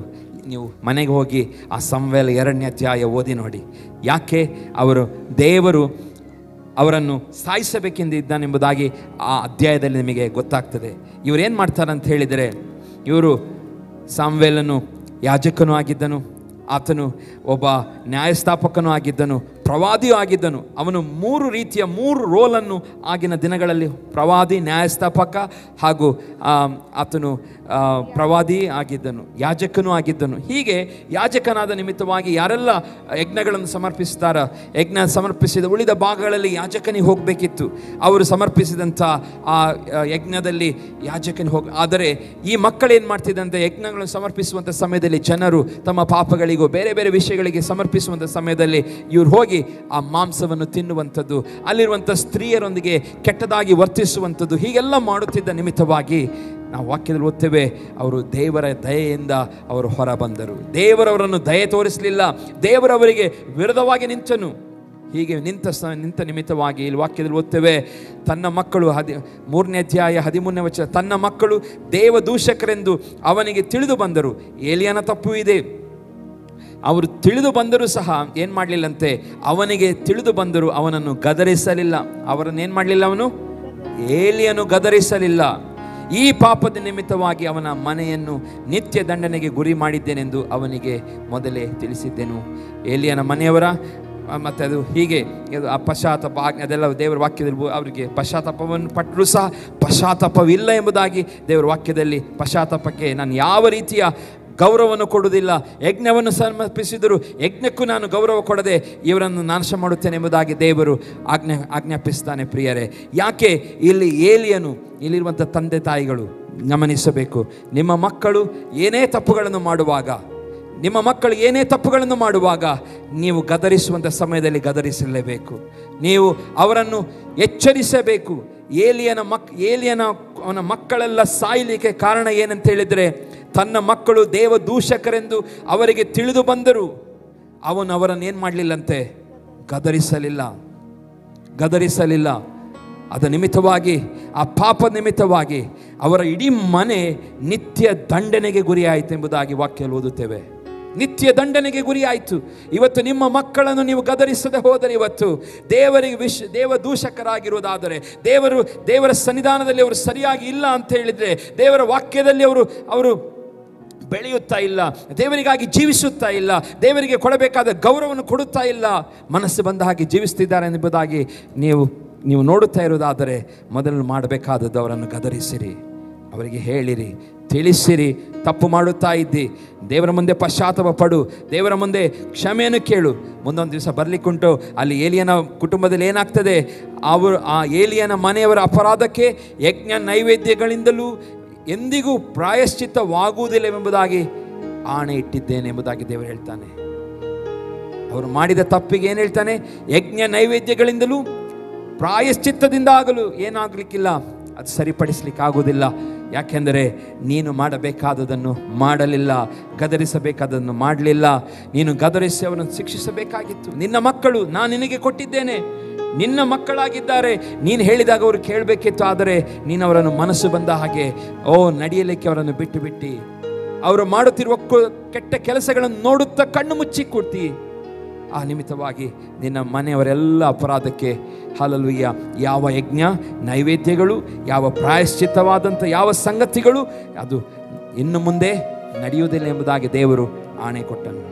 ನೀವು ಮನೆಗೆ ಹೋಗಿ ಆ ಸಮುವೇಲ 2ನೇ ಅಧ್ಯಾಯ ಓದಿ ನೋಡಿ. ಯಾಕೆ ದೇವರು ಅವರನ್ನು ಸಾಯಿಸಬೇಕೆಂದಿದ್ದಾನೆಂಬುದಾಗಿ ಆ ಅಧ್ಯಾಯದಲ್ಲಿ ನಿಮಗೆ ಗೊತ್ತಾಗ್ತದೆ. ಇವರೇನು ಮಾಡ್ತಾರೆ ಅಂತ ಹೇಳಿದರೆ, ಇವರು ಸಮುವೇಲನು ಯಾಜಕನೂ ಆಗಿದ್ದನು, ಆತನು ಒಬ್ಬ ನ್ಯಾಯಸ್ಥಾಪಕನೂ ಆಗಿದ್ದನು, ಪ್ರವಾದಿಯೂ ಆಗಿದ್ದನು. ಅವನು 3 ರೀತಿಯ 3 ರೋಲನ್ನು ಆಗಿನ ದಿನಗಳಲ್ಲಿ, ಪ್ರವಾದಿ, ನ್ಯಾಯಸ್ಥಾಪಕ ಹಾಗೂ ಆತನು ಪ್ರವಾದಿ ಆಗಿದ್ದನು, ಯಾಜಕನೂ ಆಗಿದ್ದನು. ಹೀಗೆ ಯಾಜಕನಾದ ನಿಮಿತ್ತವಾಗಿ ಯಾರೆಲ್ಲ ಯಜ್ಞಗಳನ್ನು ಸಮರ್ಪಿಸ್ತಾರ, ಯಜ್ಞ ಸಮರ್ಪಿಸಿದ ಉಳಿದ ಭಾಗಗಳಲ್ಲಿ ಯಾಜಕನಿಗೆ ಹೋಗಬೇಕಿತ್ತು. ಅವರು ಸಮರ್ಪಿಸಿದಂಥ ಆ ಯಜ್ಞದಲ್ಲಿ ಯಾಜಕನಿಗೆ ಆದರೆ ಈ ಮಕ್ಕಳೇನು ಮಾಡ್ತಿದ್ದಂತೆ, ಯಜ್ಞಗಳನ್ನು ಸಮರ್ಪಿಸುವಂಥ ಸಮಯದಲ್ಲಿ ಜನರು ತಮ್ಮ ಪಾಪಗಳಿಗೂ ಬೇರೆ ಬೇರೆ ವಿಷಯಗಳಿಗೆ ಸಮರ್ಪಿಸುವಂಥ ಸಮಯದಲ್ಲಿ ಇವ್ರು ಹೋಗಿ ಆ ಮಾಂಸವನ್ನು ತಿನ್ನುವಂಥದ್ದು, ಅಲ್ಲಿರುವಂಥ ಸ್ತ್ರೀಯರೊಂದಿಗೆ ಕೆಟ್ಟದಾಗಿ ವರ್ತಿಸುವಂಥದ್ದು, ಹೀಗೆಲ್ಲ ಮಾಡುತ್ತಿದ್ದ ನಿಮಿತ್ತವಾಗಿ ನಾವು ವಾಕ್ಯದಲ್ಲಿ ಓದ್ತೇವೆ, ಅವರು ದೇವರ ದಯೆಯಿಂದ ಅವರು ಹೊರ ಬಂದರು. ದೇವರವರನ್ನು ದಯೆ ತೋರಿಸಲಿಲ್ಲ, ದೇವರವರಿಗೆ ವಿರೋಧವಾಗಿ ನಿಂತನು. ಹೀಗೆ ನಿಂತ ನಿಮಿತ್ತವಾಗಿ ಇಲ್ಲಿ ವಾಕ್ಯದಲ್ಲಿ ಓದ್ತೇವೆ, ತನ್ನ ಮಕ್ಕಳು 3ನೇ ಅಧ್ಯಾಯ 13ನೇ ವಚನ, ತನ್ನ ಮಕ್ಕಳು ದೇವದೂಷಕರೆಂದು ಅವನಿಗೆ ತಿಳಿದು ಬಂದರು. ಏಲಿಯನ ತಪ್ಪು ಇದೆ. ಅವರು ತಿಳಿದು ಬಂದರೂ ಸಹ ಏನು ಮಾಡಲಿಲ್ಲಂತೆ, ಅವನಿಗೆ ತಿಳಿದು ಬಂದರು, ಅವನನ್ನು ಗದರಿಸಲಿಲ್ಲ. ಅವರನ್ನು ಏನು ಮಾಡಲಿಲ್ಲ, ಏಲಿಯನು ಗದರಿಸಲಿಲ್ಲ. ಈ ಪಾಪದ ನಿಮಿತ್ತವಾಗಿ ಅವನ ಮನೆಯನ್ನು ನಿತ್ಯ ದಂಡನೆಗೆ ಗುರಿ ಮಾಡಿದ್ದೇನೆಂದು ಅವನಿಗೆ ಮೊದಲೇ ತಿಳಿಸಿದ್ದೆನು. ಏಲಿಯನ ಮನೆಯವರ ಮತ್ತು ಅದು ಹೀಗೆ ಆ ಪಶ್ಚಾತ್ತಾಪ ಅದೆಲ್ಲ ದೇವರ ವಾಕ್ಯದಲ್ಲಿ ಅವರಿಗೆ ಪಶ್ಚಾತ್ತಾಪವನ್ನು ಪಟ್ಟರೂ ಸಹ ಪಶ್ಚಾತ್ತಾಪವಿಲ್ಲ ಎಂಬುದಾಗಿ ದೇವರ ವಾಕ್ಯದಲ್ಲಿ, ಪಶ್ಚಾತ್ತಾಪಕ್ಕೆ ನಾನು ಯಾವ ರೀತಿಯ ಗೌರವವನ್ನು ಕೊಡುವುದಿಲ್ಲ, ಯಜ್ಞವನ್ನು ಸಮರ್ಪಿಸಿದರು, ಯಜ್ಞಕ್ಕೂ ನಾನು ಗೌರವ ಕೊಡದೆ ಇವರನ್ನು ನಾಶ ಮಾಡುತ್ತೇನೆ ಎಂಬುದಾಗಿ ದೇವರು ಆಜ್ಞಾಪಿಸ್ತಾನೆ. ಪ್ರಿಯರೇ, ಯಾಕೆ ಇಲ್ಲಿ ಏಲಿಯನು, ಇಲ್ಲಿರುವಂಥ ತಂದೆ ತಾಯಿಗಳು ಗಮನಿಸಬೇಕು. ನಿಮ್ಮ ಮಕ್ಕಳು ಏನೇ ತಪ್ಪುಗಳನ್ನು ಮಾಡುವಾಗ ನೀವು ಗದರಿಸುವಂಥ ಸಮಯದಲ್ಲಿ ಗದರಿಸಲೇಬೇಕು. ನೀವು ಅವರನ್ನು ಎಚ್ಚರಿಸಬೇಕು. ಅವನ ಮಕ್ಕಳೆಲ್ಲ ಸಾಯಲಿಕ್ಕೆ ಕಾರಣ ಏನಂತ ಹೇಳಿದರೆ, ತನ್ನ ಮಕ್ಕಳು ದೇವದೂಷಕರೆಂದು ಅವರಿಗೆ ತಿಳಿದು ಬಂದರು. ಅವನು ಅವರನ್ನು ಏನು ಮಾಡಲಿಲ್ಲಂತೆ, ಗದರಿಸಲಿಲ್ಲ. ಅದ ನಿಮಿತ್ತವಾಗಿ, ಆ ಪಾಪ ನಿಮಿತ್ತವಾಗಿ ಅವರ ಇಡೀ ಮನೆ ನಿತ್ಯ ದಂಡನೆಗೆ ಗುರಿಯಾಯಿತು ಎಂಬುದಾಗಿ ವಾಕ್ಯದಲ್ಲಿ ಓದುತ್ತೇವೆ. ನಿತ್ಯ ದಂಡನೆಗೆ ಗುರಿಯಾಯಿತು. ಇವತ್ತು ನಿಮ್ಮ ಮಕ್ಕಳನ್ನು ನೀವು ಗದರಿಸದೆ ಹೋದರೆ, ಇವತ್ತು ದೇವರಿಗೆ ದೇವದೂಷಕರಾಗಿರುವುದಾದರೆ, ದೇವರ ಸನ್ನಿಧಾನದಲ್ಲಿ ಅವರು ಸರಿಯಾಗಿ ಇಲ್ಲ ಅಂತ ಹೇಳಿದರೆ, ದೇವರ ವಾಕ್ಯದಲ್ಲಿ ಅವರು ಬೆಳೆಯುತ್ತಾ ಇಲ್ಲ, ದೇವರಿಗಾಗಿ ಜೀವಿಸುತ್ತಾ ಇಲ್ಲ, ದೇವರಿಗೆ ಕೊಡಬೇಕಾದ ಗೌರವವನ್ನು ಕೊಡುತ್ತಾ ಇಲ್ಲ, ಮನಸ್ಸು ಬಂದ ಹಾಗೆ ಜೀವಿಸ್ತಿದ್ದಾರೆ ಎಂಬುದಾಗಿ ನೀವು ನೋಡುತ್ತಾ ಇರುವುದಾದರೆ, ಮೊದಲು ಮಾಡಬೇಕಾದದ್ದು ಅವರನ್ನು ಗದರಿಸಿರಿ, ಅವರಿಗೆ ಹೇಳಿರಿ, ತಿಳಿಸಿರಿ. ತಪ್ಪು ಮಾಡುತ್ತಾ ಇದ್ದಿ, ದೇವರ ಮುಂದೆ ಪಶ್ಚಾತ್ತಾಪ ಪಡು, ದೇವರ ಮುಂದೆ ಕ್ಷಮೆಯನ್ನು ಕೇಳು. ಮುಂದೊಂದು ದಿವಸ ಬರಲಿಕ್ಕುಂಟು. ಅಲ್ಲಿ ಏಲಿಯನ ಕುಟುಂಬದಲ್ಲಿ ಏನಾಗ್ತದೆ, ಆ ಏಲಿಯನ ಮನೆಯವರ ಅಪರಾಧಕ್ಕೆ ಯಜ್ಞ ನೈವೇದ್ಯಗಳಿಂದಲೂ ಎಂದಿಗೂ ಪ್ರಾಯಶ್ಚಿತ್ತವಾಗುವುದಿಲ್ಲವೆಂಬುದಾಗಿ ಆಣೆ ಇಟ್ಟಿದ್ದೇನೆ ಎಂಬುದಾಗಿ ದೇವರು ಹೇಳ್ತಾನೆ. ಅವರು ಮಾಡಿದ ತಪ್ಪಿಗೆ ಏನು ಹೇಳ್ತಾನೆ, ಯಜ್ಞ ನೈವೇದ್ಯಗಳಿಂದಲೂ ಪ್ರಾಯಶ್ಚಿತ್ತದಿಂದ ಆಗಲು ಏನಾಗಲಿಕ್ಕಿಲ್ಲ, ಅದು ಸರಿಪಡಿಸಲಿಕ್ಕಾಗುವುದಿಲ್ಲ. ಯಾಕೆಂದರೆ ನೀನು ಮಾಡಬೇಕಾದದನ್ನು ಮಾಡಲಿಲ್ಲ, ಗದರಿಸಬೇಕಾದದನ್ನು ಮಾಡಲಿಲ್ಲ. ನೀನು ಗದರಿಸಿ ಅವರನ್ನು ಶಿಕ್ಷಿಸಬೇಕಾಗಿತ್ತು. ನಿನ್ನ ಮಕ್ಕಳು ನಾನು ನಿನಗೆ ಕೊಟ್ಟಿದ್ದೇನೆ, ನಿನ್ನ ಮಕ್ಕಳಾಗಿದ್ದಾರೆ, ನೀನು ಹೇಳಿದಾಗ ಅವರು ಕೇಳಬೇಕಿತ್ತು. ಆದರೆ ನೀನು ಅವರನ್ನು ಮನಸ್ಸು ಬಂದ ಹಾಗೆ ನಡೆಯಲಿಕ್ಕೆ ಅವರನ್ನು ಬಿಟ್ಟು ಅವರು ಮಾಡುತ್ತಿರುವ ಕೆಟ್ಟ ಕೆಲಸಗಳನ್ನು ನೋಡುತ್ತಾ ಕಣ್ಣು ಮುಚ್ಚಿ ಕೊಡ್ತಿ. ಆ ನಿಮಿತ್ತವಾಗಿ ನಿನ್ನ ಮನೆಯವರೆಲ್ಲ ಅಪರಾಧಕ್ಕೆ, ಹಲ್ಲೆಲೂಯ, ಯಾವ ಯಜ್ಞ ನೈವೇದ್ಯಗಳು, ಯಾವ ಪ್ರಾಯಶ್ಚಿತ್ತವಾದಂಥ ಯಾವ ಸಂಗತಿಗಳು ಅದು ಇನ್ನು ಮುಂದೆ ನಡೆಯುವುದಿಲ್ಲ ಎಂಬುದಾಗಿ ದೇವರು ಆಣೆ ಕೊಟ್ಟನು.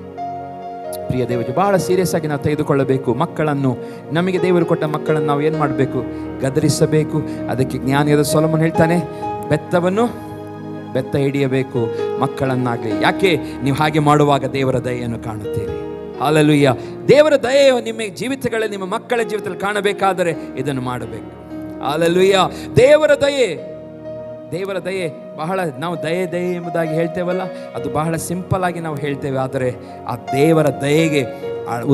ಪ್ರಿಯ ದೇವಜ, ಬಹಳ ಸೀರಿಯಸ್ ಆಗಿ ನಾವು ತೆಗೆದುಕೊಳ್ಳಬೇಕು. ಮಕ್ಕಳನ್ನು, ನಮಗೆ ದೇವರು ಕೊಟ್ಟ ಮಕ್ಕಳನ್ನು ನಾವು ಏನು ಮಾಡಬೇಕು, ಗದರಿಸಬೇಕು. ಅದಕ್ಕೆ ಜ್ಞಾನಿಯಾದ ಸೊಲೊಮೋನ ಹೇಳ್ತಾನೆ, ಬೆತ್ತ ಹಿಡಿಯಬೇಕು ಮಕ್ಕಳನ್ನಾಗಲಿ. ಯಾಕೆ ನೀವು ಹಾಗೆ ಮಾಡುವಾಗ ದೇವರ ದಯೆಯನ್ನು ಕಾಣುತ್ತೀರಿ. ಹಲ್ಲೆಲೂಯಾ. ದೇವರ ದಯೆಯು ನಿಮ್ಮ ಜೀವಿತಗಳಲ್ಲಿ, ನಿಮ್ಮ ಮಕ್ಕಳ ಜೀವಿತದಲ್ಲಿ ಕಾಣಬೇಕಾದರೆ ಇದನ್ನು ಮಾಡಬೇಕು. ಹಲ್ಲೆಲೂಯಾ. ದೇವರ ದಯೆ ಬಹಳ, ನಾವು ದಯೆ ಎಂಬುದಾಗಿ ಹೇಳ್ತೇವಲ್ಲ, ಅದು ಬಹಳ ಸಿಂಪಲ್ ಆಗಿ ನಾವು ಹೇಳ್ತೇವೆ. ಆದರೆ ಆ ದೇವರ ದಯೆಗೆ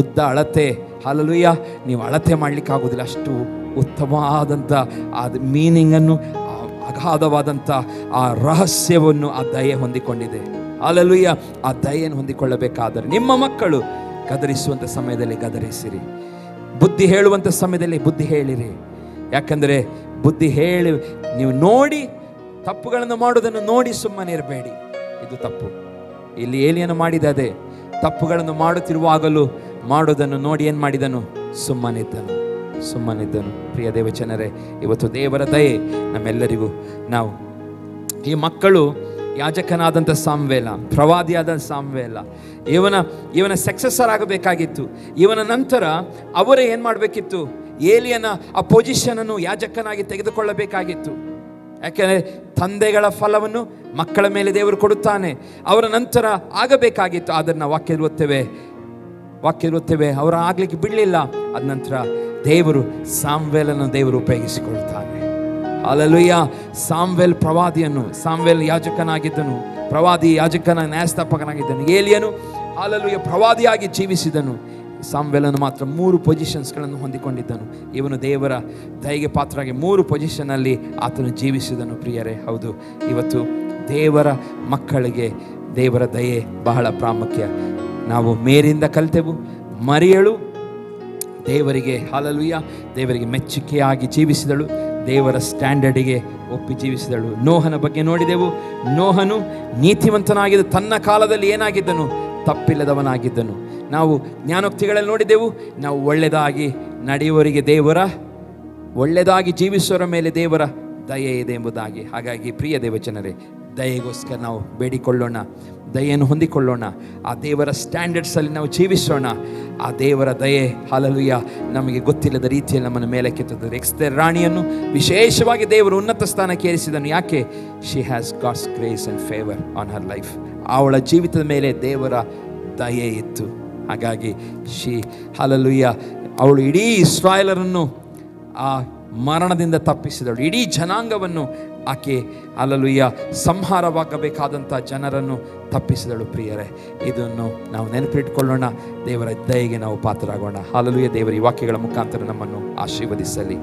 ಉದ್ದ ಅಳತೆ, ಹಲ್ಲೆಲೂಯಾ, ನೀವು ಅಳತೆ ಮಾಡಲಿಕ್ಕಾಗೋದಿಲ್ಲ. ಅಷ್ಟು ಉತ್ತಮವಾದಂಥ ಆ ಮೀನಿಂಗನ್ನು, ಅಗಾಧವಾದಂಥ ಆ ರಹಸ್ಯವನ್ನು ಆ ದಯೆ ಹೊಂದಿಕೊಂಡಿದೆ. ಹಲ್ಲೆಲೂಯಾ. ಆ ದಯೆಯನ್ನು ಹೊಂದಿಕೊಳ್ಳಬೇಕಾದರೆ ನಿಮ್ಮ ಮಕ್ಕಳು ಗದರಿಸುವಂಥ ಸಮಯದಲ್ಲಿ ಗದರಿಸಿರಿ, ಬುದ್ಧಿ ಹೇಳುವಂಥ ಸಮಯದಲ್ಲಿ ಬುದ್ಧಿ ಹೇಳಿರಿ. ಯಾಕಂದರೆ ಬುದ್ಧಿ ಹೇಳಿ ನೀವು ನೋಡಿ ತಪ್ಪುಗಳನ್ನು ಮಾಡೋದನ್ನು ನೋಡಿ ಸುಮ್ಮನೆ ಇರಬೇಡಿ. ಇದು ತಪ್ಪು. ಇಲ್ಲಿ ಏಲಿಯನು ಮಾಡಿದ ತಪ್ಪುಗಳನ್ನು ಮಾಡುತ್ತಿರುವಾಗಲೂ ಮಾಡೋದನ್ನು ನೋಡಿ ಏನು ಮಾಡಿದನು? ಸುಮ್ಮನಿದ್ದನು. ಪ್ರಿಯ ದೇವಜನರೇ, ಇವತ್ತು ದೇವರ ದಯೆ ನಮ್ಮೆಲ್ಲರಿಗೂ. ನಾವು ಈ ಮಕ್ಕಳು ಯಾಜಕನಾದಂಥ ಸಾಮ್ವೇಲ, ಪ್ರವಾದಿಯಾದ ಸಾಮ್ವೇಲ, ಇವನ ಸಕ್ಸೆಸರ್ ಆಗಬೇಕಾಗಿತ್ತು. ಇವನ ನಂತರ ಅವರೇ ಏನು ಮಾಡಬೇಕಿತ್ತು? ಏಲಿಯನ ಆ ಪೊಸಿಷನನ್ನು ಯಾಜಕನಾಗಿ ತೆಗೆದುಕೊಳ್ಳಬೇಕಾಗಿತ್ತು. ಯಾಕೆಂದರೆ ತಂದೆಗಳ ಫಲವನ್ನು ಮಕ್ಕಳ ಮೇಲೆ ದೇವರು ಕೊಡುತ್ತಾನೆ. ಅವರ ನಂತರ ಆಗಬೇಕಾಗಿತ್ತು. ಆದರೆ ನಾವು ವಾಕ್ಯ ಇರುತ್ತೇವೆ ಅವರ ಆಗ್ಲಿಕ್ಕೆ ಬಿಡಲಿಲ್ಲ. ಅದ ನಂತರ ಸಾಮ್ವೇಲನ್ನು ದೇವರು ಉಪಯೋಗಿಸಿಕೊಳ್ತಾನೆ. ಹಲ್ಲೆಲೂಯಾ. ಸಾಮ್ವೇಲ್ ಯಾಜಕನಾಗಿದ್ದನು, ಪ್ರವಾದಿ ಯಾಜಕನ ನ್ಯಾಯಸ್ಥಾಪಕನಾಗಿದ್ದನು. ಏಲಿಯನು ಹಲ್ಲೆಲೂಯಾ ಪ್ರವಾದಿಯಾಗಿ ಜೀವಿಸಿದನು. ಸಾಮ್ವೇಲನು ಮಾತ್ರ 3 ಪೊಸಿಷನ್ಸ್ಗಳನ್ನು ಹೊಂದಿಕೊಂಡಿದ್ದನು. ಇವನು ದೇವರ ದಯೆಗೆ ಪಾತ್ರರಾಗಿ 3 ಪೊಸಿಷನ್ನಲ್ಲಿ ಆತನು ಜೀವಿಸಿದನು. ಪ್ರಿಯರೇ, ಹೌದು, ಇವತ್ತು ದೇವರ ಮಕ್ಕಳಿಗೆ ದೇವರ ದಯೆ ಬಹಳ ಪ್ರಾಮುಖ್ಯ. ನಾವು ಮೇರಿಯಿಂದ ಕಲಿತೆವು. ಮರಿಯಳು ದೇವರಿಗೆ ಹಲ್ಲೆಲೂಯಾ ದೇವರಿಗೆ ಮೆಚ್ಚುಗೆಯಾಗಿ ಜೀವಿಸಿದಳು, ದೇವರ ಸ್ಟ್ಯಾಂಡರ್ಡಿಗೆ ಒಪ್ಪಿ ಜೀವಿಸಿದಳು. ನೋಹನ ಬಗ್ಗೆ ನೋಡಿದೆವು. ನೋಹನು ನೀತಿವಂತನಾಗಿದ್ದ, ತನ್ನ ಕಾಲದಲ್ಲಿ ಏನಾಗಿದ್ದನು? ತಪ್ಪಿಲ್ಲದವನಾಗಿದ್ದನು. ನಾವು ಜ್ಞಾನೋಕ್ತಿಗಳಲ್ಲಿ ನೋಡಿದೆವು. ನಾವು ಒಳ್ಳೆಯದಾಗಿ ನಡೆಯುವವರಿಗೆ ಒಳ್ಳೆಯದಾಗಿ ಜೀವಿಸುವವರ ಮೇಲೆ ದೇವರ ದಯೆ ಇದೆ ಎಂಬುದಾಗಿ. ಹಾಗಾಗಿ ಪ್ರಿಯ ದೇವಜನರೇ, ದಯೆಗೋಸ್ಕರ ನಾವು ಬೇಡಿಕೊಳ್ಳೋಣ, ದಯೆಯನ್ನು ಹೊಂದಿಕೊಳ್ಳೋಣ. ಆ ದೇವರ ಸ್ಟ್ಯಾಂಡರ್ಡ್ಸಲ್ಲಿ ನಾವು ಜೀವಿಸೋಣ. ಆ ದೇವರ ದಯೆ ಹಲ್ಲೆಲೂಯಾ ನಮಗೆ ಗೊತ್ತಿಲ್ಲದ ರೀತಿಯಲ್ಲಿ ನಮ್ಮನ್ನು ಮೇಲೆ ಕೆತ್ತುತ್ತದೆ. ಎಸ್ತೇರ್ ರಾಣಿಯನ್ನು ವಿಶೇಷವಾಗಿ ದೇವರು ಉನ್ನತ ಸ್ಥಾನಕ್ಕೆ ಏರಿಸಿದನು. ಯಾಕೆ? She has God's grace and favour on her life. ಅವಳ ಜೀವಿತದ ಮೇಲೆ ದೇವರ ದಯೆ ಇತ್ತು. ಹಾಗಾಗಿ ಹಲ್ಲೆಲೂಯಾ ಅವಳು ಇಡೀ ಇಸ್ರಾಯೇಲರನ್ನು ಆ ಮರಣದಿಂದ ತಪ್ಪಿಸಿದಳು. ಇಡೀ ಜನಾಂಗವನ್ನು ಆಕೆ ಹಲ್ಲೆಲೂಯಾ ಸಂಹಾರವಾಗಬೇಕಾದಂಥ ಜನರನ್ನು ತಪ್ಪಿಸಿದಳು. ಪ್ರಿಯರೇ, ಇದನ್ನು ನಾವು ನೆನಪಿಟ್ಕೊಳ್ಳೋಣ. ದೇವರ ದಯೆಗೆ ನಾವು ಪಾತ್ರರಾಗೋಣ. ಹಲ್ಲೆಲೂಯಾ. ದೇವರ ಈ ವಾಕ್ಯಗಳ ಮುಖಾಂತರ ನಮ್ಮನ್ನು ಆಶೀರ್ವದಿಸಲಿ.